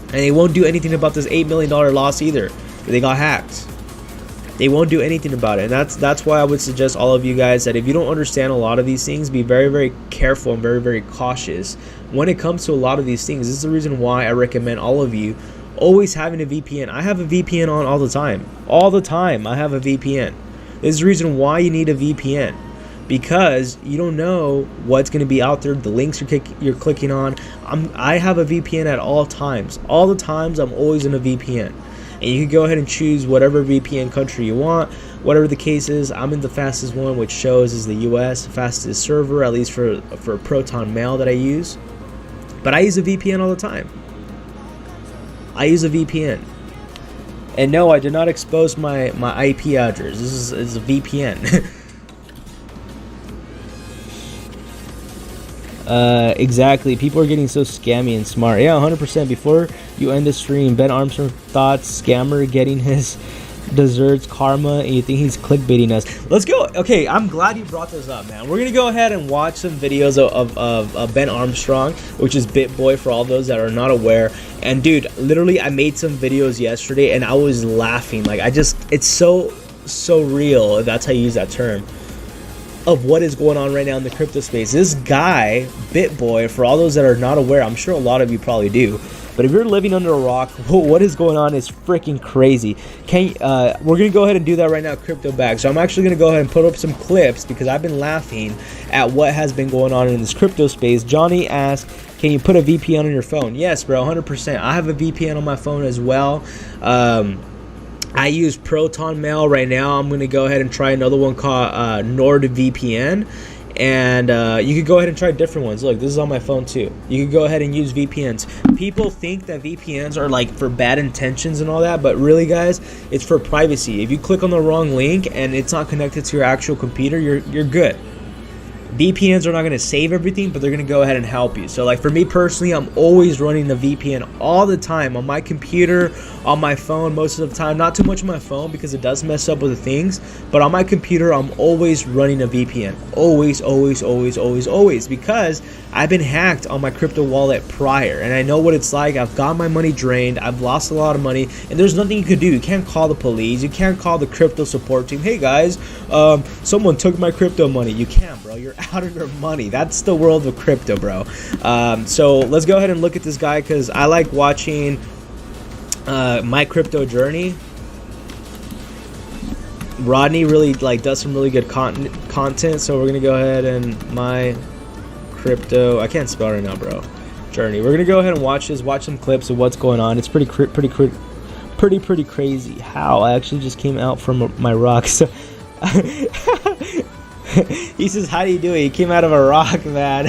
And they won't do anything about this $8 million loss either. They got hacked. They won't do anything about it. And that's why I would suggest all of you guys that if you don't understand a lot of these things, be very, very careful and very, very cautious when it comes to a lot of these things. This is the reason why I recommend all of you always having a VPN. I have a VPN on all the time. All the time I have a VPN. This is the reason why you need a VPN, because you don't know what's going to be out there, the links you're clicking on. I have a VPN at all times. All the times I'm always in a VPN. And you can go ahead and choose whatever VPN country you want. Whatever the case is, I'm in the fastest one, which shows is the US, fastest server, at least for Proton Mail that I use. But I use a VPN all the time. I use a VPN. And no, I did not expose my IP address. This is a VPN. Exactly. People are getting so scammy and smart. Yeah, 100%. Before you end the stream, Ben Armstrong thoughts, scammer getting his desserts, karma, and you think he's clickbaiting us. Let's go. Okay, I'm glad you brought this up, man. We're gonna go ahead and watch some videos of Ben Armstrong, which is BitBoy for all those that are not aware. And dude, literally I made some videos yesterday and I was laughing. Like, it's so so real, if that's how you use that term, of what is going on right now in the crypto space. This guy, BitBoy, for all those that are not aware, I'm sure a lot of you probably do, but if you're living under a rock, what is going on is freaking crazy. We're gonna go ahead and do that right now, crypto bag. So I'm actually gonna go ahead and put up some clips because I've been laughing at what has been going on in this crypto space. Johnny asked, can you put a VPN on your phone? Yes, bro, 100%. I have a VPN on my phone as well. I use Proton Mail right now. I'm going to go ahead and try another one called NordVPN. And you could go ahead and try different ones. Look, this is on my phone too. You could go ahead and use VPNs. People think that VPNs are like for bad intentions and all that, but really, guys, it's for privacy. If you click on the wrong link and it's not connected to your actual computer, you're good. VPNs are not going to save everything, but they're going to go ahead and help you. So like for me personally, I'm always running the VPN all the time on my computer, on my phone most of the time. Not too much on my phone because it does mess up with the things, but on my computer, I'm always running a VPN. Always, always, always, always, always, because I've been hacked on my crypto wallet prior, and I know what it's like. I've got my money drained. I've lost a lot of money, and there's nothing you could do. You can't call the police. You can't call the crypto support team. Hey guys, someone took my crypto money. You can't, bro. You're out of your money. That's the world of crypto, bro. So let's go ahead and look at this guy because I like watching my crypto journey. Rodney really like does some really good content, so we're gonna go ahead and my crypto, I can't spell right now, bro, journey. We're gonna go ahead and watch some clips of what's going on. It's pretty crazy how I actually just came out from my rock. So he says, how do you do it? He came out of a rock, man.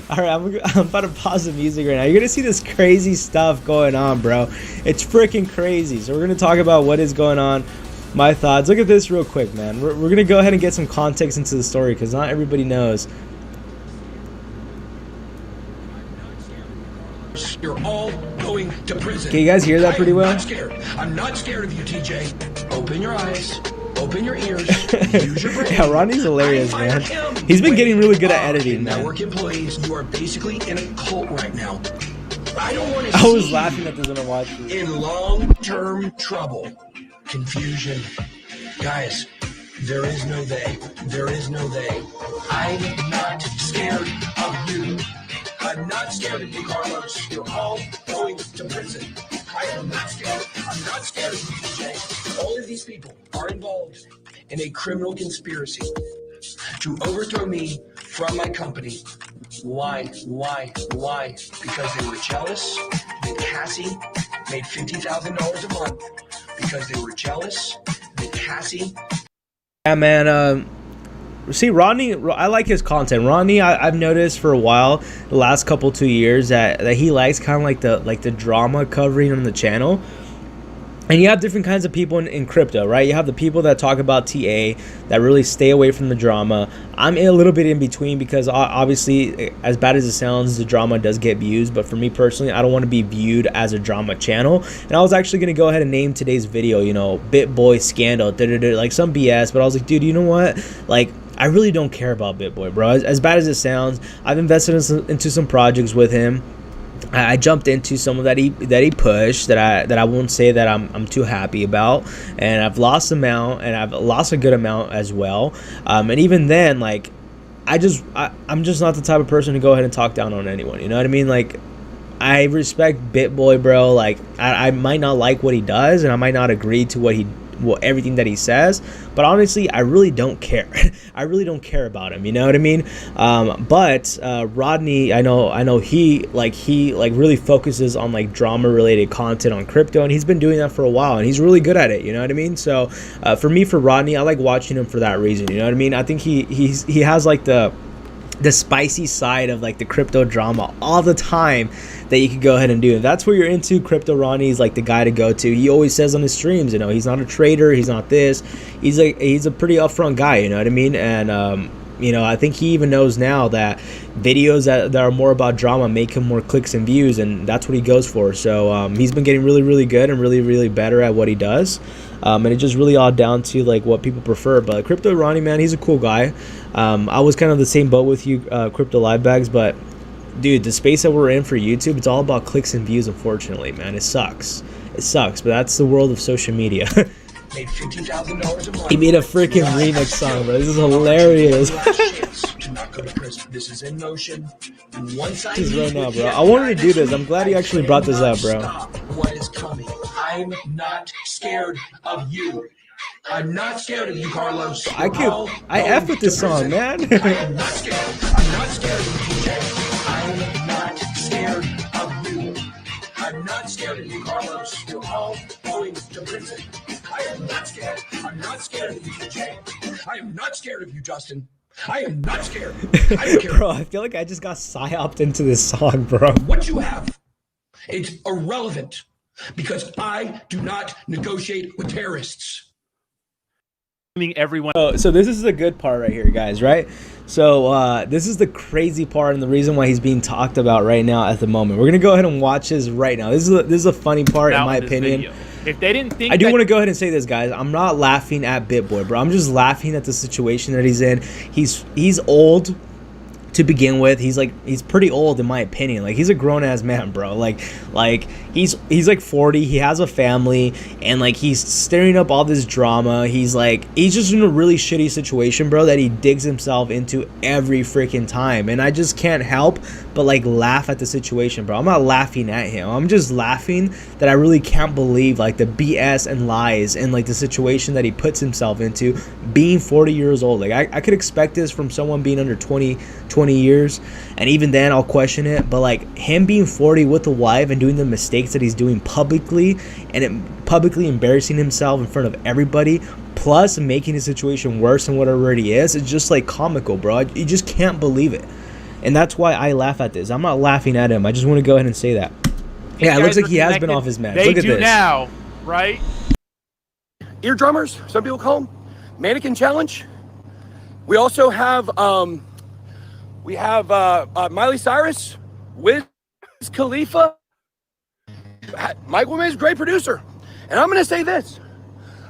All right, I'm about to pause the music right now. You're gonna see this crazy stuff going on, bro. It's freaking crazy. So we're gonna talk about what is going on, my thoughts. Look at this real quick, man. We're gonna go ahead and get some context into the story because not everybody knows. You're all going to prison. Can you guys hear that pretty well? I'm not scared. I'm not scared of you, TJ. Open your eyes. Open your ears. Use your brain. Yeah, Ronnie's hilarious, man. He's been getting really good at editing, man. Network employees, you are basically in a cult right now. I don't want to I was laughing at this when I watched it. In long-term trouble, confusion. Guys, there is no they. There is no they. I'm not scared of you. I'm not scared of you, Carlos. You're all going to prison. I am not scared. I'm not scared of you, TJ. All of these people are involved in a criminal conspiracy to overthrow me from my company. Why? Because they were jealous that Cassie made $50,000 a month. Because they were jealous that Cassie... Yeah, man, see, Rodney, I like his content. Rodney, I've noticed for a while, the last couple 2 years, that he likes kind of like the drama covering on the channel. And you have different kinds of people in crypto, right? You have the people that talk about TA, that really stay away from the drama. I'm a little bit in between because obviously, as bad as it sounds, the drama does get views. But for me personally, I don't want to be viewed as a drama channel. And I was actually going to go ahead and name today's video, you know, BitBoy scandal, like some BS. But I was like, dude, you know what? Like, I really don't care about BitBoy, bro. As bad as it sounds, I've invested into some projects with him. I jumped into some of that he pushed that I won't say that I'm too happy about, and I've lost amount, and I've lost a good amount as well. And even then, like, I'm just not the type of person to go ahead and talk down on anyone. You know what I mean? Like, I respect BitBoy, bro. Like, I might not like what he does, and I might not agree to everything that he says, but honestly, I really don't care. I really don't care about him, you know what I mean? But Rodney, I know he really focuses on like drama related content on crypto, and he's been doing that for a while, and he's really good at it, you know what I mean? So for Rodney, I like watching him for that reason, you know what I mean? I think he has like the spicy side of like the crypto drama all the time that you could go ahead and do. If that's what you're into, Crypto Ronnie is like the guy to go to. He always says on his streams, you know, he's not a trader, he's not this. He's a pretty upfront guy, you know what I mean? And you know, I think he even knows now that videos that are more about drama make him more clicks and views, and that's what he goes for. So he's been getting really, really good and really, really better at what he does. And it's just really all down to like what people prefer. But Crypto Ronnie, man, he's a cool guy. I was kind of the same boat with you, Crypto Live Bags, but dude, the space that we're in for YouTube, it's all about clicks and views, unfortunately, man. It sucks, but that's the world of social media. made $50,000 a month. He made a freaking remix song, bro. This is hilarious. To not go to prison. This is in motion. Once I This is right now, bro. I wanted to do this. I'm glad you actually brought this up, bro. Stop what is coming. I'm not scared of you. I'm not scared of you, Carlos. I F with this song, man. I am not scared. I'm not scared of you, TJ. I'm not scared of you. I'm not scared of you, Carlos. You're all going to prison. I am not scared. I'm not scared of you, TJ. I am not scared of you, Justin. I am not scared. I don't care. Bro, I feel like I just got psyoped into this song, bro. What you have, it's irrelevant because I do not negotiate with terrorists. Everyone. So this is the good part right here, guys, right? So this is the crazy part and the reason why he's being talked about right now at the moment. We're going to go ahead and watch this right now. This is a funny part, in my opinion. Video. If they didn't think I do want to go ahead and say this, guys. I'm not laughing at BitBoy, bro. I'm just laughing at the situation that he's in. He's old to begin with. He's pretty old in my opinion. Like, he's a grown-ass man, bro. Like he's like 40. He has a family, and like he's stirring up all this drama. He's just in a really shitty situation, bro, that he digs himself into every freaking time. And I just can't help but like laugh at the situation, bro. I'm not laughing at him. I'm just laughing that I really can't believe like the BS and lies and like the situation that he puts himself into being 40 years old. Like I could expect this from someone being under 20 years, and even then I'll question it. But like him being 40 with a wife and doing the mistakes that he's doing publicly, and publicly embarrassing himself in front of everybody, plus making the situation worse than what it already is, it's just like comical, bro. You just can't believe it. And that's why I laugh at this. I'm not laughing at him. I just want to go ahead and say that. Yeah, it looks like he has been off his meds. Look at this. Now, right? Ear drummers, some people call them. Mannequin challenge. We also have Miley Cyrus, Wiz Khalifa. Mike Will Made It is a great producer. And I'm going to say this.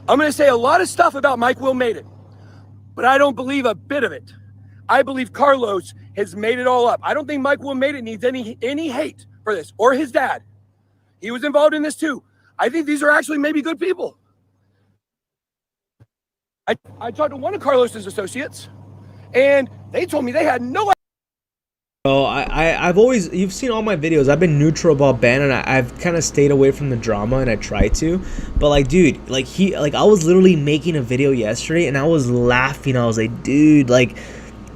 I'm going to say a lot of stuff about Mike Will Made It, but I don't believe a bit of it. I believe Carlos has made it all up. I don't think Mike Will Made It needs any hate for this, or his dad. He was involved in this too. I think these are actually maybe good people. I talked to one of Carlos's associates, and they told me they had no idea. Oh, I've always, you've seen all my videos. I've been neutral about Ben, and I've kind of stayed away from the drama, and I try to. But like, dude, I was literally making a video yesterday, and I was laughing. I was like, dude, like,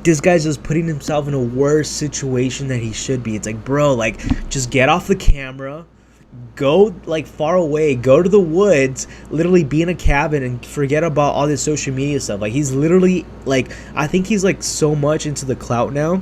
this guy's just putting himself in a worse situation than he should be. It's like, bro, like, just get off the camera, go like far away, go to the woods, literally be in a cabin and forget about all this social media stuff. Like, he's literally like, I think he's like so much into the clout now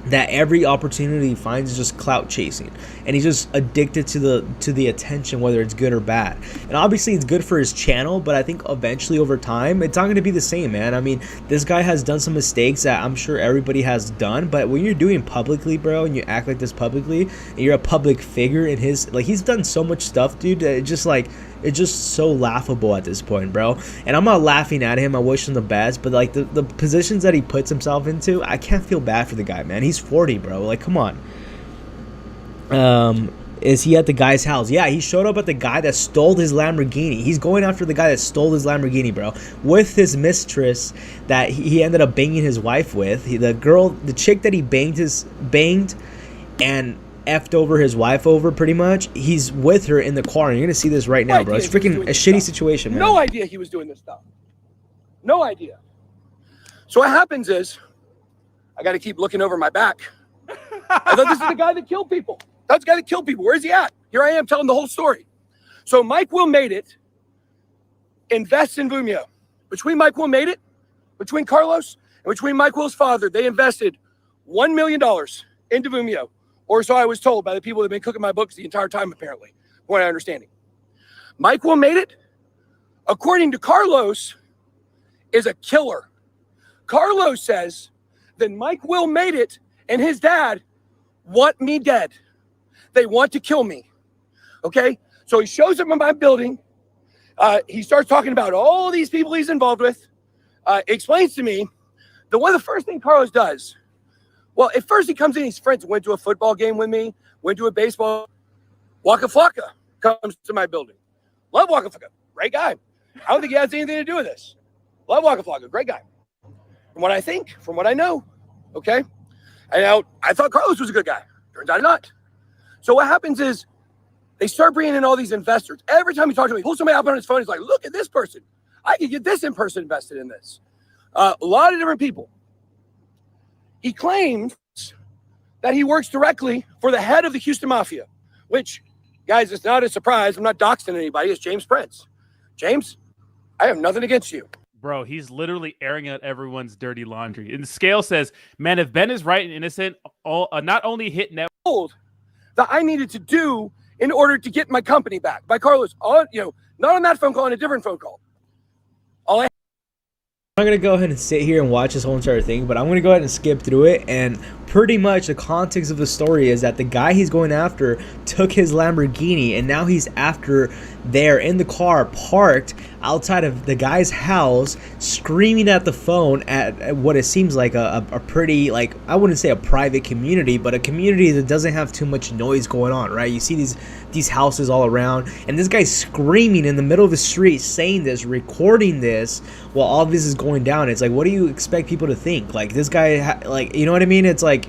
that every opportunity he finds is just clout chasing, and he's just addicted to the attention, whether it's good or bad. And obviously it's good for his channel, but I think eventually over time it's not going to be the same, man. I mean, this guy has done some mistakes that I'm sure everybody has done, but when you're doing publicly, bro, and you act like this publicly, and you're a public figure in his, like, he's done so much stuff, dude, that it's just so laughable at this point, bro. And I'm not laughing at him. I wish him the best, but like the positions that he puts himself into, I can't feel bad for the guy, man. He's 40, bro. Like, come on. Is he at the guy's house? Yeah, he showed up at the guy that stole his Lamborghini. He's going after the guy that stole his Lamborghini, bro, with his mistress that he ended up banging his wife with. The chick that he banged and effed over his wife over, pretty much. He's with her in the car, and you're gonna see this right now, bro. It's freaking a shitty situation, man. No idea he was doing this stuff. No idea. So what happens is, I got to keep looking over my back. I thought this is the guy that killed people. That's the guy that killed people. Where's he at? Here I am telling the whole story. So Mike Will Made It invests in Vimeo. Between Mike Will Made It, between Carlos, and between Mike Will's father, they invested $1 million into Vimeo. Or so I was told by the people that have been cooking my books the entire time, apparently, from what I understanding. Mike Will Made It, according to Carlos, is a killer. Carlos says that Mike Will Made It and his dad want me dead. They want to kill me. Okay? So he shows up in my building. He starts talking about all these people he's involved with. Explains to me that one of the first things Carlos does, well, at first he comes in, he's friends, went to a football game with me, went to a baseball. Waka Flocka comes to my building. Love Waka Flocka, great guy. I don't think he has anything to do with this. Love Waka Flocka, great guy. From what I think, from what I know, okay? And I thought Carlos was a good guy. Turns out not. So what happens is they start bringing in all these investors. Every time he talks to me, he pulls somebody up on his phone. He's like, look at this person. I can get this in person invested in this. A lot of different people. He claims that he works directly for the head of the Houston Mafia, which, guys, it's not a surprise. I'm not doxing anybody. It's James Prince. James, I have nothing against you. Bro, he's literally airing out everyone's dirty laundry. And the scale says, man, if Ben is right and innocent, not only hit net that I needed to do in order to get my company back by Carlos, not on that phone call, on a different phone call. I'm going to go ahead and sit here and watch this whole entire thing, but I'm going to go ahead and skip through it. And pretty much the context of the story is that the guy he's going after took his Lamborghini, and now he's after there in the car parked outside of the guy's house, screaming at the phone at what it seems like a pretty, like, I wouldn't say a private community, but a community that doesn't have too much noise going on, right? You see these houses all around, and this guy's screaming in the middle of the street, saying this, recording this while all this is going down. It's like, what do you expect people to think? Like, this guy, like, you know what I mean? It's like,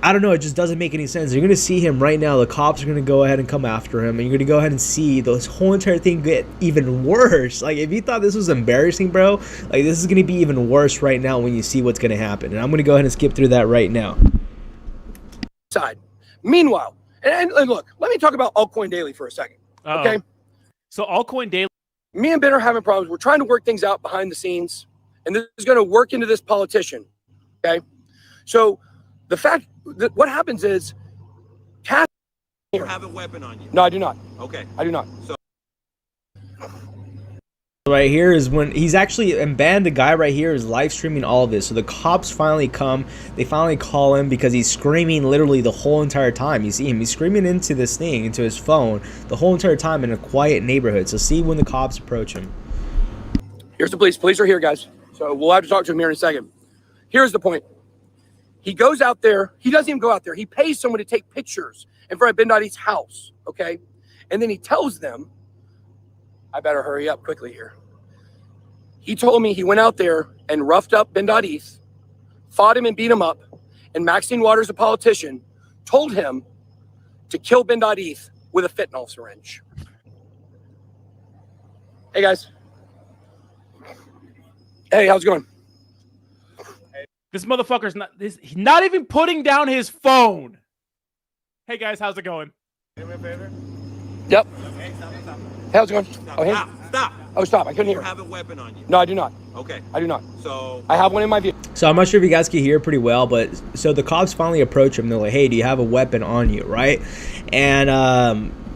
I don't know, it just doesn't make any sense. You're going to see him right now. The cops are going to go ahead and come after him, and you're going to go ahead and see this whole entire thing get even worse. Like, if you thought this was embarrassing, bro, like, this is going to be even worse right now when you see what's going to happen. And I'm going to go ahead and skip through that right now. Meanwhile, and look, let me talk about Altcoin Daily for a second. Okay? So Altcoin Daily. Me and Ben are having problems. We're trying to work things out behind the scenes, and this is going to work into this politician. Okay? So the fact that what happens is, you have a weapon on you. No, I do not. Okay. I do not. So right here is when he's actually, and Ben, the guy right here, is live streaming all of this. So the cops finally come. They finally call him because he's screaming literally the whole entire time. You see him. He's screaming into this thing, into his phone, the whole entire time in a quiet neighborhood. So see when the cops approach him. Here's the police. Police are here, guys. So we'll have to talk to him here in a second. Here's the point. He goes out there. He doesn't even go out there. He pays someone to take pictures in front of Ben Dotty's house, okay? And then he tells them, I better hurry up quickly here. He told me he went out there and roughed up Ben Dotty, fought him and beat him up, and Maxine Waters, a politician, told him to kill Ben Dotty with a fentanyl syringe. Hey, guys. Hey, how's it going? This motherfucker's he's not even putting down his phone. Hey guys, how's it going? do me a favor. Yep. Okay, stop. Hey, how's it going? Stop. Oh, hey. Stop. Oh, stop. I couldn't You hear. have a weapon on you. No, I do not. Okay. I do not. So I have one in my vehicle. So I'm not sure if you guys can hear pretty well, but so the cops finally approach him. They're like, hey, do you have a weapon on you, right? And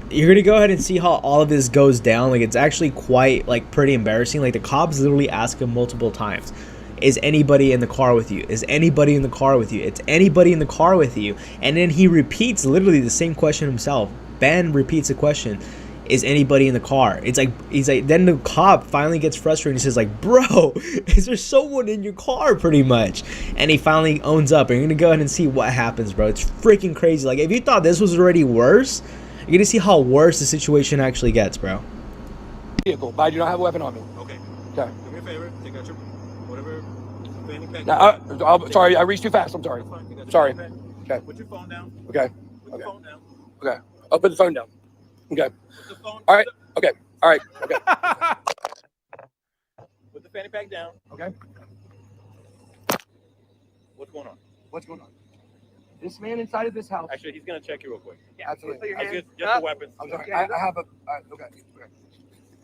you're going to go ahead and see how all of this goes down. Like, it's actually quite, like, pretty embarrassing. Like, the cops literally ask him multiple times, is anybody in the car with you? Is anybody in the car with you? It's anybody in the car with you. And then he repeats literally the same question himself. Ben repeats the question, is anybody in the car? It's like, he's like, then the cop finally gets frustrated and says like, bro, is there someone in your car, pretty much? And he finally owns up, and you're gonna go ahead and see what happens, bro. It's freaking crazy. Like, if you thought this was already worse, you're gonna see how worse the situation actually gets, bro. Vehicle, but I do not have a weapon on me. okay. Okay. Do me a favor. Take out your whatever fanny pack. Now, sorry, I reached too fast. I'm sorry. That's fine. Take out your Sorry. fanny pack. Okay. Put your phone down. Okay. Put Okay. your phone down. Okay. I'll put the phone down. Okay. Put the phone. All right. Okay. All right. Okay. Put the fanny pack down. Okay. What's going on? What's going on? This man inside of this house. Actually, he's gonna check you real quick. Absolutely. Just the weapons. I'm sorry. I have a. Okay. Okay.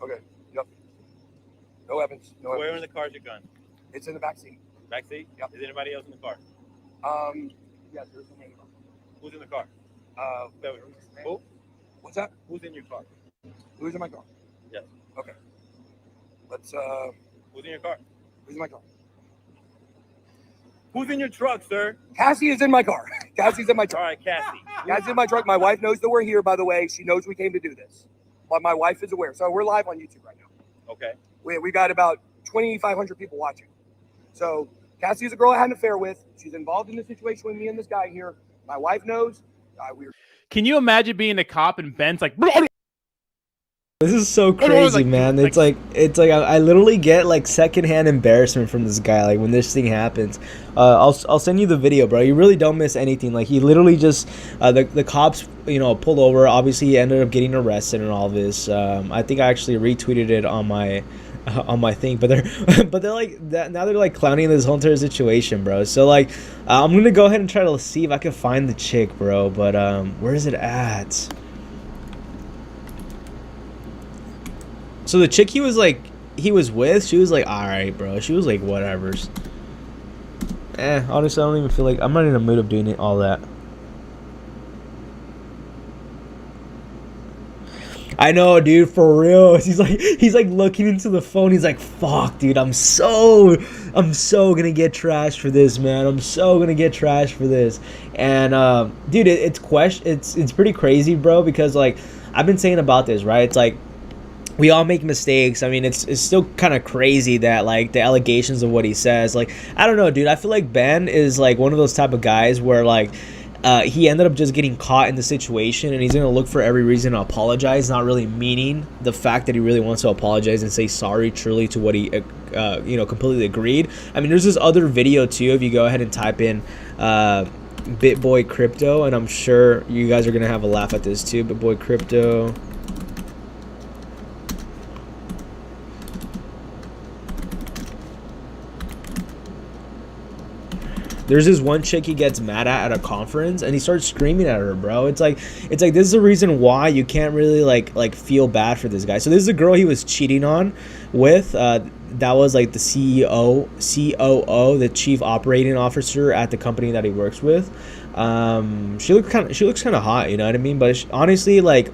Okay. Yep. No weapons. No Where in weapons. the car is your gun? It's in the back seat. Back seat? Yep. Is anybody else in the car? Yes, there's a man. Who's in the car? Who? What's that? Who's in your car? Who's in my car? Yes. Okay. Let's. Who's in your car? Who's in my car? Who's in your truck, sir? Cassie is in my car. Cassie's in my All truck. right, Cassie. Cassie's in my truck. My wife knows that we're here, by the way. She knows we came to do this. But my wife is aware. So we're live on YouTube right now. Okay. We got about 2,500 people watching. So Cassie is a girl I had an affair with. She's involved in the situation with me and this guy here. My wife knows. We're Can you imagine being a cop and Ben's like, This is so no, crazy, like, man. dude, It's like I literally get like secondhand embarrassment from this guy. Like when this thing happens, I'll send you the video, bro. You really don't miss anything. Like he literally just the cops, you know, pulled over. Obviously, he ended up getting arrested and all this. I think I actually retweeted it on my thing, but they're like that now. They're like clowning this whole entire situation, bro. So like, I'm gonna go ahead and try to see if I can find the chick, bro. But where is it at? So the chick he was with, she was like, alright, bro. She was like, whatever's. Honestly, I don't even feel like, I'm not in a mood of doing it, all that. I know, dude, for real. He's like looking into the phone. He's like, fuck, dude, I'm so gonna get trashed for this, man. I'm so gonna get trashed for this. And dude, it's pretty crazy, bro, because like I've been saying about this, right? It's like, we all make mistakes. I mean, it's still kind of crazy that like the allegations of what he says, like, I don't know, dude. I feel like Ben is like one of those type of guys where like he ended up just getting caught in the situation, and he's gonna look for every reason to apologize, not really meaning the fact that he really wants to apologize and say sorry truly to what he you know, completely agreed. I mean, there's this other video too, if you go ahead and type in BitBoy Crypto, and I'm sure you guys are gonna have a laugh at this too. BitBoy Crypto. There's this one chick he gets mad at a conference, and he starts screaming at her, bro. It's like this is the reason why you can't really like feel bad for this guy. So this is the girl he was cheating on with. That was like the COO, the chief operating officer at the company that he works with. She looks kind of hot, you know what I mean? But honestly, like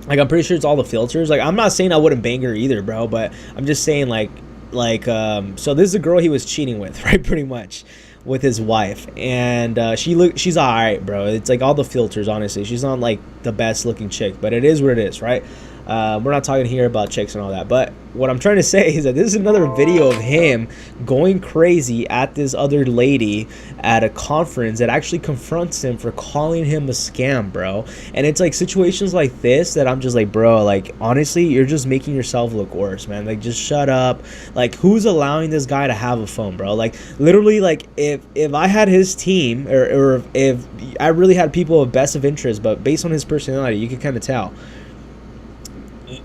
I'm pretty sure it's all the filters. Like I'm not saying I wouldn't bang her either, bro, but I'm just saying like so this is the girl he was cheating with, right? Pretty much. With his wife, and she's all right, bro. It's like all the filters, honestly. She's not like the best looking chick, but it is what it is, right? We're not talking here about chicks and all that, but what I'm trying to say is that this is another video of him going crazy at this other lady at a conference that actually confronts him for calling him a scam, bro. And it's like situations like this that I'm just like, bro, like honestly, you're just making yourself look worse, man. Like just shut up. Like who's allowing this guy to have a phone, bro? Like literally, like if I had his team, or if I really had people of best of interest, but based on his personality, you could kind of tell.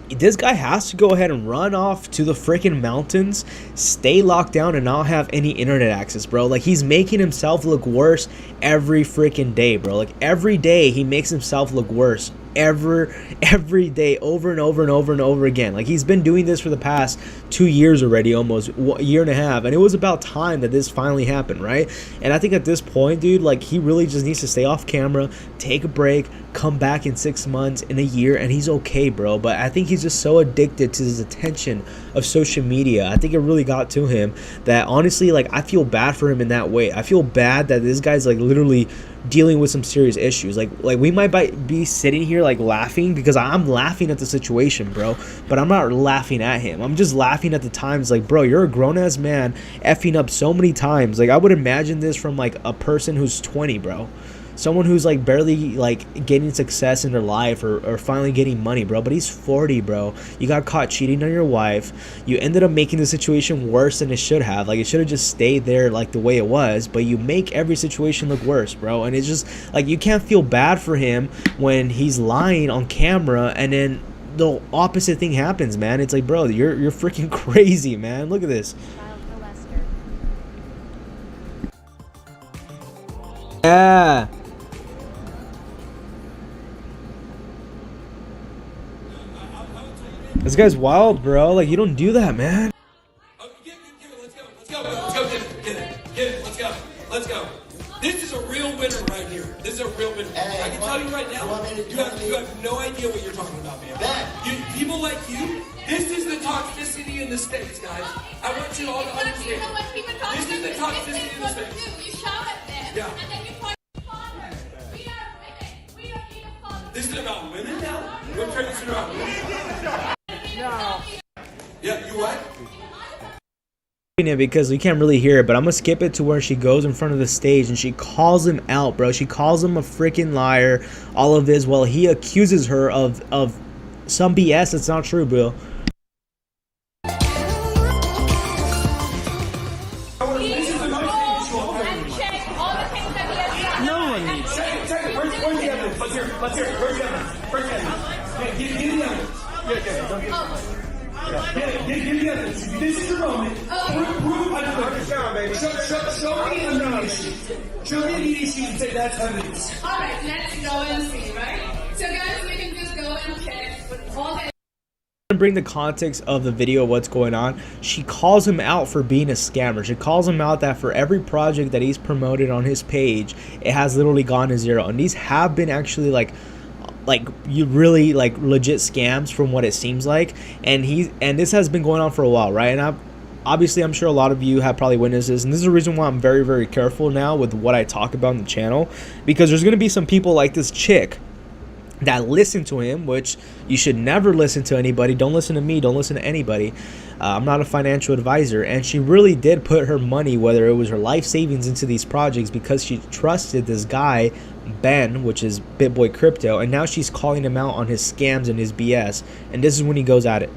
This guy has to go ahead and run off to the freaking mountains, stay locked down, and not have any internet access, bro. Like he's making himself look worse every freaking day, bro. Like every day he makes himself look worse. Every day, over and over and over and over again. Like he's been doing this for the past 2 years already, almost a year and a half, and it was about time that this finally happened, right? And I think at this point, dude, like he really just needs to stay off camera, take a break, come back in 6 months, in a year, and he's okay, bro. But I think he's just so addicted to his attention of social media. I think it really got to him that honestly, like I feel bad for him in that way. I feel bad that this guy's like literally dealing with some serious issues. Like we might be sitting here like laughing because I'm laughing at the situation, bro, but I'm not laughing at him. I'm just laughing at the times. Like, bro, you're a grown-ass man effing up so many times. Like I would imagine this from like a person who's 20, bro. Someone who's like barely like getting success in their life, or finally getting money, bro. But he's 40, bro. You got caught cheating on your wife. You ended up making the situation worse than it should have. Like it should have just stayed there like the way it was, but you make every situation look worse, bro. And it's just like you can't feel bad for him when he's lying on camera, and then the opposite thing happens, man. It's like, bro, you're freaking crazy, man. Look at this. Yeah. This guy's wild, bro. Like, you don't do that, man. Give it, let's go, get it, let's go. This is a real winner right here. This is a real winner. Hey, I can tell you right now, you have no idea what you're talking about, man. People like you, this is the toxicity in the States, guys. I want you all to understand. This is the toxicity in the States. You shout at them, Yeah. and then you point fathers. We are women. We don't need a father. This is about women now? We're turning this around women. Yeah, you what? It because we can't really hear it, but I'm gonna skip it to where she goes in front of the stage and she calls him out, bro. She calls him a freaking liar, all of this, while he accuses her of some BS that's not true, bro. Let's hear it. Where's the evidence? Where's the evidence? Give the evidence. Give the evidence. This is your moment. Prove baby. Show me an sheet. Show me an sheet and say that's evidence. All right, let's go and see, right? So guys, we can just go and check with all the Bring the context of the video of what's going on. She calls him out for being a scammer. She calls him out that for every project that he's promoted on his page, it has literally gone to zero, and these have been actually like you really like legit scams from what it seems like. And this has been going on for a while, right? And obviously I'm sure a lot of you have probably witnessed this, and this is the reason why I'm very, very careful now with what I talk about on the channel, because there's going to be some people like this chick that listen to him, which you should never listen to anybody. Don't listen to me. Don't listen to anybody. I'm not a financial advisor. And she really did put her money, whether it was her life savings, into these projects because she trusted this guy, Ben, which is BitBoy Crypto. And now she's calling him out on his scams and his BS. And this is when he goes at it.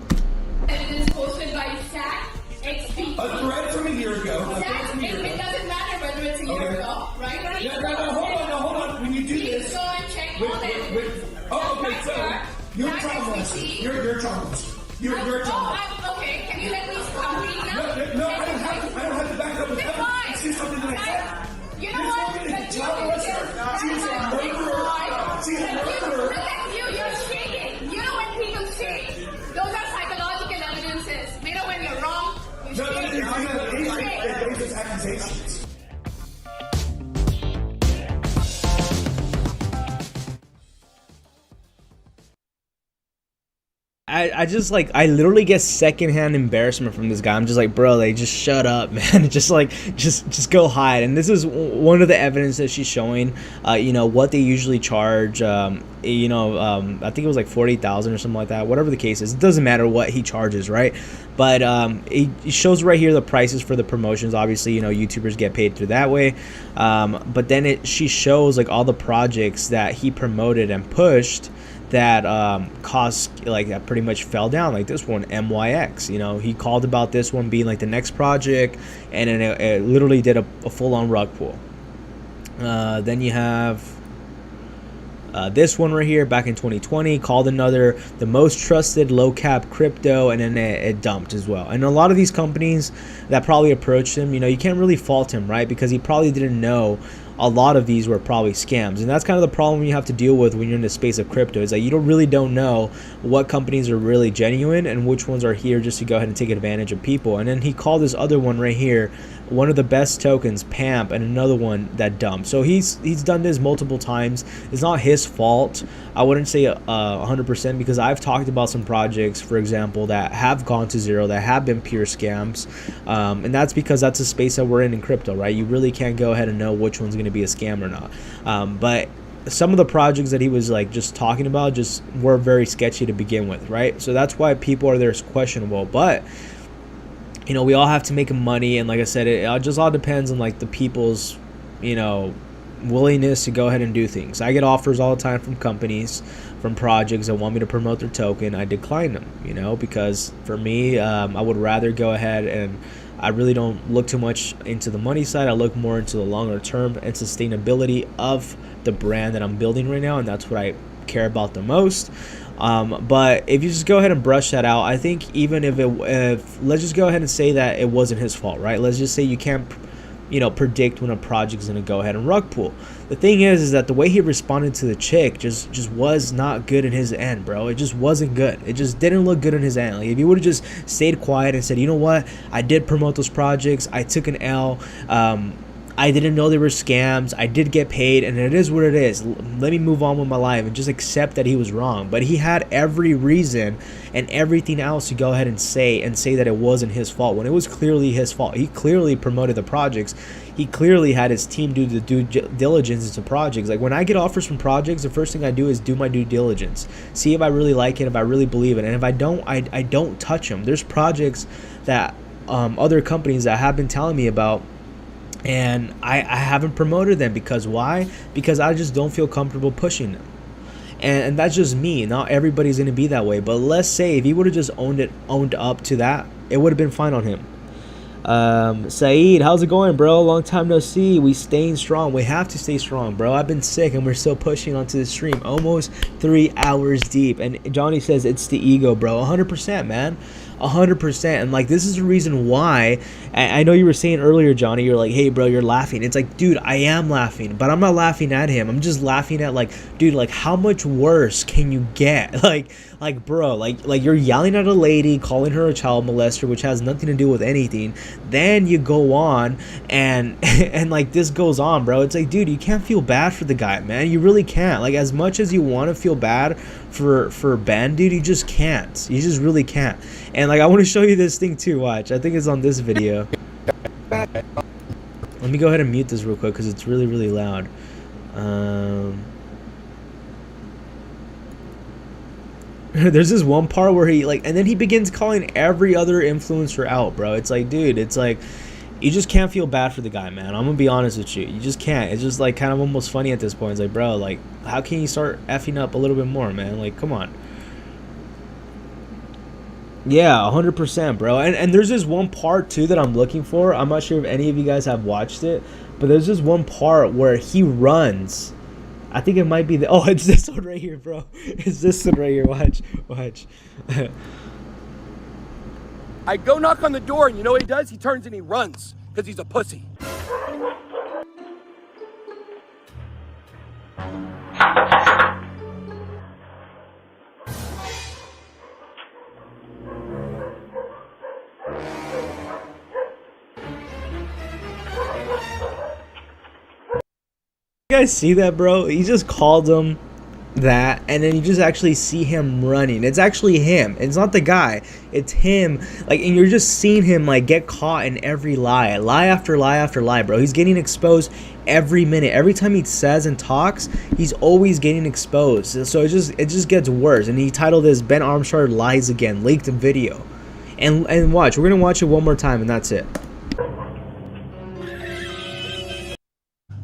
evidence posted by SAC XP. A threat from a year ago. It doesn't matter whether it's a year ago, right? Yeah, hold on. When you do Please this, go and check all the evidence. okay, so you're traumatized. You're traumatized. You're traumatized. Okay. Can you let me complete now? No, I don't have to back up with evidence. It's just something that I said. You know what? She's a murderer. She's a murderer. Look at you. You're shaking. You know when people shake? Those are psychological evidences. You know when you're wrong, you No, shake. it's accusations. I just like, I literally get secondhand embarrassment from this guy. I'm just like, bro, like, just shut up, man. just go hide. And this is one of the evidence that she's showing, you know, what they usually charge. I think it was like 40,000 or something like that, whatever the case is. It doesn't matter what he charges, right? But it shows right here the prices for the promotions. Obviously, you know, YouTubers get paid through that way. But then she shows like all the projects that he promoted and pushed that cost, like, that pretty much fell down, like this one, MEXC. You know, he called about this one being like the next project, and then it literally did a full-on rug pull. Then you have this one right here, back in 2020, called the most trusted low cap crypto, and then it dumped as well. And a lot of these companies that probably approached him, you know, you can't really fault him, right? Because he probably didn't know a lot of these were probably scams. And that's kind of the problem you have to deal with when you're in the space of crypto, is that you don't know what companies are really genuine and which ones are here just to go ahead and take advantage of people. And then he called this other one right here one of the best tokens, PAMP, and another one that dumped. So he's done this multiple times. It's not his fault. I wouldn't say 100%, because I've talked about some projects, for example, that have gone to zero, that have been pure scams, and that's because that's a space that we're in crypto, right? You really can't go ahead and know which one's going to be a scam or not. But some of the projects that he was like just talking about just were very sketchy to begin with, right? So that's why people are there as questionable. But you know, we all have to make money, and like I said, it just all depends on like the people's, you know, willingness to go ahead and do things. I get offers all the time from companies, from projects that want me to promote their token. I decline them, you know, because for me, I would rather go ahead, and I really don't look too much into the money side. I look more into the longer term and sustainability of the brand that I'm building right now, and that's what I care about the most. But if you just go ahead and brush that out, I think even if let's just go ahead and say that it wasn't his fault, right? Let's just say you can't, you know, predict when a project's gonna go ahead and rug pull. The thing is that the way he responded to the chick just was not good in his end, bro. It just wasn't good. It just didn't look good in his end. Like, if he would have just stayed quiet and said, you know what, I did promote those projects, I took an L, I didn't know they were scams, I did get paid, and it is what it is. Let me move on with my life and just accept that he was wrong. But he had every reason and everything else to go ahead and say that it wasn't his fault, when it was clearly his fault. He clearly promoted the projects. He clearly had his team do the due diligence into projects. Like, when I get offers from projects, the first thing I do is do my due diligence, see if I really like it, if I really believe it, and if I don't, I don't touch them. There's projects that other companies that have been telling me about, and I haven't promoted them. Because why? Because I just don't feel comfortable pushing them. And that's just me. Not everybody's gonna be that way. But let's say if he would have just owned up to that, it would have been fine on him. Saeed, how's it going, bro? Long time no see. We staying strong. We have to stay strong, bro. I've been sick and we're still pushing onto the stream. Almost 3 hours deep. And Johnny says it's the ego, bro. 100%, man. 100%. And like, this is the reason why I know you were saying earlier, Johnny, you're like, hey bro, you're laughing. It's like, dude, I am laughing, but I'm not laughing at him. I'm just laughing at, like, dude, like, how much worse can you get? Like bro, like you're yelling at a lady, calling her a child molester, which has nothing to do with anything. Then you go on and and like, this goes on, bro. It's like, dude, you can't feel bad for the guy, man. You really can't. Like, as much as you want to feel bad for Ben, dude, you just can't. You just really can't. And like, I want to show you this thing too. Watch, I think it's on this video. Let me go ahead and mute this real quick because it's really, really loud. There's this one part where he, like, and then he begins calling every other influencer out, bro. It's like, dude, it's like, you just can't feel bad for the guy, man. I'm gonna be honest with you. You just can't. It's just like kind of almost funny at this point. It's like, bro, like, how can you start effing up a little bit more, man? Like, come on. Yeah, 100%, bro. And there's this one part too that I'm looking for. I'm not sure if any of you guys have watched it, but there's this one part where he runs. I think it might be the, oh, it's this one right here, bro. It's this one right here. Watch. I go knock on the door, and you know what he does? He turns and he runs because he's a pussy. You guys see that, bro? He just called him that, and then you just actually see him running. It's actually him. It's not the guy. It's him. Like, and you're just seeing him like get caught in every lie after lie after lie, bro. He's getting exposed every minute. Every time he says and talks, he's always getting exposed. So it just gets worse. And he titled this "Ben Armstrong Lies Again," leaked video. And watch. We're gonna watch it one more time, and that's it.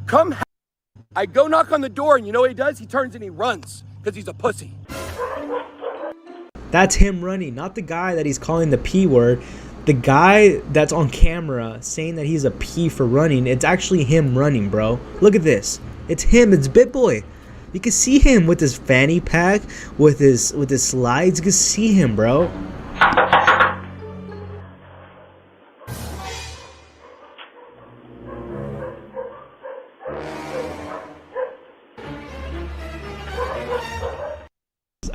Come. I go knock on the door, and you know what he does? He turns and he runs because he's a pussy. That's him running, not the guy that he's calling the P word. The guy that's on camera saying that he's a P for running, it's actually him running, bro. Look at this. It's him. It's BitBoy. You can see him with his fanny pack, with his slides. You can see him, bro.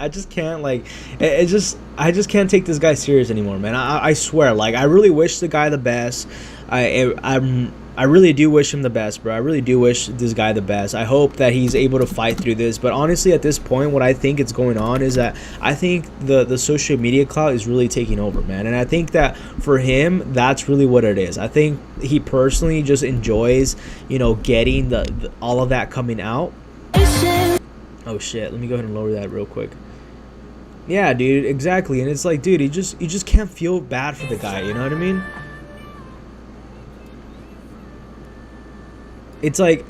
I just can't, like, I just can't take this guy serious anymore, man. I swear, like, I really wish the guy the best. I really do wish him the best, bro. I really do wish this guy the best. I hope that he's able to fight through this. But honestly, at this point, what I think is going on is that I think the social media clout is really taking over, man. And I think that for him, that's really what it is. I think he personally just enjoys, you know, getting all of that coming out. Oh shit, let me go ahead and lower that real quick. Yeah, dude, exactly. And it's like, dude, you just can't feel bad for the guy, you know what I mean? It's like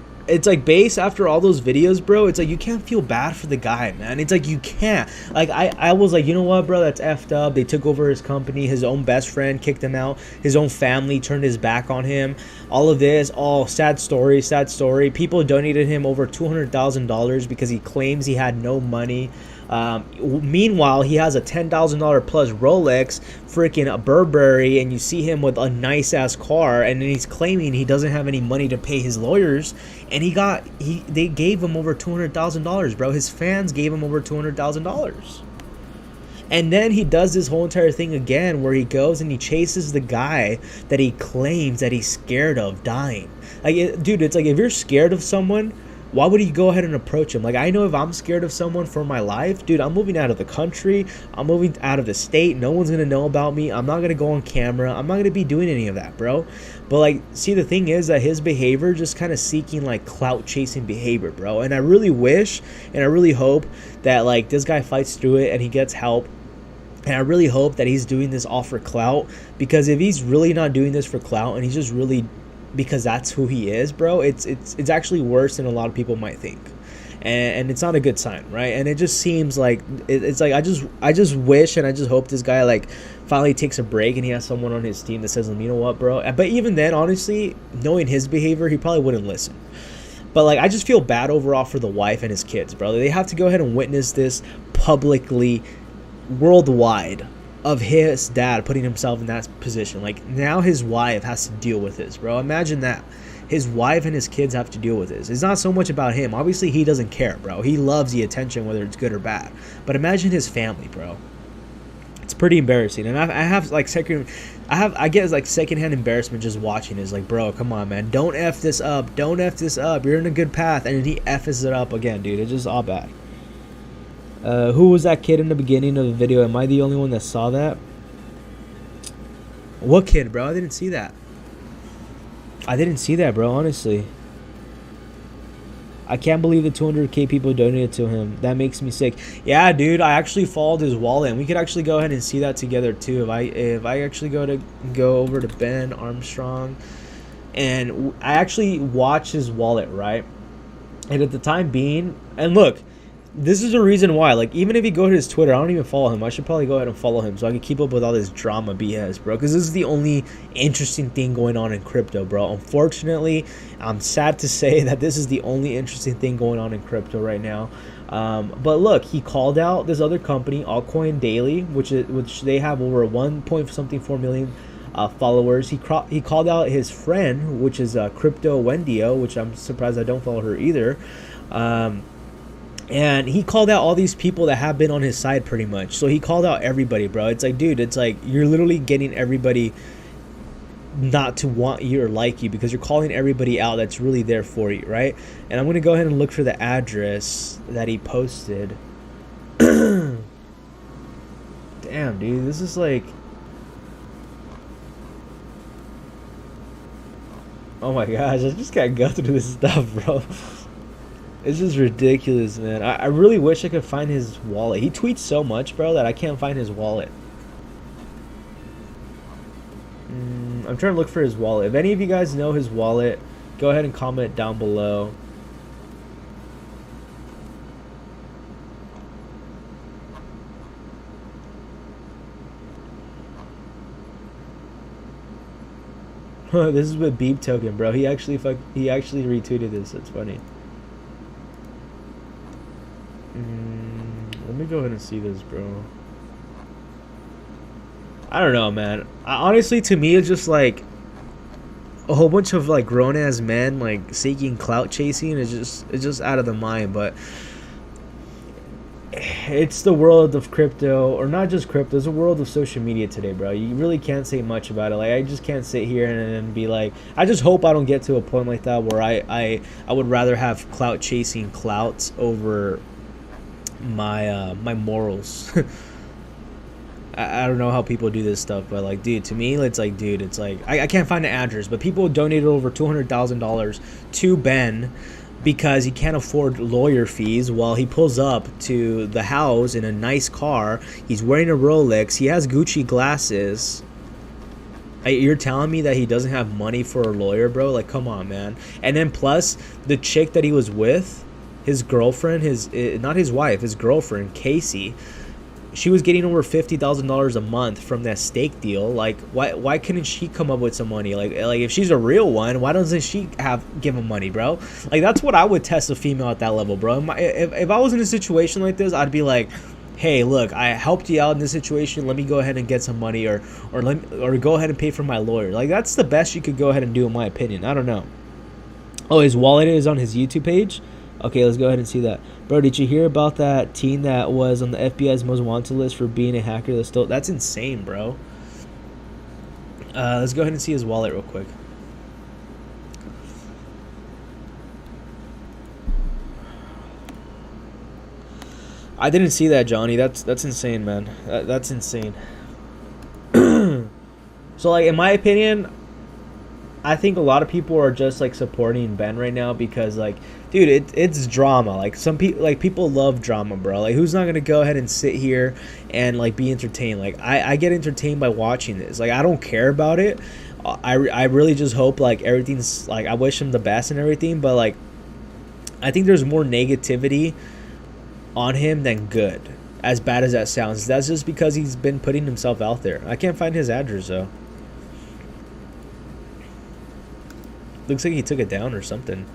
based after all those videos, bro, it's like you can't feel bad for the guy, man. It's like you can't. Like, I was like, you know what, bro, that's effed up. They took over his company. His own best friend kicked him out. His own family turned his back on him. All of this, sad story, sad story. People donated him over $200,000 because he claims he had no money. Meanwhile, he has a $10,000 plus Rolex, freaking Burberry, and you see him with a nice ass car, and then he's claiming he doesn't have any money to pay his lawyers, and they gave him over $200,000, bro. His fans gave him over $200,000. And then he does this whole entire thing again where he goes and he chases the guy that he claims that he's scared of dying. Like, dude, it's like, if you're scared of someone, why would you go ahead and approach him? Like, I know if I'm scared of someone for my life, dude, I'm moving out of the country. I'm moving out of the state. No one's going to know about me. I'm not going to go on camera. I'm not going to be doing any of that, bro. But, like, see, the thing is that his behavior just kind of seeking, like, clout-chasing behavior, bro. And I really wish and I really hope that, like, this guy fights through it and he gets help. And I really hope that he's doing this all for clout. Because if he's really not doing this for clout and he's just really... because that's who he is, bro, it's actually worse than a lot of people might think. and it's not a good sign, right? And it just seems like it's like I just wish and I just hope this guy like finally takes a break and he has someone on his team that says, you know what, bro? But even then, honestly, knowing his behavior, he probably wouldn't listen. But like, I just feel bad overall for the wife and his kids, bro. They have to go ahead and witness this publicly, worldwide, of his dad putting himself in that position. Like, now his wife has to deal with this, bro. Imagine that. His wife and his kids have to deal with this. It's not so much about him. Obviously, he doesn't care, bro. He loves the attention, whether it's good or bad. But imagine his family, bro. It's pretty embarrassing. And I get like secondhand embarrassment just watching it. It's like, bro, come on, man. Don't F this up. Don't F this up. You're in a good path. And then he F's it up again, dude. It's just all bad. Who was that kid in the beginning of the video? Am I the only one that saw that? What kid, bro? I didn't see that. I didn't see that, bro, honestly. I can't believe the 200K people donated to him. That makes me sick. Yeah, dude, I actually followed his wallet, and we could actually go ahead and see that together too. If I actually go over to Ben Armstrong, and I actually watch his wallet, right? And at the time being, and look, this is the reason why. Like, even if you go to his Twitter, I don't even follow him. I should probably go ahead and follow him so I can keep up with all this drama BS, bro. Because this is the only interesting thing going on in crypto, bro. Unfortunately, I'm sad to say that this is the only interesting thing going on in crypto right now. But look, he called out this other company, Altcoin Daily, which they have over 1.4 million followers. He called out his friend, which is Crypto Wendio, which I'm surprised I don't follow her either. And he called out all these people that have been on his side pretty much. So he called out everybody, bro. It's like, dude, it's like you're literally getting everybody not to want you or like you because you're calling everybody out that's really there for you, right? And I'm going to go ahead and look for the address that he posted. Damn, dude. This is like... Oh my gosh, I just gotta go through this stuff, bro. It's just ridiculous, man. I really wish I could find his wallet. He tweets so much, bro, that I can't find his wallet. I'm trying to look for his wallet. If any of you guys know his wallet, go ahead and comment down below. This is with Beep Token, bro. He actually retweeted this. That's funny. Let me go ahead and see this, bro. I don't know, man. Honestly, to me, it's just like a whole bunch of like grown-ass men like seeking clout chasing. It's just out of the mind. But it's the world of crypto, or not just crypto. It's a world of social media today, bro. You really can't say much about it. Like, I just can't sit here and be like, I just hope I don't get to a point like that where I would rather have clout chasing clouts over my my morals. I don't know how people do this stuff, but like, dude, to me, it's like, dude, it's like I can't find the address, but people donated over $200,000 to Ben because he can't afford lawyer fees while he pulls up to the house in a nice car. He's wearing a Rolex. He has Gucci glasses. You're telling me that he doesn't have money for a lawyer, bro? Like, come on, man. And then plus the chick that he was with, his girlfriend, not his wife, his girlfriend, Casey, she was getting over $50,000 a month from that stake deal. Like, why couldn't she come up with some money? Like if she's a real one, why doesn't she give him money, bro? Like, that's what I would test a female at that level, bro. If I was in a situation like this, I'd be like, hey, look, I helped you out in this situation. Let me go ahead and get some money, or go ahead and pay for my lawyer. Like, that's the best you could go ahead and do, in my opinion. I don't know. Oh, his wallet is on his YouTube page. Okay, let's go ahead and see that. Bro, did you hear about that teen that was on the FBI's most wanted list for being a hacker? That's insane, bro. Let's go ahead and see his wallet real quick. I didn't see that, Johnny. That's insane, man. That's insane. So, like, in my opinion, I think a lot of people are just like supporting Ben right now because, like, dude, it's drama. Like, people love drama, bro. Like, who's not gonna go ahead and sit here and like be entertained? Like, I get entertained by watching this. Like, I don't care about it. I really just hope like everything's like, I wish him the best and everything, but like, I think there's more negativity on him than good. As bad as that sounds, that's just because he's been putting himself out there. I can't find his address though. Looks like he took it down or something.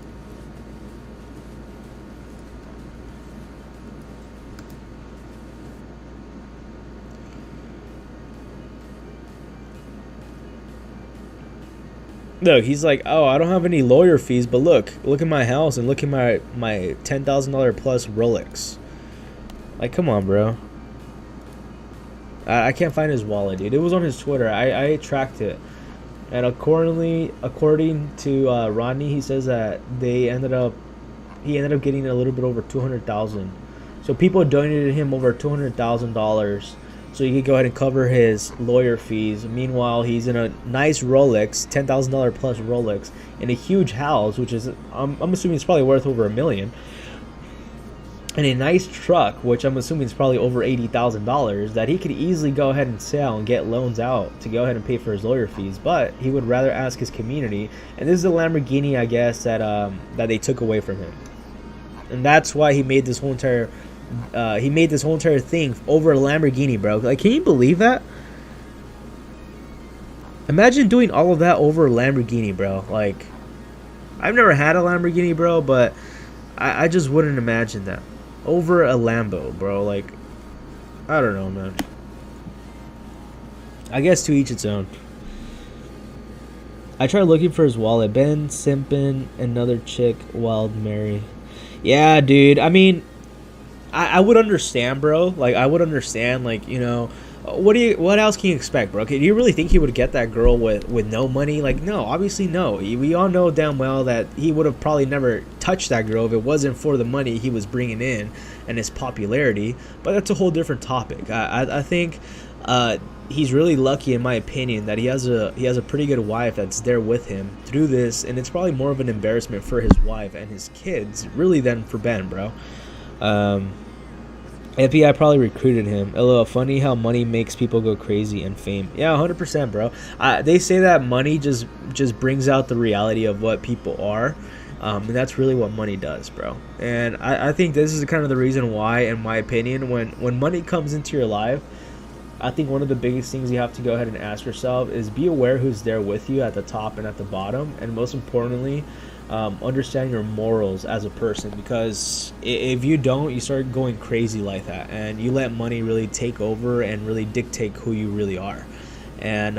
Look, he's like, oh, I don't have any lawyer fees, but look at my house and look at my $10,000 plus Rolex. Like, come on, bro. I can't find his wallet, dude. It was on his Twitter. I tracked it, and according to Rodney, he says that he ended up getting a little bit over $200,000. So people donated him over $200,000. So he could go ahead and cover his lawyer fees. Meanwhile, he's in a nice Rolex, $10,000 plus Rolex, in a huge house, which is I'm assuming it's probably worth over $1 million, and a nice truck, which I'm assuming is probably over $80,000, that he could easily go ahead and sell and get loans out to go ahead and pay for his lawyer fees. But he would rather ask his community, and this is a Lamborghini, I guess, that they took away from him, and that's why he made this whole entire. He made this whole entire thing over a Lamborghini, bro. Like, can you believe that? Imagine doing all of that over a Lamborghini, bro. Like, I've never had a Lamborghini, bro, but I just wouldn't imagine that. Over a Lambo, bro. Like, I don't know, man. I guess to each its own. I tried looking for his wallet. Ben Simpin, another chick, Wild Mary. Yeah, dude. I mean, I would understand, bro. Like, I would understand, like, you know, what else can you expect, bro? Do you really think he would get that girl with no money? Like, no, obviously no. We all know damn well that he would have probably never touched that girl if it wasn't for the money he was bringing in and his popularity. But that's a whole different topic. I think he's really lucky, in my opinion, that he has a pretty good wife that's there with him through this, and it's probably more of an embarrassment for his wife and his kids, really, than for Ben, bro. FBI probably recruited him. A little funny how money makes people go crazy and fame. Yeah, 100%, bro. They say that money just brings out the reality of what people are, and that's really what money does, bro. And I think this is kind of the reason why, in my opinion, when money comes into your life, I think one of the biggest things you have to go ahead and ask yourself is be aware who's there with you at the top and at the bottom, and most importantly, understand your morals as a person, because if you don't, you start going crazy like that, and you let money really take over and really dictate who you really are. And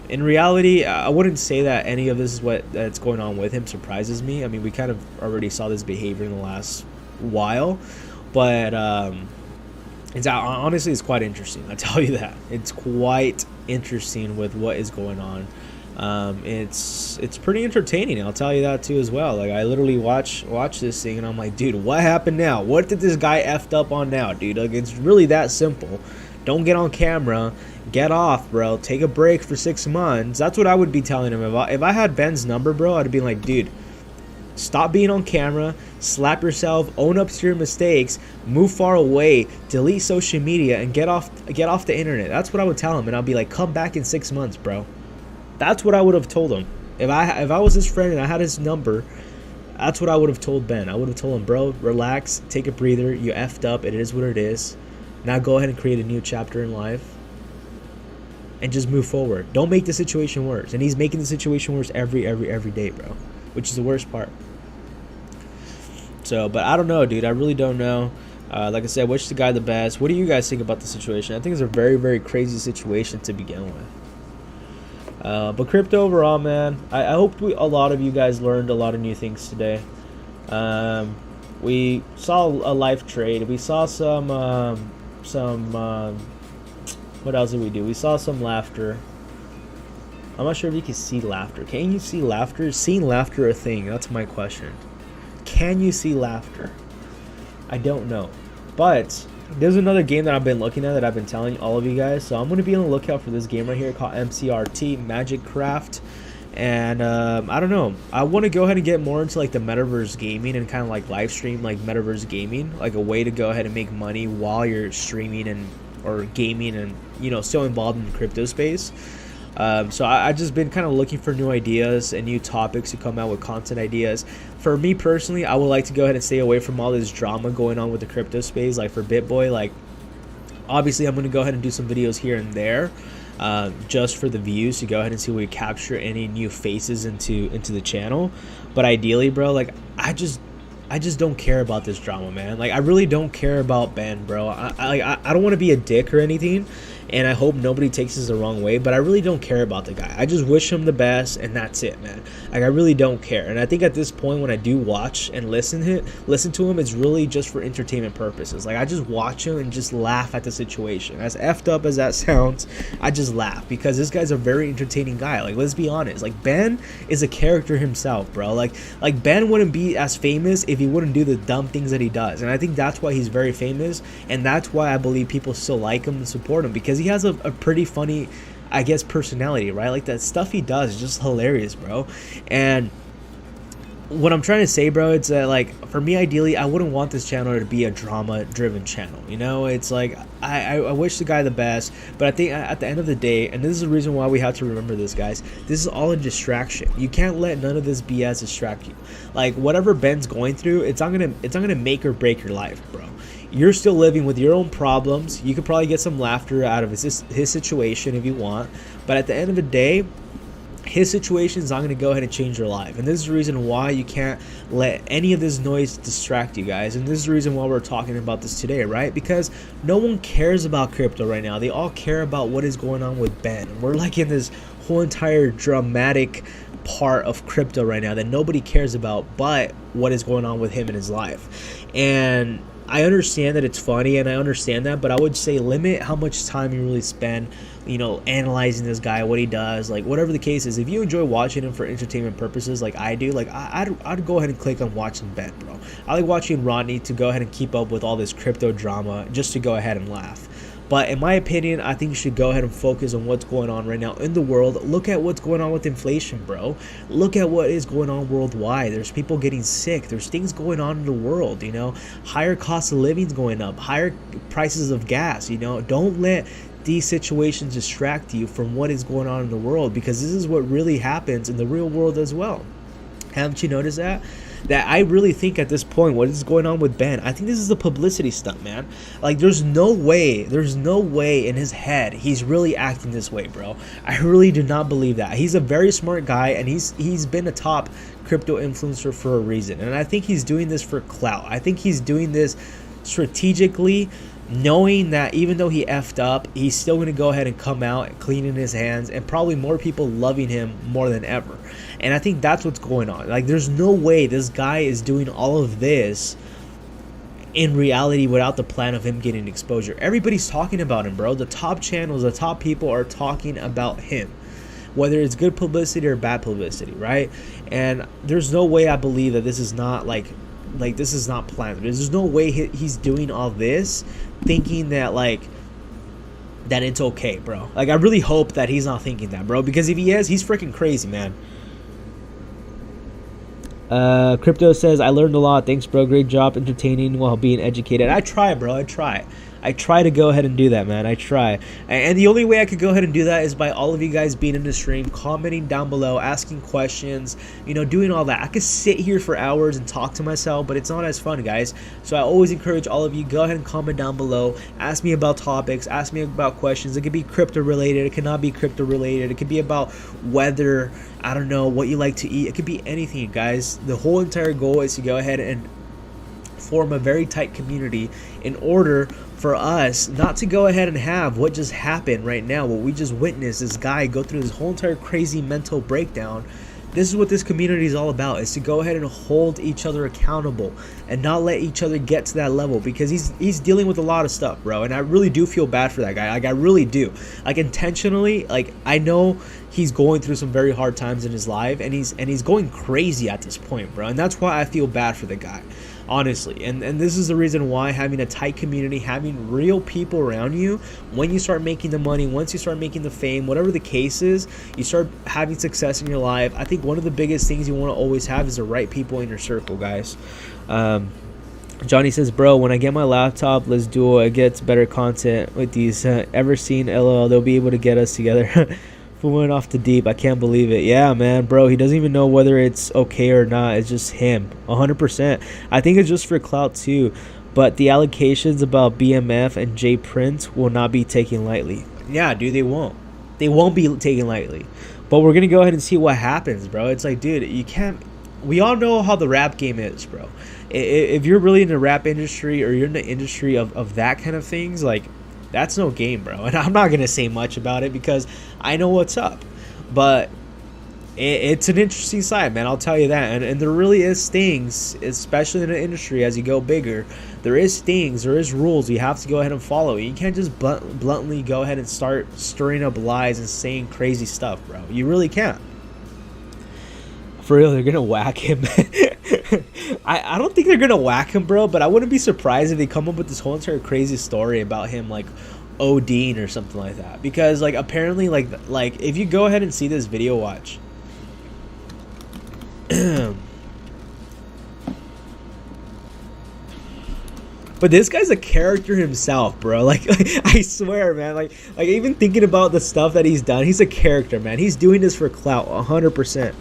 in reality, I wouldn't say that any of this is that's going on with him surprises me. I mean, we kind of already saw this behavior in the last while, but honestly, it's quite interesting. I tell you that it's quite interesting with what is going on. It's pretty entertaining, I'll tell you that too as well. Like, I literally watch this thing and I'm like, dude, what happened now? What did this guy effed up on now, dude? Like, it's really that simple. Don't get on camera, get off, bro. Take a break for 6 months. That's what I would be telling him. If I had Ben's number, bro, I'd be like, dude, stop being on camera, slap yourself, own up to your mistakes, move far away, delete social media, and get off the internet. That's what I would tell him, and I'll be like, come back in 6 months, bro. That's what I would have told him. If I was his friend and I had his number, that's what I would have told Ben. I would have told him, bro, relax, take a breather. You effed up. It is what it is. Now go ahead and create a new chapter in life and just move forward. Don't make the situation worse. And he's making the situation worse every day, bro, which is the worst part. So, but I don't know, dude. I really don't know. Like I said, wish the guy the best. What do you guys think about the situation? I think it's a very, very crazy situation to begin with. But crypto overall, man, I hope a lot of you guys learned a lot of new things today. We saw a live trade. We saw some what else did we do? We saw some laughter. I'm not sure if you can see laughter. Can you see laughter? Is seeing laughter a thing? That's my question. Can you see laughter? I don't know. But there's another game that I've been looking at that I've been telling all of you guys. So I'm going to be on the lookout for this game right here called MCRT, Magic Craft. And I don't know. I want to go ahead and get more into like the metaverse gaming and kind of like live stream like metaverse gaming, like a way to go ahead and make money while you're streaming and or gaming and, you know, still involved in the crypto space. So I just been kind of looking for new ideas and new topics to come out with content ideas. For me personally, I would like to go ahead and stay away from all this drama going on with the crypto space. Like for BitBoy, like obviously I'm going to go ahead and do some videos here and there, just for the views, to go ahead and see if we capture any new faces into the channel. But ideally, bro, like I just don't care about this drama, man. Like I really don't care about Ben, bro. I don't want to be a dick or anything, and I hope nobody takes this the wrong way, but I really don't care about the guy. I just wish him the best, and that's it, man. Like I really don't care. And I think at this point, when I do watch and listen to him, it's really just for entertainment purposes. Like I just watch him and just laugh at the situation. As effed up as that sounds, I just laugh because this guy's a very entertaining guy. Like let's be honest. Like Ben is a character himself, bro. Like Ben wouldn't be as famous if he wouldn't do the dumb things that he does. And I think that's why he's very famous, and that's why I believe people still like him and support him, because he has a pretty funny, I guess, personality, right? Like that stuff he does is just hilarious, bro. And what I'm trying to say, bro, it's that, like, for me, ideally, I wouldn't want this channel to be a drama-driven channel, you know? It's like, I wish the guy the best, but I think at the end of the day, and this is the reason why we have to remember this, guys, this is all a distraction. You can't let none of this BS distract you. Like, whatever Ben's going through, it's not gonna make or break your life, bro. You're still living with your own problems. You could probably get some laughter out of his situation if you want, but at the end of the day, his situation is not going to go ahead and change your life. And this is the reason why you can't let any of this noise distract you guys. And this is the reason why we're talking about this today, right? Because no one cares about crypto right now. They all care about what is going on with Ben. We're like in this whole entire dramatic part of crypto right now that nobody cares about but what is going on with him in his life. And I understand that it's funny, and I understand that, but I would say limit how much time you really spend, you know, analyzing this guy, what he does, like whatever the case is. If you enjoy watching him for entertainment purposes, like I do, like I'd go ahead and click on watching Ben, bro. I like watching Rodney to go ahead and keep up with all this crypto drama just to go ahead and laugh. But in my opinion, I think you should go ahead and focus on what's going on right now in the world. Look at what's going on with inflation, bro. Look at what is going on worldwide. There's people getting sick. There's things going on in the world, you know. Higher cost of living's going up. Higher prices of gas, you know. Don't let these situations distract you from what is going on in the world, because this is what really happens in the real world as well. Haven't you noticed that? That I really think at this point, what is going on with Ben, I think this is a publicity stunt, man. Like there's no way in his head he's really acting this way, bro. I really do not believe that. He's a very smart guy, and he's been a top crypto influencer for a reason, and I think he's doing this for clout. I think he's doing this strategically, knowing that even though he effed up, he's still going to go ahead and come out and cleaning his hands, and probably more people loving him more than ever. And I think that's what's going on. Like there's no way this guy is doing all of this in reality without the plan of him getting exposure. Everybody's talking about him, bro. The top channels, the top people are talking about him, whether it's good publicity or bad publicity, right? And there's no way I believe that this is not like this is not planned. There's no way he's doing all this thinking that that it's okay, bro. Like I really hope that he's not thinking that, bro, because if he is, he's freaking crazy, man. Crypto says, I learned a lot. Thanks, bro. Great job entertaining while being educated. I try, bro. I try to go ahead and do that, man. I try. And the only way I could go ahead and do that is by all of you guys being in the stream, commenting down below, asking questions, you know, doing all that. I could sit here for hours and talk to myself, but it's not as fun, guys. So I always encourage all of you, go ahead and comment down below. Ask me about topics. Ask me about questions. It could be crypto related. It cannot be crypto related. It could be about weather. I don't know, what you like to eat. It could be anything, guys. The whole entire goal is to go ahead and form a very tight community in order for us not to go ahead and have what just happened right now, what we just witnessed, this guy go through this whole entire crazy mental breakdown. This is what this community is all about, is to go ahead and hold each other accountable and not let each other get to that level, because he's dealing with a lot of stuff, bro, and I really do feel bad for that guy. Like I really do, like intentionally. Like I know he's going through some very hard times in his life, and he's going crazy at this point, bro, and that's why I feel bad for the guy, honestly. And this is the reason why having a tight community, having real people around you, when you start making the money, once you start making the fame, whatever the case is, you start having success in your life, I think one of the biggest things you want to always have is the right people in your circle, guys. Johnny says, bro, when I get my laptop, let's do it. It gets better content with these. Ever seen LOL? They'll be able to get us together. Went off the deep. I can't believe it. Yeah, man, bro. He doesn't even know whether it's okay or not. It's just him, 100%. I think it's just for clout too. But the allegations about BMF and Jay Prince will not be taken lightly. Yeah, dude, they won't. They won't be taken lightly. But we're gonna go ahead and see what happens, bro. It's like, dude, you can't. We all know how the rap game is, bro. If you're really in the rap industry or you're in the industry of that kind of things, like, that's no game, bro. And I'm not gonna say much about it because I know what's up. But it's an interesting side, man. I'll tell you that. And there really is things, especially in the industry as you go bigger. There is things, there is rules you have to go ahead and follow. You can't just bluntly go ahead and start stirring up lies and saying crazy stuff, bro. You really can't. For real, they're gonna whack him. I don't think they're gonna whack him, bro. But I wouldn't be surprised if they come up with this whole entire crazy story about him, like, ODing or something like that. Because, like, apparently, like if you go ahead and see this video, watch. But this guy's a character himself, bro. Like I swear, man. Like even thinking about the stuff that he's done, he's a character, man. He's doing this for clout, 100%.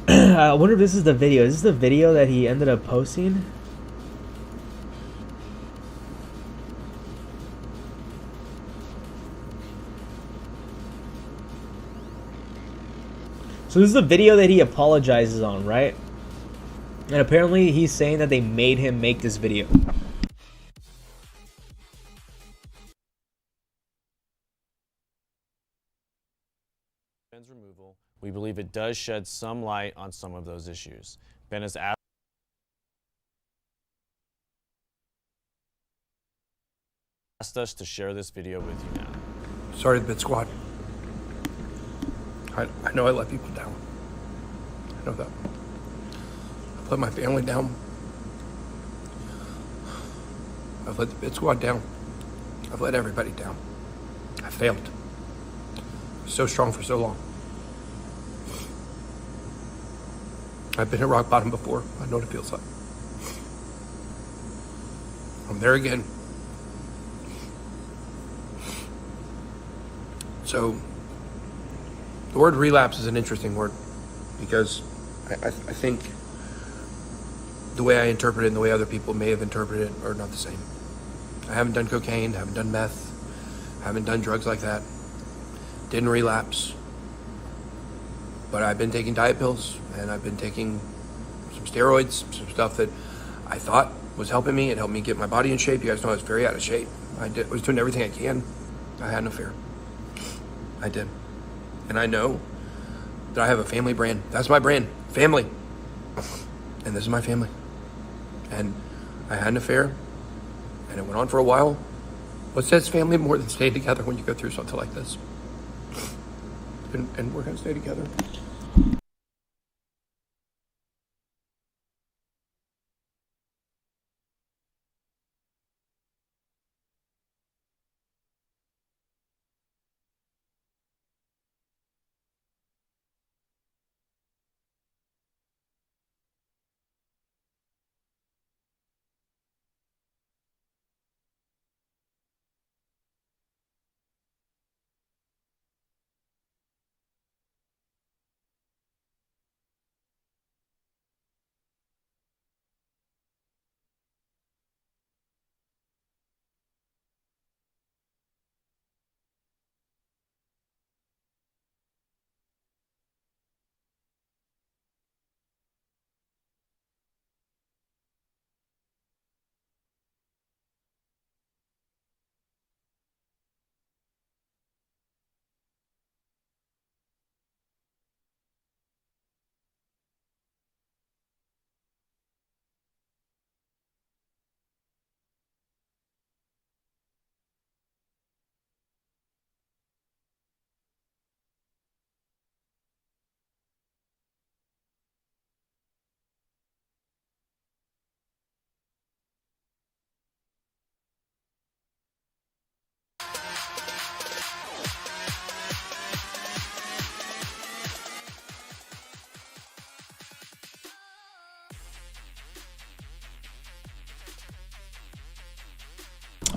I wonder if this is the video. Is this the video that he ended up posting? So this is the video that he apologizes on, right? And apparently he's saying that they made him make this video. Removal, we believe it does shed some light on some of those issues. Ben has asked us to share this video with you now. Sorry, the Bit Squad. I know I let people down. I know that. I've let my family down. I've let the Bit Squad down. I've let everybody down. I failed. I was so strong for so long. I've been at rock bottom before. I know what it feels like. I'm there again. So, the word relapse is an interesting word because I think the way I interpret it and the way other people may have interpreted it are not the same. I haven't done cocaine, haven't done meth, haven't done drugs like that. Didn't relapse. But I've been taking diet pills and I've been taking some steroids, some stuff that I thought was helping me. It helped me get my body in shape. You guys know I was very out of shape. I was doing everything I can. I had no fear. I did. And I know that I have a family brand. That's my brand. Family. And this is my family. And I had an affair. And it went on for a while. What sets family more than staying together when you go through something like this? And we're going to stay together.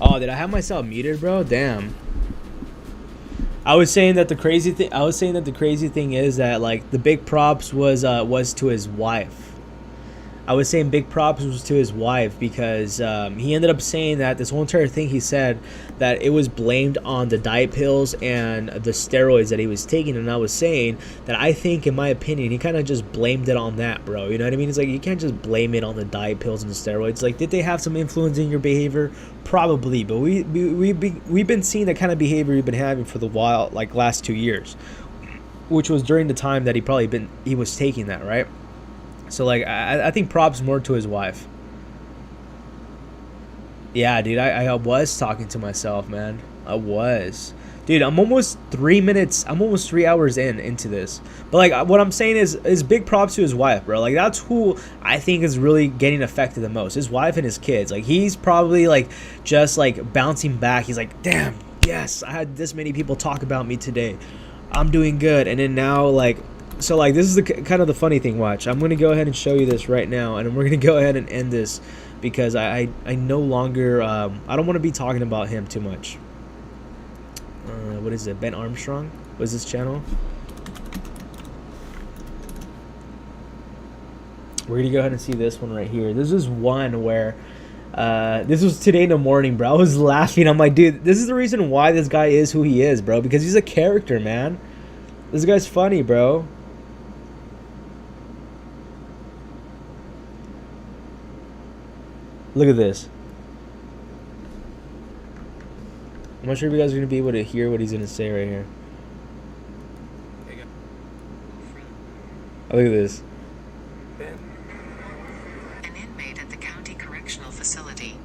Oh, did I have myself muted, bro? Damn. I was saying that the crazy thing is that like the big props was to his wife. I was saying big props was to his wife because he ended up saying that this whole entire thing he said that it was blamed on the diet pills and the steroids that he was taking, and I was saying that I think, in my opinion, he kind of just blamed it on that, bro. You know what I mean? It's like you can't just blame it on the diet pills and the steroids. Like, did they have some influence in your behavior? Probably, but we've been seeing the kind of behavior we've been having for the while, like last 2 years, which was during the time that he was taking that, right? So, like, I think props more to his wife. Yeah, dude, I was talking to myself, man. I was. Dude, I'm almost 3 hours into this. But, like, what I'm saying is big props to his wife, bro. Like, that's who I think is really getting affected the most. His wife and his kids. Like, he's probably, like, just, like, bouncing back. He's like, damn, yes, I had this many people talk about me today. I'm doing good. And then now, like... So, like, this is the kind of the funny thing. Watch, I'm going to go ahead and show you this right now, and we're going to go ahead and end this because I no longer, I don't want to be talking about him too much. What is it? Ben Armstrong? What is this channel? We're going to go ahead and see this one right here. This is one where, this was today in the morning, bro. I was laughing. I'm like, dude, this is the reason why this guy is who he is, bro, because he's a character, man. This guy's funny, bro. Look at this. I'm not sure if you guys are going to be able to hear what he's going to say right here. Oh, look at this. An inmate at the county correctional facility.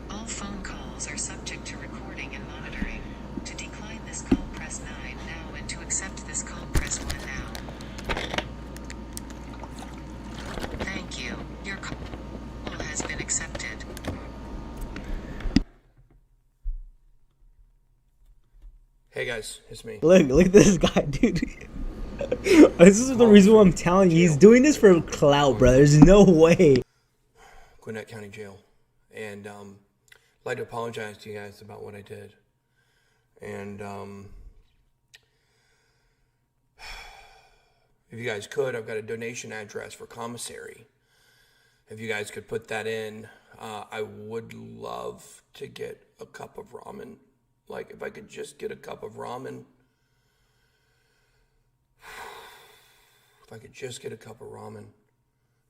All phone calls are subject to recording and monitoring. To decline this call, press 9 now, and to accept this call, press 1 now. Thank you. Your call has been accepted. Hey guys, it's me. Look at this guy, dude. This is the reason why I'm telling you. He's doing this for clout, bro. There's no way. Gwinnett County Jail. And I'd like to apologize to you guys about what I did. And if you guys could, I've got a donation address for commissary. If you guys could put that in, I would love to get a cup of ramen. Like, if I could just get a cup of ramen. If I could just get a cup of ramen.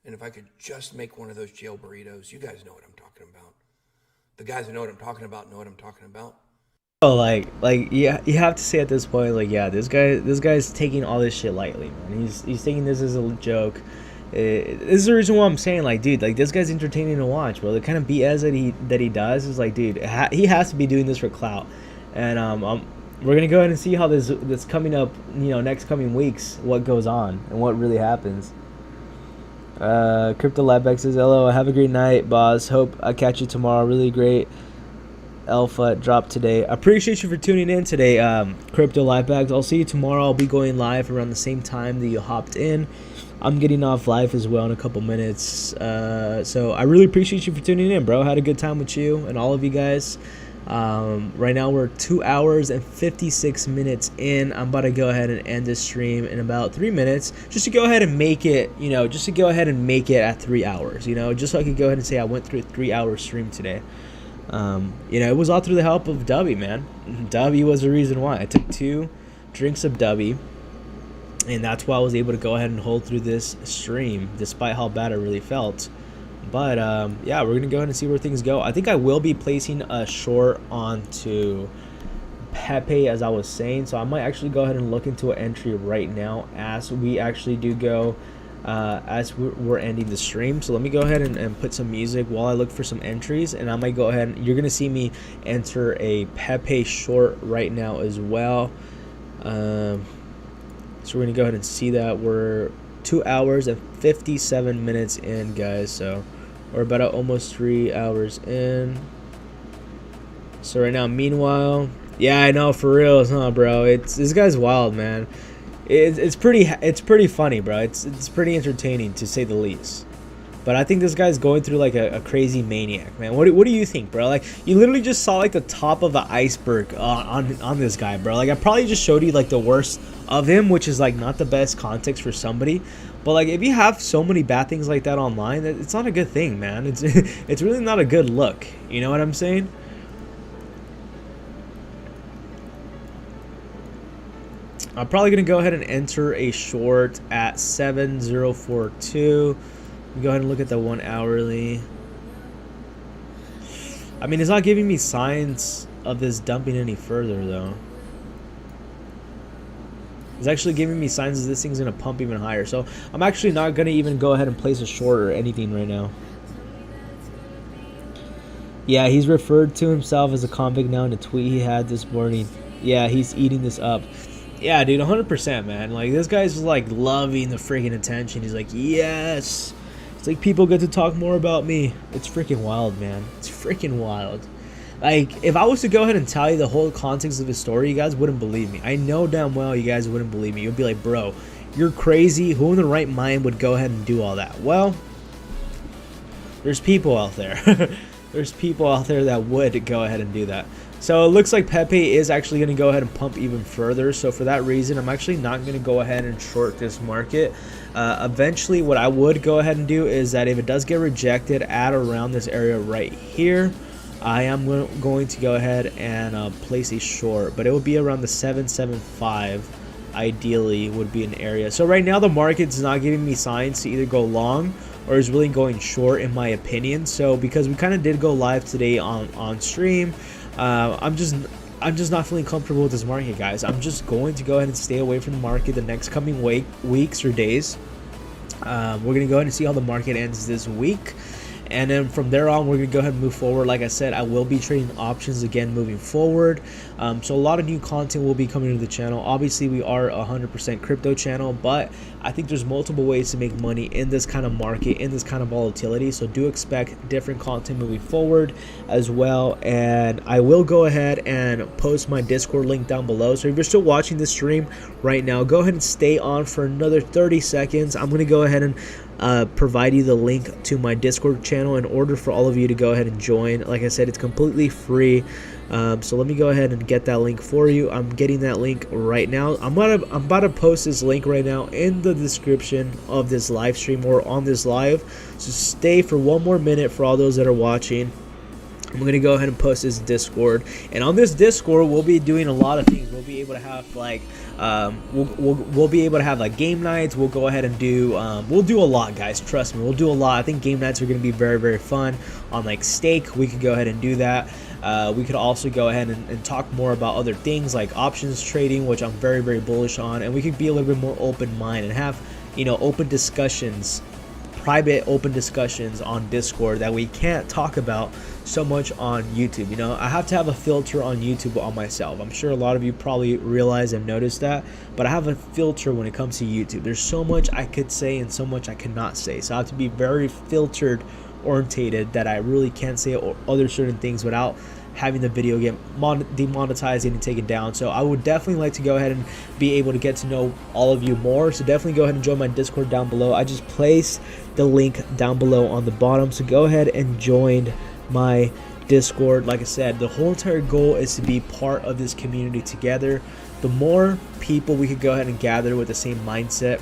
And if I could just make one of those jail burritos. You guys know what I'm talking about. The guys who know what I'm talking about know what I'm talking about. Oh, like yeah, you have to say at this point, like, yeah, this guy's taking all this shit lightly, man. He's taking this as a joke. This is the reason why I'm saying, like, dude, like, this guy's entertaining to watch, bro. The kind of BS that he does is like, dude, he has to be doing this for clout. And we're gonna go ahead and see how this coming up, you know, next coming weeks, what goes on and what really happens. Crypto Liveback says, hello, have a great night, boss. Hope I catch you tomorrow. Really great alpha drop today. I appreciate you for tuning in today, Crypto Liveback. I'll see you tomorrow. I'll be going live around the same time that you hopped in. I'm getting off live as well in a couple minutes. So I really appreciate you for tuning in, bro. Had a good time with you and all of you guys. Right now we're 2 hours and 56 minutes in. I'm about to go ahead and end this stream in about 3 minutes, just to go ahead and make it, you know, just to go ahead and make it at 3 hours, you know, just so I could go ahead and say I went through a 3-hour stream today. You know, it was all through the help of Dubby, man. Dubby was the reason why. I took 2 drinks of Dubby, and that's why I was able to go ahead and hold through this stream, despite how bad I really felt. But yeah, we're gonna go ahead and see where things go. I think I will be placing a short onto Pepe, as I was saying, so I might actually go ahead and look into an entry right now as we actually do go, as we're ending the stream. So let me go ahead and put some music while I look for some entries, and I might go ahead and you're gonna see me enter a Pepe short right now as well. So we're gonna go ahead and see that. We're 2 hours and 57 minutes in, guys, so we're about almost 3 hours in. So right now, meanwhile, yeah, I know, for real, huh, bro? This guy's wild, man. It's pretty funny, bro. It's pretty entertaining, to say the least. But I think this guy's going through like a crazy maniac, man. What do you think, bro? Like, you literally just saw like the top of the iceberg on this guy, bro. Like, I probably just showed you like the worst of him, which is like not the best context for somebody. But like, if you have so many bad things like that online, it's not a good thing, man. It's it's really not a good look. You know what I'm saying? I'm probably gonna go ahead and enter a short at 7042. Go ahead and look at the 1 hourly. I mean, it's not giving me signs of this dumping any further, though. It's actually giving me signs that this thing's going to pump even higher. So I'm actually not going to even go ahead and place a short or anything right now. Yeah, he's referred to himself as a convict now in a tweet he had this morning. Yeah, he's eating this up. Yeah, dude, 100%, man. Like, this guy's like loving the freaking attention. He's like, yes. It's like people get to talk more about me. It's freaking wild, man. It's freaking wild. Like, if I was to go ahead and tell you the whole context of his story, you guys wouldn't believe me. I know damn well you guys wouldn't believe me. You'd be like, bro, you're crazy. Who in the right mind would go ahead and do all that? Well, there's people out there. There's people out there that would go ahead and do that. So it looks like Pepe is actually going to go ahead and pump even further. So for that reason, I'm actually not going to go ahead and short this market. Eventually, what I would go ahead and do is that if it does get rejected at around this area right here, I am going to go ahead and place a short. But it would be around the 775, ideally, would be an area. So right now, the market's not giving me signs to either go long or is really going short, in my opinion. So because we kind of did go live today on stream, I'm just not feeling comfortable with this market, guys. I'm just going to go ahead and stay away from the market the next coming weeks or days. We're going to go ahead and see how the market ends this week. And then from there on, we're going to go ahead and move forward. Like I said, I will be trading options again moving forward. So a lot of new content will be coming to the channel. Obviously, we are a 100% crypto channel, but I think there's multiple ways to make money in this kind of market, in this kind of volatility. So do expect different content moving forward as well. And I will go ahead and post my Discord link down below. So if you're still watching this stream right now, go ahead and stay on for another 30 seconds. I'm going to go ahead and provide you the link to my Discord channel in order for all of you to go ahead and join. Like I said, it's completely free. So let me go ahead and get that link for you. I'm getting that link right now. I'm about to post this link right now in the description of this live stream or on this live. So stay for one more minute for all those that are watching. I'm going to go ahead and post this Discord, and on this Discord we'll be doing a lot of things. We'll be able to have like we'll be able to have like game nights. We'll go ahead and do we'll do a lot, guys, trust me, we'll do a lot. I think game nights are going to be very, very fun. On like stake, we could go ahead and do that. We could also go ahead and talk more about other things like options trading, which I'm very, very bullish on, and we could be a little bit more open minded and have, you know, open discussions, private open discussions on Discord that we can't talk about so much on YouTube. You know, I have to have a filter on YouTube on myself. I'm sure a lot of you probably realize and notice that, but I have a filter when it comes to YouTube. There's so much I could say and so much I cannot say, so I have to be very filtered orientated, that I really can't say other certain things without having the video get demonetized and taken down. So I would definitely like to go ahead and be able to get to know all of you more. So definitely go ahead and join my Discord down below. I just placed the link down below on the bottom, so go ahead and join my Discord. Like I said, the whole entire goal is to be part of this community together. The more people we could go ahead and gather with the same mindset,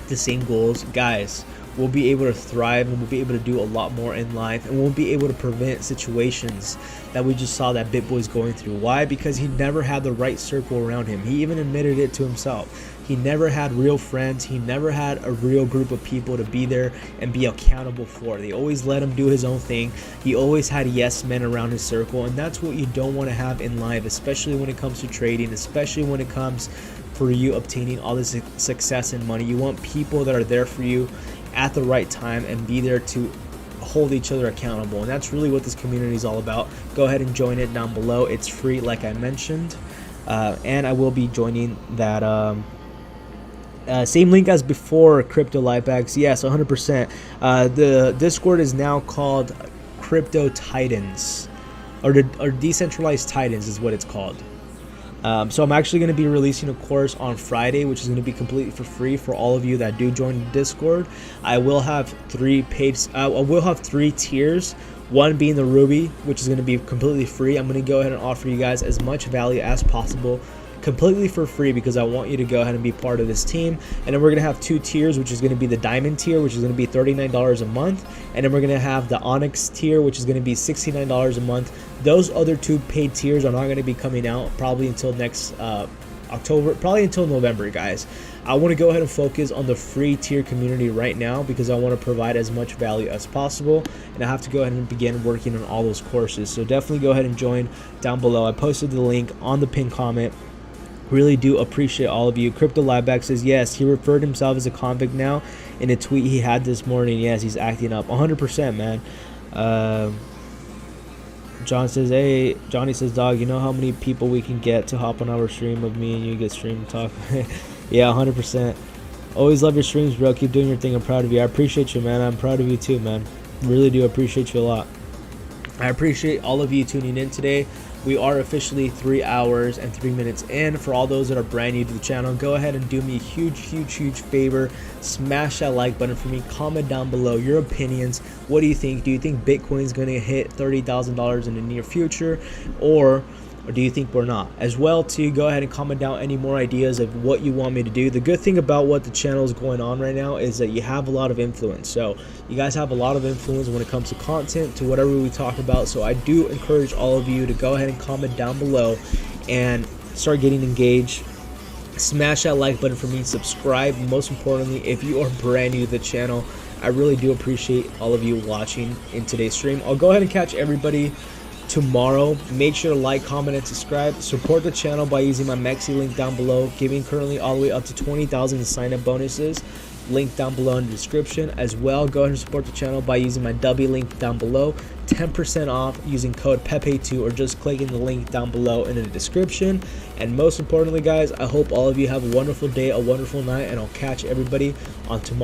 the same goals, guys, we'll be able to thrive, and we'll be able to do a lot more in life, and we'll be able to prevent situations that we just saw that BitBoy's going through. Why? Because he never had the right circle around him. He even admitted it to himself. He never had real friends. He never had a real group of people to be there and be accountable for. They always let him do his own thing. He always had yes men around his circle, and that's what you don't want to have in life, especially when it comes to trading, especially when it comes for you obtaining all this success and money. You want people that are there for you at the right time and be there to hold each other accountable, and that's really what this community is all about. Go ahead and join it down below. It's free, like I mentioned, and I will be joining that same link as before, Crypto Live Bags. Yes, 100%. The Discord is now called Crypto Titans, or Decentralized Titans is what it's called. So I'm actually going to be releasing a course on Friday, which is going to be completely for free for all of you that do join the Discord. I will have three tiers. One being the Ruby, which is going to be completely free. I'm going to go ahead and offer you guys as much value as possible, completely for free, because I want you to go ahead and be part of this team. And then we're going to have 2 tiers, which is going to be the Diamond tier, which is going to be $39 a month. And then we're going to have the Onyx tier, which is going to be $69 a month. Those other 2 paid tiers are not going to be coming out probably until next October, probably until November, guys. I want to go ahead and focus on the free tier community right now because I want to provide as much value as possible, and I have to go ahead and begin working on all those courses. So definitely go ahead and join down below. I posted the link on the pinned comment. Really do appreciate all of you. Crypto Liebeck says yes, he referred himself as a convict now in a tweet he had this morning. Yes, he's acting up 100%, man. John says, hey, Johnny says, dog, you know how many people we can get to hop on our stream of me and you get stream talk? Yeah, 100%. Always love your streams, bro. Keep doing your thing. I'm proud of you. I appreciate you, man. I'm proud of you too, man. Really do appreciate you a lot. I appreciate all of you tuning in today. We are officially 3 hours and 3 minutes in. For all those that are brand new to the channel, go ahead and do me a huge favor. Smash that like button for me. Comment down below your opinions. What do you think? Do you think Bitcoin's going to hit $30,000 in the near future, or do you think we're not? As well, to go ahead and comment down any more ideas of what you want me to do. The good thing about what the channel is going on right now is that you have a lot of influence. So you guys have a lot of influence when it comes to content, to whatever we talk about. So I do encourage all of you to go ahead and comment down below and start getting engaged. Smash that like button for me. Subscribe. Most importantly, if you are brand new to the channel, I really do appreciate all of you watching in today's stream. I'll go ahead and catch everybody tomorrow. Make sure to like, comment, and subscribe. Support the channel by using my MEXC link down below, giving currently all the way up to 20,000 in sign-up bonuses. Link down below in the description. As well, go ahead and support the channel by using my W link down below. 10% off using code PEPE2 or just clicking the link down below in the description. And most importantly, guys, I hope all of you have a wonderful day, a wonderful night, and I'll catch everybody on tomorrow.